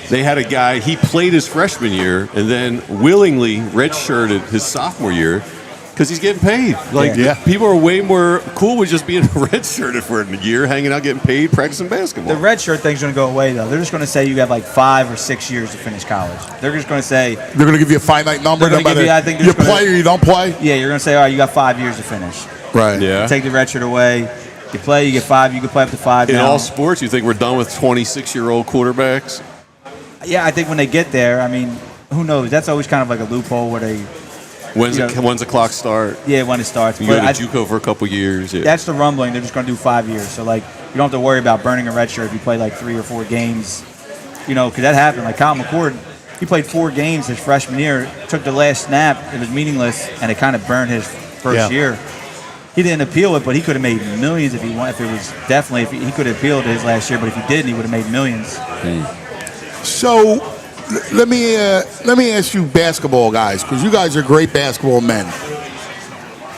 They had a guy, he played his freshman year and then willingly redshirted his sophomore year because he's getting paid. Like, Yeah. people are way more cool with just being redshirted for a year, hanging out, getting paid, practicing basketball. The red shirt thing's going to go away, though. They're just going to say you have like 5 or 6 years to finish college. They're just going to say, They're going to give you a finite number. They're No gonna give matter you- I think they're you just gonna- play or you don't play. yeah, you're going to say, all right, you got 5 years to finish. Right. Yeah. Take the red shirt away. You play, you get 5. You can play up to 5 In now. all sports, you think we're done with 26-year-old quarterbacks? Yeah, I think when they get there, I mean, who knows? That's always kind of like a loophole where they, When's You the, know- when's the clock start? yeah, when it starts. You But go I- to JUCO for a couple years. Yeah. That's the rumbling. They're just going to do 5 years. So, like, you don't have to worry about burning a red shirt if you play like 3 or 4 games. Because that happened. Like, Kyle McCord, he played 4 games his freshman year, took the last snap, it was meaningless, and it kind of burned his first year. He didn't appeal it, but he could have made millions if he wanted. If it was definitely, if he could have appealed his last year, but if he didn't, he would have made millions. So let me ask you basketball guys, because you guys are great basketball men.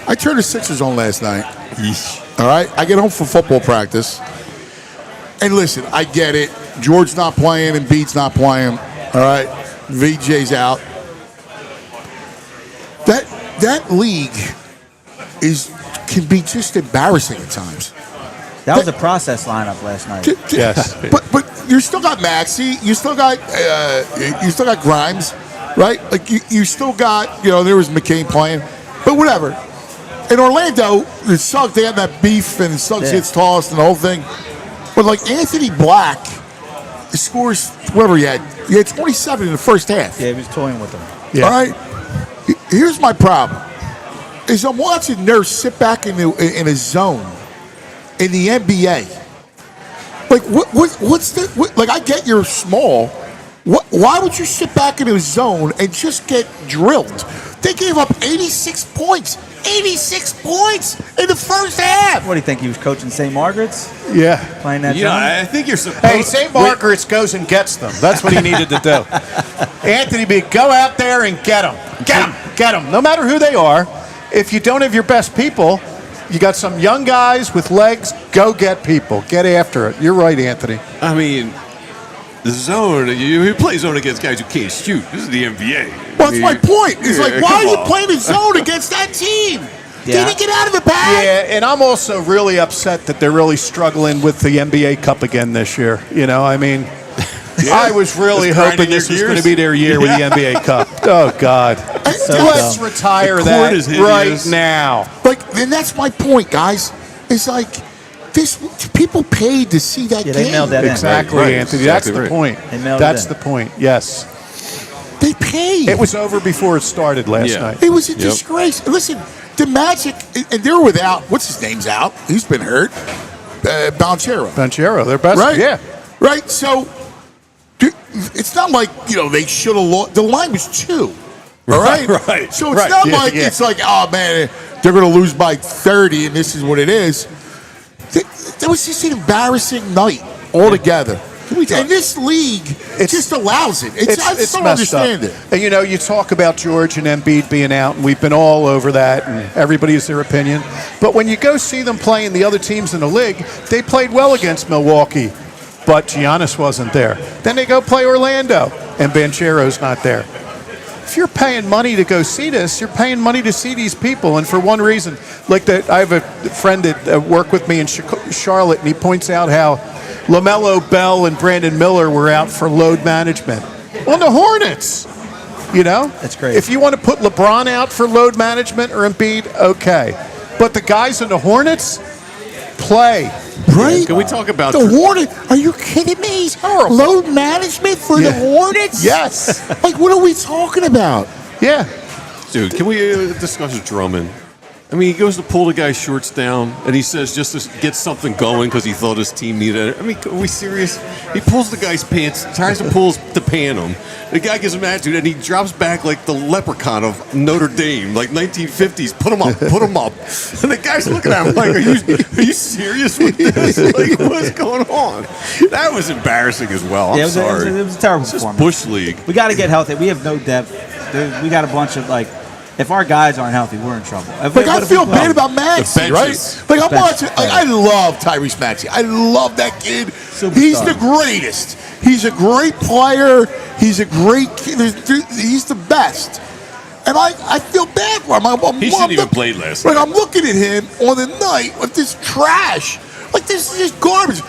I turned the Sixers on last night. All right, I get home from football practice, and listen, I get it. George's not playing and Beat's not playing. All right, VJ's out. That league can be just embarrassing at times. That was a process lineup last night. Yes. But you still got Maxey, you still got Grimes, right? Like you still got there was McCain playing, but whatever. In Orlando, it sucked. They had that beef and Suggs gets tossed and the whole thing. But like Anthony Black scores whatever he had 27 in the first half. Yeah, he was toying with them. Yeah. All right. Here's my problem: is I'm watching Nurse sit back in a zone in the NBA, Like, what's the, like, I get you're small. Why would you sit back in a zone and just get drilled? They gave up 86 points. 86 points in the first half. What do you think? He was coaching St. Margaret's? Yeah. Playing that Yeah, zone? I think you're supposed. Hey, St. Margaret's goes and gets them. That's what he needed to do. Anthony B, go out there and get them. Get them. No matter who they are, if you don't have your best people, you got some young guys with legs, go get people. Get after it. You're right, Anthony. I mean, the zone, you play zone against guys who can't shoot. This is the NBA. Well, that's my point. It's like, why are you playing a zone against that team? Yeah. Did he get out of the bag? Yeah, and I'm also really upset that they're really struggling with the NBA Cup again this year. You know, I mean, I was really hoping this was going to be their year with the NBA Cup. Oh, God. Let's retire that right now. Like, and that's my point, guys. It's like, this people paid to see that game. They mailed that Exactly, in. Anthony. That's the point. They mailed That's it the point. Yes. They paid. It was over before it started last night. It was a disgrace. Listen, the Magic, and they're without, what's his name's out? He's been hurt. Banchero, their best. Right? Yeah. Right? So, it's not like, they should have lost. The line was 2. All right? Right. So it's not like, it's like, oh, man, they're going to lose by 30, and this is what it is. That was just an embarrassing night altogether. And this league just allows it. I just don't understand it. And you talk about George and Embiid being out, and we've been all over that, and everybody has their opinion. But when you go see them playing the other teams in the league, they played well against Milwaukee, but Giannis wasn't there. Then they go play Orlando, and Banchero's not there. If you're paying money to go see this, you're paying money to see these people, and for one reason. Like I have a friend that worked with me in Charlotte, and he points out how LaMelo Bell and Brandon Miller were out for load management on the Hornets. That's great. If you want to put LeBron out for load management or Embiid, okay. But the guys in the Hornets play. Right? Can we talk about the Hornets? Are you kidding me? Load management for the Hornets? Yes. Like, what are we talking about? Yeah. Dude, can we discuss Drummond? I mean, he goes to pull the guy's shorts down, and he says just to get something going because he thought his team needed it. I mean, are we serious? He pulls the guy's pants, tries to pull to pan him. The guy gets an attitude, and he drops back like the leprechaun of Notre Dame, like 1950s. Put him up, put him up. And the guy's looking at him like, are you serious with this? Like, what's going on? That was embarrassing as well. I'm sorry. It was a terrible It's just performance. Bush League. We got to get healthy. We have no depth. We got a bunch of, if our guys aren't healthy, we're in trouble. I feel bad about Maxey, right? Like, I'm watching. Like, I love Tyrese Maxey. I love that kid. He's the greatest. He's a great player. He's a great kid. He's the best. And I feel bad for him. He shouldn't even played last night. Like, I'm looking at him on the night with this trash. Like, this is just garbage.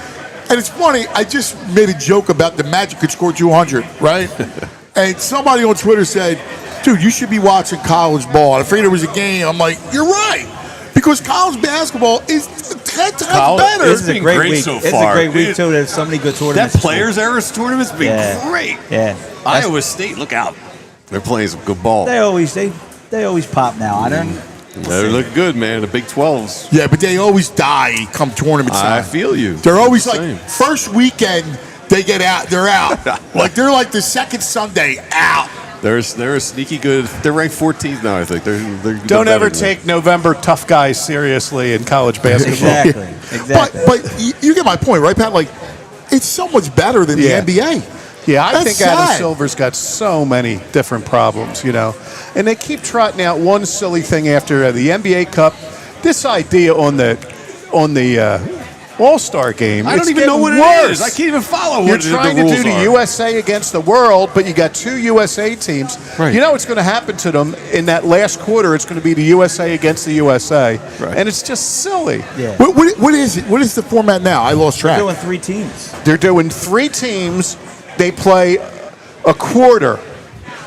And it's funny. I just made a joke about the Magic could score 200, right? And somebody on Twitter said, dude, you should be watching college ball. I figured it was a game. I'm like, you're right. Because college basketball is 10 times better. This is a great week. So It's far. a great week, too. There's so many good tournaments. That Players Era tournament's been great. Yeah. Iowa State, look out. They're playing some good ball. They always pop now. I don't. They look good, man. The Big 12s. Yeah, but they always die come tournament time. I feel you. They're always Same. like, first weekend, they get out. They're out. Like, they're like the second Sunday out. They're a sneaky good. They're ranked 14th now, I think. They're Don't ever take November tough guys seriously in college basketball. Exactly. But you get my point, right, Pat? Like, it's so much better than the NBA. Yeah, I That's think Adam sad. Silver's got so many different problems, And they keep trotting out one silly thing after the NBA Cup. This idea on the All-Star game. I don't even know what it is. I can't even follow You're what the trying to rules do the are. USA against the world, but you got 2 USA teams. Right. You know what's going to happen to them in that last quarter? It's going to be the USA against the USA. Right. And it's just silly. Yeah. What is it? What is the format now? I lost track. They're doing 3 teams. They're doing 3 teams. They play a quarter.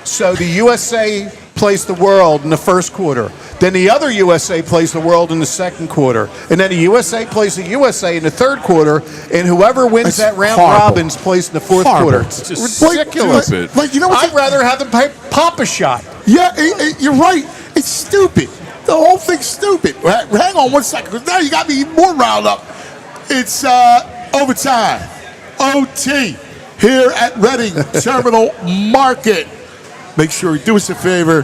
So the USA plays the world in the first quarter. Then the other USA plays the world in the second quarter. And then the USA plays the USA in the third quarter. And whoever wins that round robins plays in the fourth quarter. It's It's just ridiculous. Like, you know what? I'd rather have them pop a shot. Yeah, you're right. It's stupid. The whole thing's stupid. Hang on one second, because now you got me more riled up. It's overtime, OT, here at Reading Terminal Market. Make sure you do us a favor.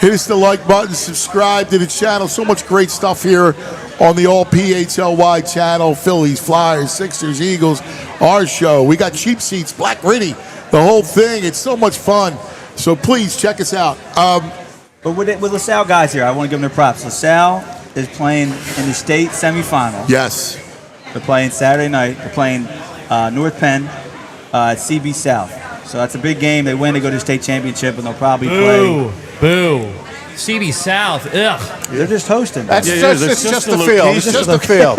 Hit us the like button, subscribe to the channel. So much great stuff here on the all PHLY channel. Phillies, Flyers, Sixers, Eagles, our show. We got cheap seats, Black Riddy, the whole thing. It's so much fun. So please check us out. But with LaSalle guys here, I want to give them their props. LaSalle is playing in the state semifinal. Yes. They're playing Saturday night. They're playing North Penn at CB South. So that's a big game. They win, they go to the state championship, and they'll probably play. Boo. CB South. Ugh. They're just hosting. It's just the field. It's just the field.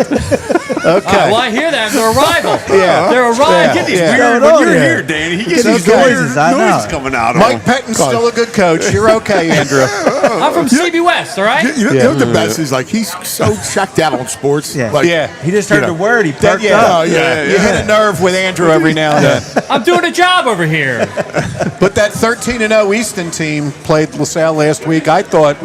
Okay. Well, I hear that. They're a rival. Yeah. They're a rival. Yeah. Get these Yeah. weird. When you're here, Danny, he gets these noises. I know. noises coming out of Mike him. Pettin's still a good coach. You're okay, Andrew. I'm from CB West, all right? You know the best is like he's so checked out on sports. Yeah. Like, He just heard the word. He perked Yeah. up. You hit a nerve with Andrew every now and then. I'm doing a job over here. But that 13-0 Easton team played LaSalle last week. I thought,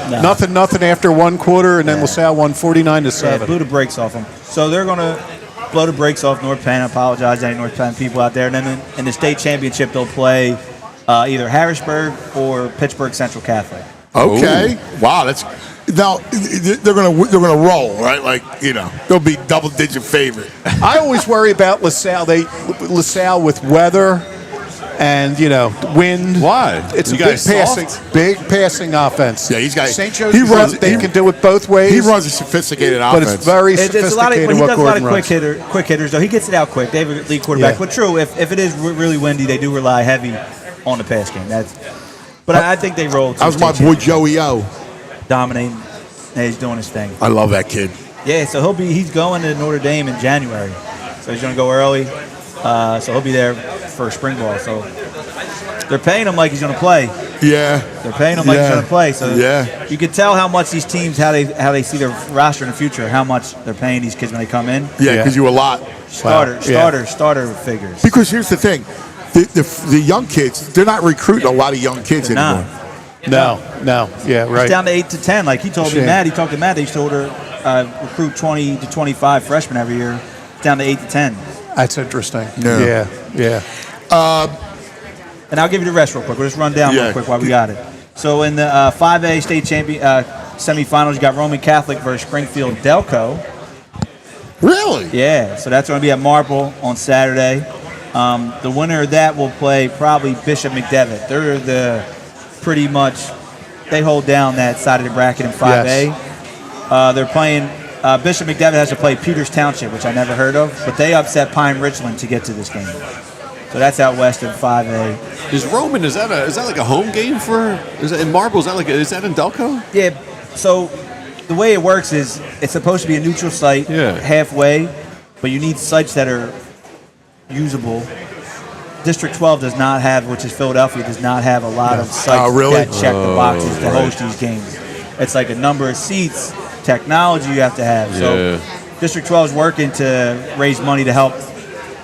nothing after one quarter, and then LaSalle won 49-7. Blew the brakes off them. So they're going to blow the brakes off North Penn. I apologize to any North Penn people out there. And then in the state championship, they'll play either Harrisburg or Pittsburgh Central Catholic. Okay. Ooh. Wow, that's now they're gonna roll, right? Like, they'll be double-digit favorite. I always worry about LaSalle. LaSalle with weather and wind. Why? It's You a big guys passing offense. Yeah, he's got St. Joseph's. They can do it both ways. He runs a sophisticated but offense. it's very sophisticated. It's a lot of, when he what does a lot Gordon of runs. quick hitters, though. He gets it out quick. They have a lead quarterback. Yeah. But true, if it is really windy, they do rely heavy on the pass game. But I think they roll. How's my boy Joey O? Dominating. Yeah, he's doing his thing. I love that kid. Yeah, so he's going to Notre Dame in January. So he's going to go early. So he'll be there for spring ball. So they're paying him like he's going to play. Yeah. They're paying him like he's going to play. So yeah. You can tell how much these teams, how they see their roster in the future, how much they're paying these kids when they come in. Yeah, because you a lot. Starter figures. Because here's the thing. The young kids, they're not recruiting a lot of young kids anymore. No. Yeah, right. It's down to 8 to 10. Like he told me, Matt, he talked to Matt, they used to recruit 20 to 25 freshmen every year. It's down to 8 to 10. That's interesting. Yeah. And I'll give you the rest real quick. We'll just run down real quick while we got it. So in the 5A state semifinals, you got Roman Catholic versus Springfield Delco. Really? Yeah. So that's going to be at Marple on Saturday. The winner of that will play probably Bishop McDevitt. They're pretty much, they hold down that side of the bracket in 5A. Yes. They're playing, Bishop McDevitt has to play Peters Township, which I never heard of, but they upset Pine Richland to get to this game. So that's out west of 5A. Is Roman, is that like a home game in Marble? Is that in Delco? Yeah, so the way it works is it's supposed to be a neutral site halfway, but you need sites that are usable. District 12 does not have, which is Philadelphia, does not have a lot of sites that check the boxes to host these games. It's like a number of seats, technology you have to have. So District 12 is working to raise money to help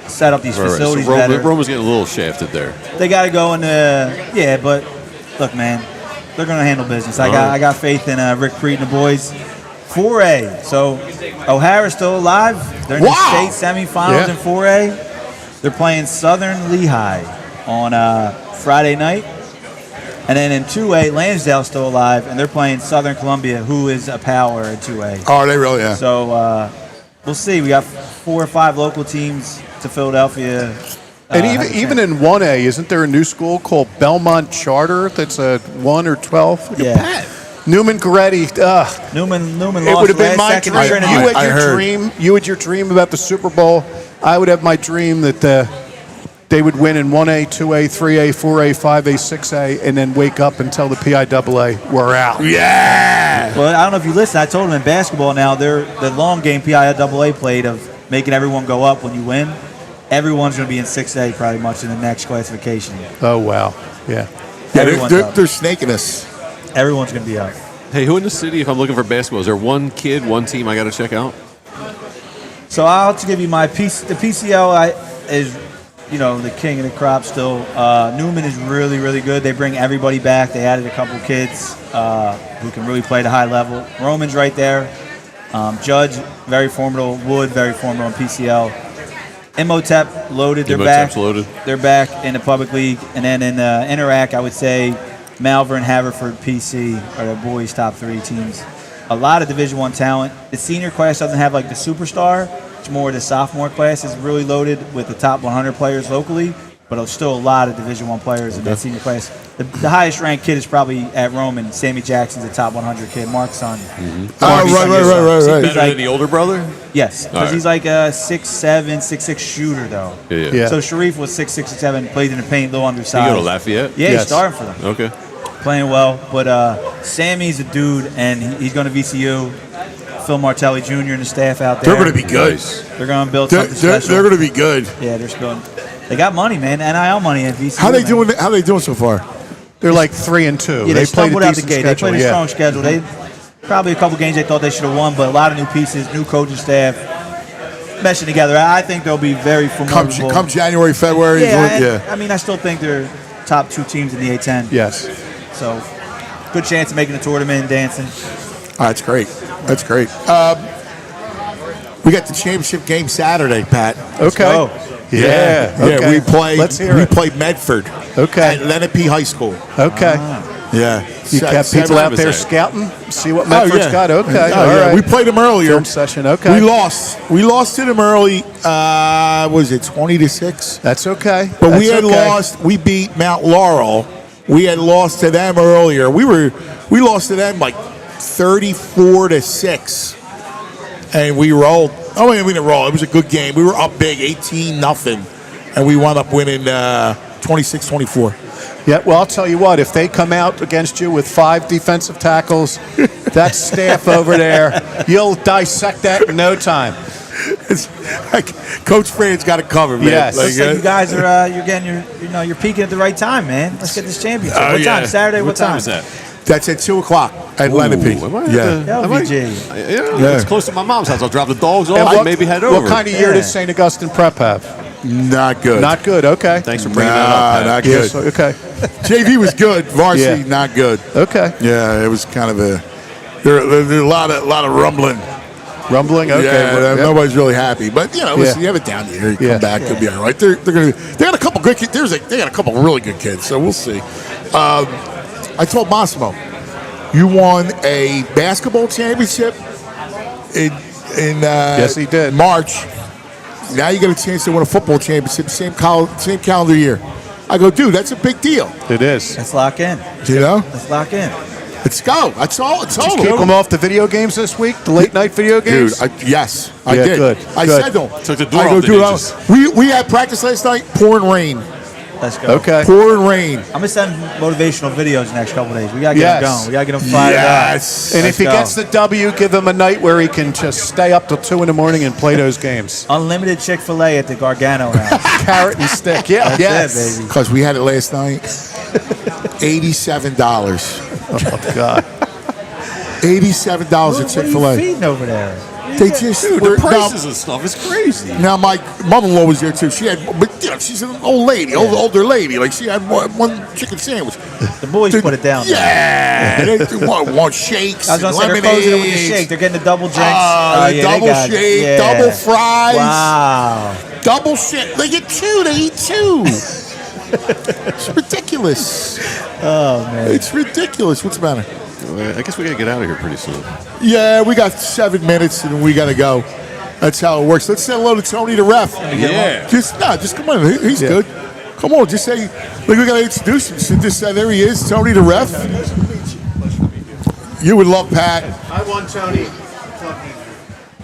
set up these facilities so better. Roman's getting a little shafted there. They got to go in but look, man, they're going to handle business. I got faith in Rick Preet and the boys. 4A. So O'Hara's still alive. They're in the state semifinals in 4A. They're playing Southern Lehigh on Friday night. And then in 2A, Lansdale's still alive, and they're playing Southern Columbia, who is a power in 2A. Oh, they really are. So we'll see. We got 4 or 5 local teams to Philadelphia. And even in 1A, isn't there a new school called Belmont Charter that's a 1 or 12? Yeah. Newman Goretti. Newman It lost would have been my second dream. You had your dream about the Super Bowl. I would have my dream that they would win in 1A, 2A, 3A, 4A, 5A, 6A, and then wake up and tell the PIAA we're out. Yeah. Well, I don't know if you listened. I told them in basketball now, the long game PIAA played of making everyone go up when you win. Everyone's going to be in 6A pretty much in the next classification. Oh, wow. Yeah. They're snaking us. Everyone's going to be up. Hey, who in the city, if I'm looking for basketball, is there one team I got to check out? So I'll have to give you my piece. The PCL is, the king of the crop still. Newman is really, really good. They bring everybody back. They added a couple kids who can really play at a high level. Roman's right there. Judge, very formidable. Wood, very formidable on PCL. Imhotep loaded. They're Imhotep's back. loaded. They're back in the public league, and then in Interac, I would say Malvern, Haverford, PC are the boys' top 3 teams. A lot of Division I talent. The senior class doesn't have like the superstar. It's more the sophomore class is really loaded with the top 100 players locally, but there's still a lot of Division I players in that senior class. The highest ranked kid is probably at Roman. Sammy Jackson's a top 100 kid. Mark's son. Oh, right. Better than the older brother? Yes, because he's like a 6'7", 6'6" shooter though. Yeah. So Sharif was 6'6", 6'7", played in the paint, little undersized. You go to Lafayette? Yeah, he's starting for them. Okay. Playing well, but Sammy's a dude, and he's going to VCU. Phil Martelli Jr. and the staff out there. They're going to be good. They're going to build something special. They're going to be good. Yeah, they're building. They got money, man. NIL money at VCU. How they doing so far? They're like 3-2. Yeah, they played stumbled a out the decent gate. schedule. They played a strong schedule. They probably a couple games they thought they should have won, but a lot of new pieces, new coaching staff, meshing together. I think they'll be very formidable. Come January, February. I mean, I still think they're top 2 teams in the A10. Yes. So, good chance of making the tournament and dancing. Oh, that's great. That's great. We got the championship game Saturday, Pat. Okay. Yeah. Okay. We play. Let's hear we it. play Medford. Okay. At Lenape High School. Okay. Yeah. You got people out there scouting, see what Medford's got. Okay. All right. We played them earlier. Film session. Okay. We lost. We lost to them early. Was it 20-6? That's okay. But That's we had okay. lost. We beat Mount Laurel. We had lost to them earlier. We lost to them like 34-6, and we rolled. Oh, we didn't roll. It was a good game. We were up big, 18-0, and we wound up winning 26-24. Yeah, well, I'll tell you what. If they come out against you with 5 defensive tackles, that staff over there, you'll dissect that in no time. It's like Coach Fran's got it covered, man. Yes. Looks like you guys are you're peaking at the right time, man. Let's get this championship. What time? Saturday? What time is that? That's at 2:00 at Lenape. It's close to my mom's house. I'll drop the dogs off and maybe head over. What kind of year does St. Augustine Prep have? Not good. Not good. Okay. Thanks for bringing that up. Not good. Okay. JV was good. Varsity, not good. Okay. Yeah, it was kind of there's a lot of rumbling. Rumbling. Okay. Yeah, nobody's really happy, but listen, you have it down here. You come back, they'll be all right. They got a couple good kids. They got a couple really good kids, so we'll see. I told Massimo, you won a basketball championship in yes, he did. March. Now you get a chance to win a football championship same calendar year. I go, dude, that's a big deal. It is. Let's lock in. Let's lock in. Let's go. That's all. Did you kick them off the video games this week? The late night video games? Dude, yes, I did. Good. I said to him. Took the door off the hinges. We had practice last night, pouring rain. Let's go. Okay. Pouring rain. I'm going to send motivational videos the next couple of days. We got to get him going. We got to get him fired up. And if he gets the W, give him a night where he can just stay up till 2 in the morning and play those games. Unlimited Chick-fil-A at the Gargano house. Carrot and stick. Yeah. That's it, baby. Because we had it last night. $87. Oh, God. $87 at What are you Chick-fil-A. feeding over there? They just the prices and stuff is crazy. Now my mother-in-law was there too. She had, but she's an old lady, older lady. Like she had one chicken sandwich. The boys put it down. Yeah, they want shakes. I was going to say they're closing it with the shake. They're getting the double drinks. Double shake, double fries. Wow. Double shit. They get 2. They eat 2. It's ridiculous. Oh man, it's ridiculous. What's the matter? I guess we got to get out of here pretty soon. Yeah, we got 7 minutes and we got to go. That's how it works. Let's say hello to Tony the ref. Yeah. Just come on. He's good. Come on, just say, look, we got to introduce him. So just say, there he is, Tony the ref. You would love Pat. I won Tony.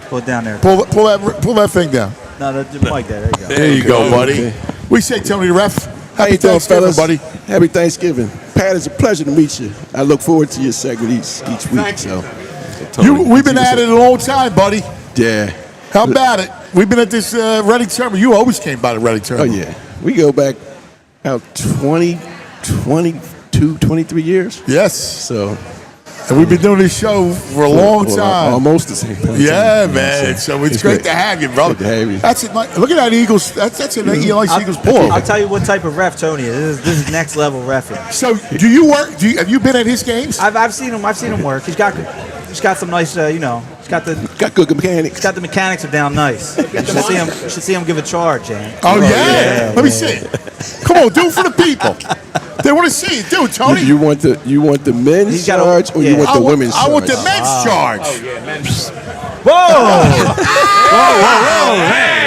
Pull it down there. Pull that thing down. No, the mic there. There you go. There you go, buddy. Okay. We say Tony the ref. How you doing, Thanksgiving, fellas? buddy. Happy Thanksgiving. Pat, it's a pleasure to meet you. I look forward to your segment each week. Thank you. So, We've been at it a long time, buddy. Yeah. How about it? We've been at this Reading tournament. You always came by the Reading Oh, tournament. yeah. We go back out 22, 23 years. Yes. So And we've been doing this show for a long time. Almost the same time. Yeah, man. So it's great to have you, brother. Good to have you. That's it. Look at that Eagles. That's a nice Eagles pull. I'll tell you what type of ref Tony is. This is next level refing. So, do you work? Have you been at his games? I've seen him. I've seen him work. He's got some nice. He's got good mechanics. He's got the mechanics are down nice. You should see him give a charge, man. Oh yeah. Let me see it. Come on, do it for the people. They want to see it, dude, Tony. You want the men's charge or you want the women's charge? I want the men's charge. Oh yeah, men's. Whoa!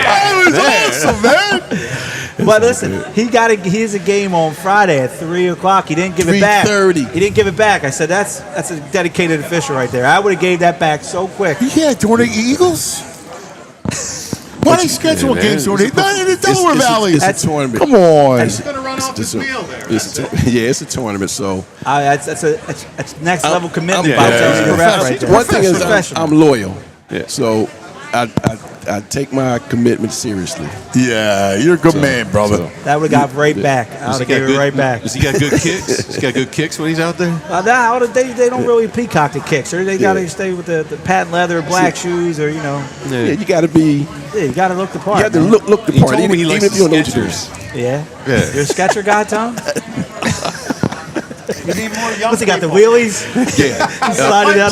That was awesome, man. But listen, he has a game on Friday at 3:00. He didn't give it back. 3:30. He didn't give it back. I said that's a dedicated official right there. I would have gave that back so quick. Yeah, during the Eagles. Why they schedule games during the Delaware Valley? It's a tournament. Come on. He's going to run off his wheel there. It's a tournament, so. That's next level commitment. One thing is I'm loyal, so I take my commitment seriously. Yeah, you're a good man, brother. That would have got right back. I would have gave it right back. Does he got good kicks? Does he got good kicks when he's out there? They don't really peacock the kicks. They got to stay with the patent leather, black shoes, or Yeah, you got to be. Yeah, you got to look the part. You have to look the part. Even if you don't know what you're doing. Yeah. Yeah. You're a sketcher guy, Tom? You need more young What's he got, the wheelies? Yeah. Sliding down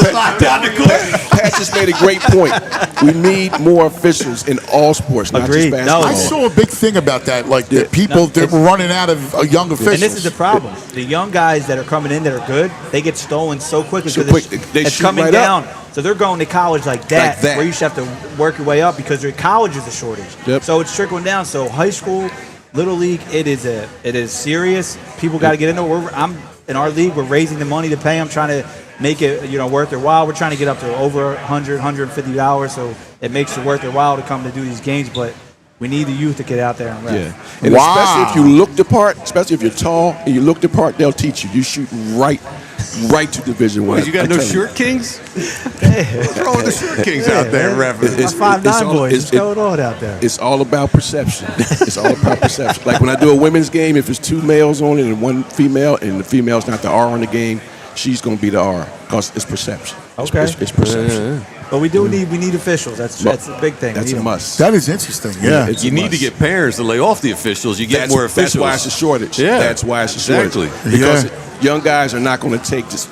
the court. Pat just made a great point. We need more officials in all sports, not just basketball. I saw a big thing about that, like the people that were running out of young officials. And this is the problem. The young guys that are coming in that are good, they get stolen so quickly So because quick, they it's shoot coming right down. up. So they're going to college like that, where you should have to work your way up because their college is a shortage. Yep. So it's trickling down. So high school, little league, it is serious. People got to get into it. In our league, we're raising the money to pay them, trying to make it worth their while. We're trying to get up to over $100, $150, so it makes it worth their while to come to do these games. But we need the youth to get out there and ref. Yeah, and especially if you look the part, especially if you're tall and you look the part, they'll teach you. You shoot right to Division I. You got no short kings? Throw the short kings out there, referee. It's 5'9" boys. What's going on out there? It's all about perception. It's all about perception. Like when I do a women's game, if it's two males on it and one female, and the female's not the R on the game, she's going to be the R because it's perception. Okay. It's perception. But we need officials. That's a big thing. That's a must. That is interesting. Yeah. You need to get parents to lay off the officials. You get more officials. That's why it's a shortage. Yeah. That's why it's a shortage. Exactly. Because young guys are not going to take this.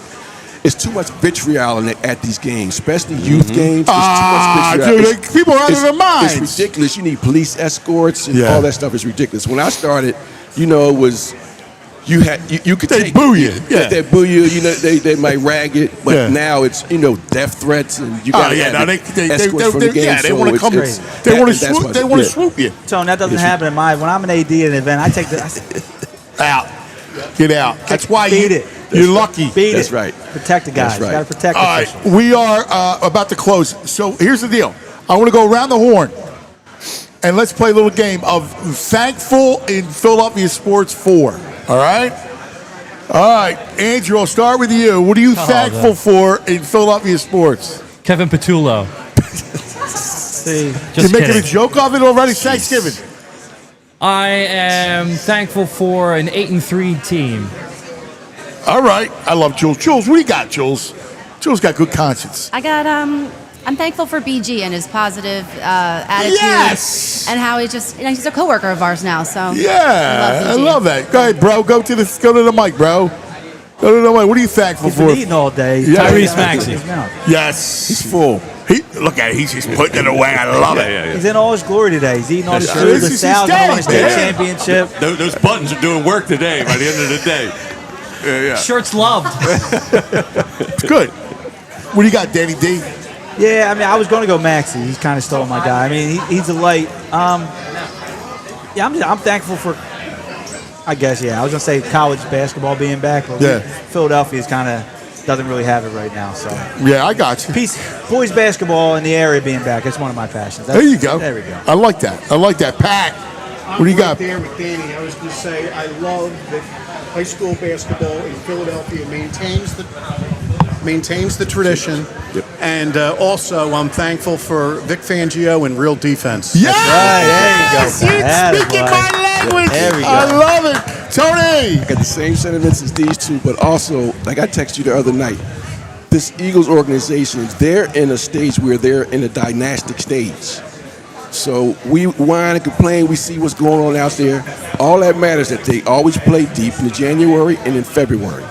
It's too much vitriol at these games, especially youth games. It's too much vitriol. Dude, people are out of their minds. It's ridiculous. You need police escorts and all that stuff is ridiculous. When I started, it was you could they boo you. Yeah. They boo you. They might rag it, but now it's death threats and you got escorts from the game. Yeah, they want to come. They want to swoop you. Tone, that doesn't happen in my. When I'm an AD at an event, I take out. Get out. That's why beat it. You're lucky. That's right. Protect the guys. That's right. You got to protect All the right, officials. we are about to close. So here's the deal. I want to go around the horn, and let's play a little game of Thankful in Philadelphia Sports 4. All right? All right, Andrew, I'll start with you. What are you thankful for in Philadelphia sports? Kevin Petullo. You're making a joke of it already? Thanksgiving. I am thankful for an 8-3 team. All right. I love Jules. Jules, what do you got, Jules? Jules got good conscience. I got I'm thankful for BG and his positive attitude. Yes. And how he's a coworker of ours now. So Yeah, I love that. Go ahead, bro. Go to the mic, bro. Go to the mic. What are you thankful He's for? been eating all day. Yeah. Tyrese Maxey. Yes. He's full. Look at it. He's just putting it away. I love it. He's in all his glory today. He's eating all the food, the salad, the state championship. Those buttons are doing work today by the end of the day. Yeah. Shirts loved. It's good. What do you got, Danny D? Yeah, I mean, I was going to go Maxey. He's kind of stole my guy. I mean, he's a light. I'm thankful for, I guess, I was going to say college basketball being back, but Philadelphia's kind of doesn't really have it right now. So yeah, I got you. Boys basketball in the area being back. That's one of my passions. There you go. There we go. I like that. Pat, what do you got? There with Danny. I was going to say I love that high school basketball in Philadelphia maintains the tradition. Yep. And also, I'm thankful for Vic Fangio and real defense. Yeah! That's right. There you go. Speaking my language. There we go. I love it. Tony! I got the same sentiments as these two, but also, like I texted you the other night, this Eagles organization, they're in a stage where they're in a dynastic stage. So we whine and complain. We see what's going on out there. All that matters is that they always play deep in January and in February.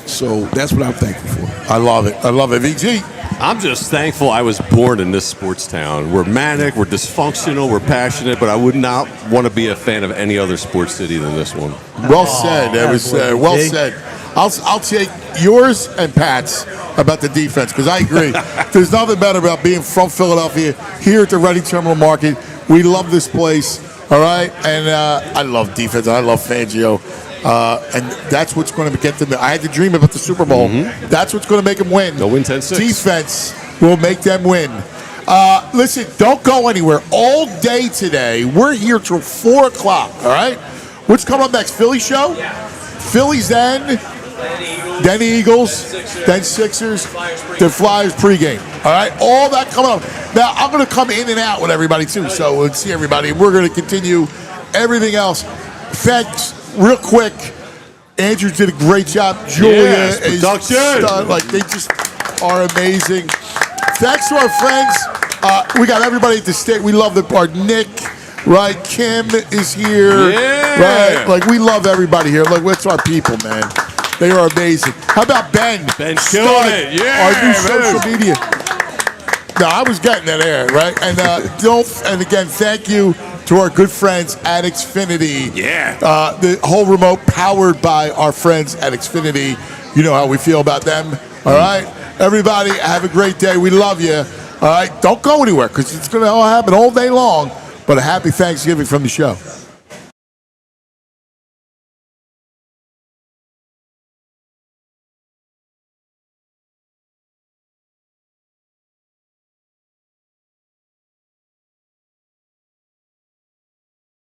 So that's what I'm thankful for. I love it. I love it. VG. I'm just thankful I was born in this sports town. We're manic, we're dysfunctional, we're passionate, but I would not want to be a fan of any other sports city than this one. Well said. That was well said. I'll take yours and Pat's about the defense because I agree. There's nothing better about being from Philadelphia here at the Reading Terminal Market. We love this place, all right? And I love defense. I love Fangio. And that's what's going to get them. I had to dream about the Super Bowl. Mm-hmm. That's what's going to make them win. They'll win 10-6. Defense will make them win. Listen, don't go anywhere. All day today, we're here till 4 o'clock, all right? What's coming up next? Philly show? Phillies then the Eagles, then Sixers, then Flyers pregame. All right? All that coming up. Now, I'm going to come in and out with everybody, too, so we'll see everybody. We're going to continue everything else. Thanks. Real quick, Andrew did a great job. Julia is stud. Like, they just are amazing. Thanks to our friends. We got everybody at the state. We love the part. Nick, right? Kim is here. Yeah. Right? Like, we love everybody here. Like, that's our people, man. They are amazing. How about Ben? Ben's killing it. Yeah. Our new social media. No, I was getting that air, right? And and again, thank you to our good friends at Xfinity. Yeah. The whole remote powered by our friends at Xfinity. You know how we feel about them. All right? Everybody, have a great day. We love you. All right? Don't go anywhere because it's going to all happen all day long. But a happy Thanksgiving from the show.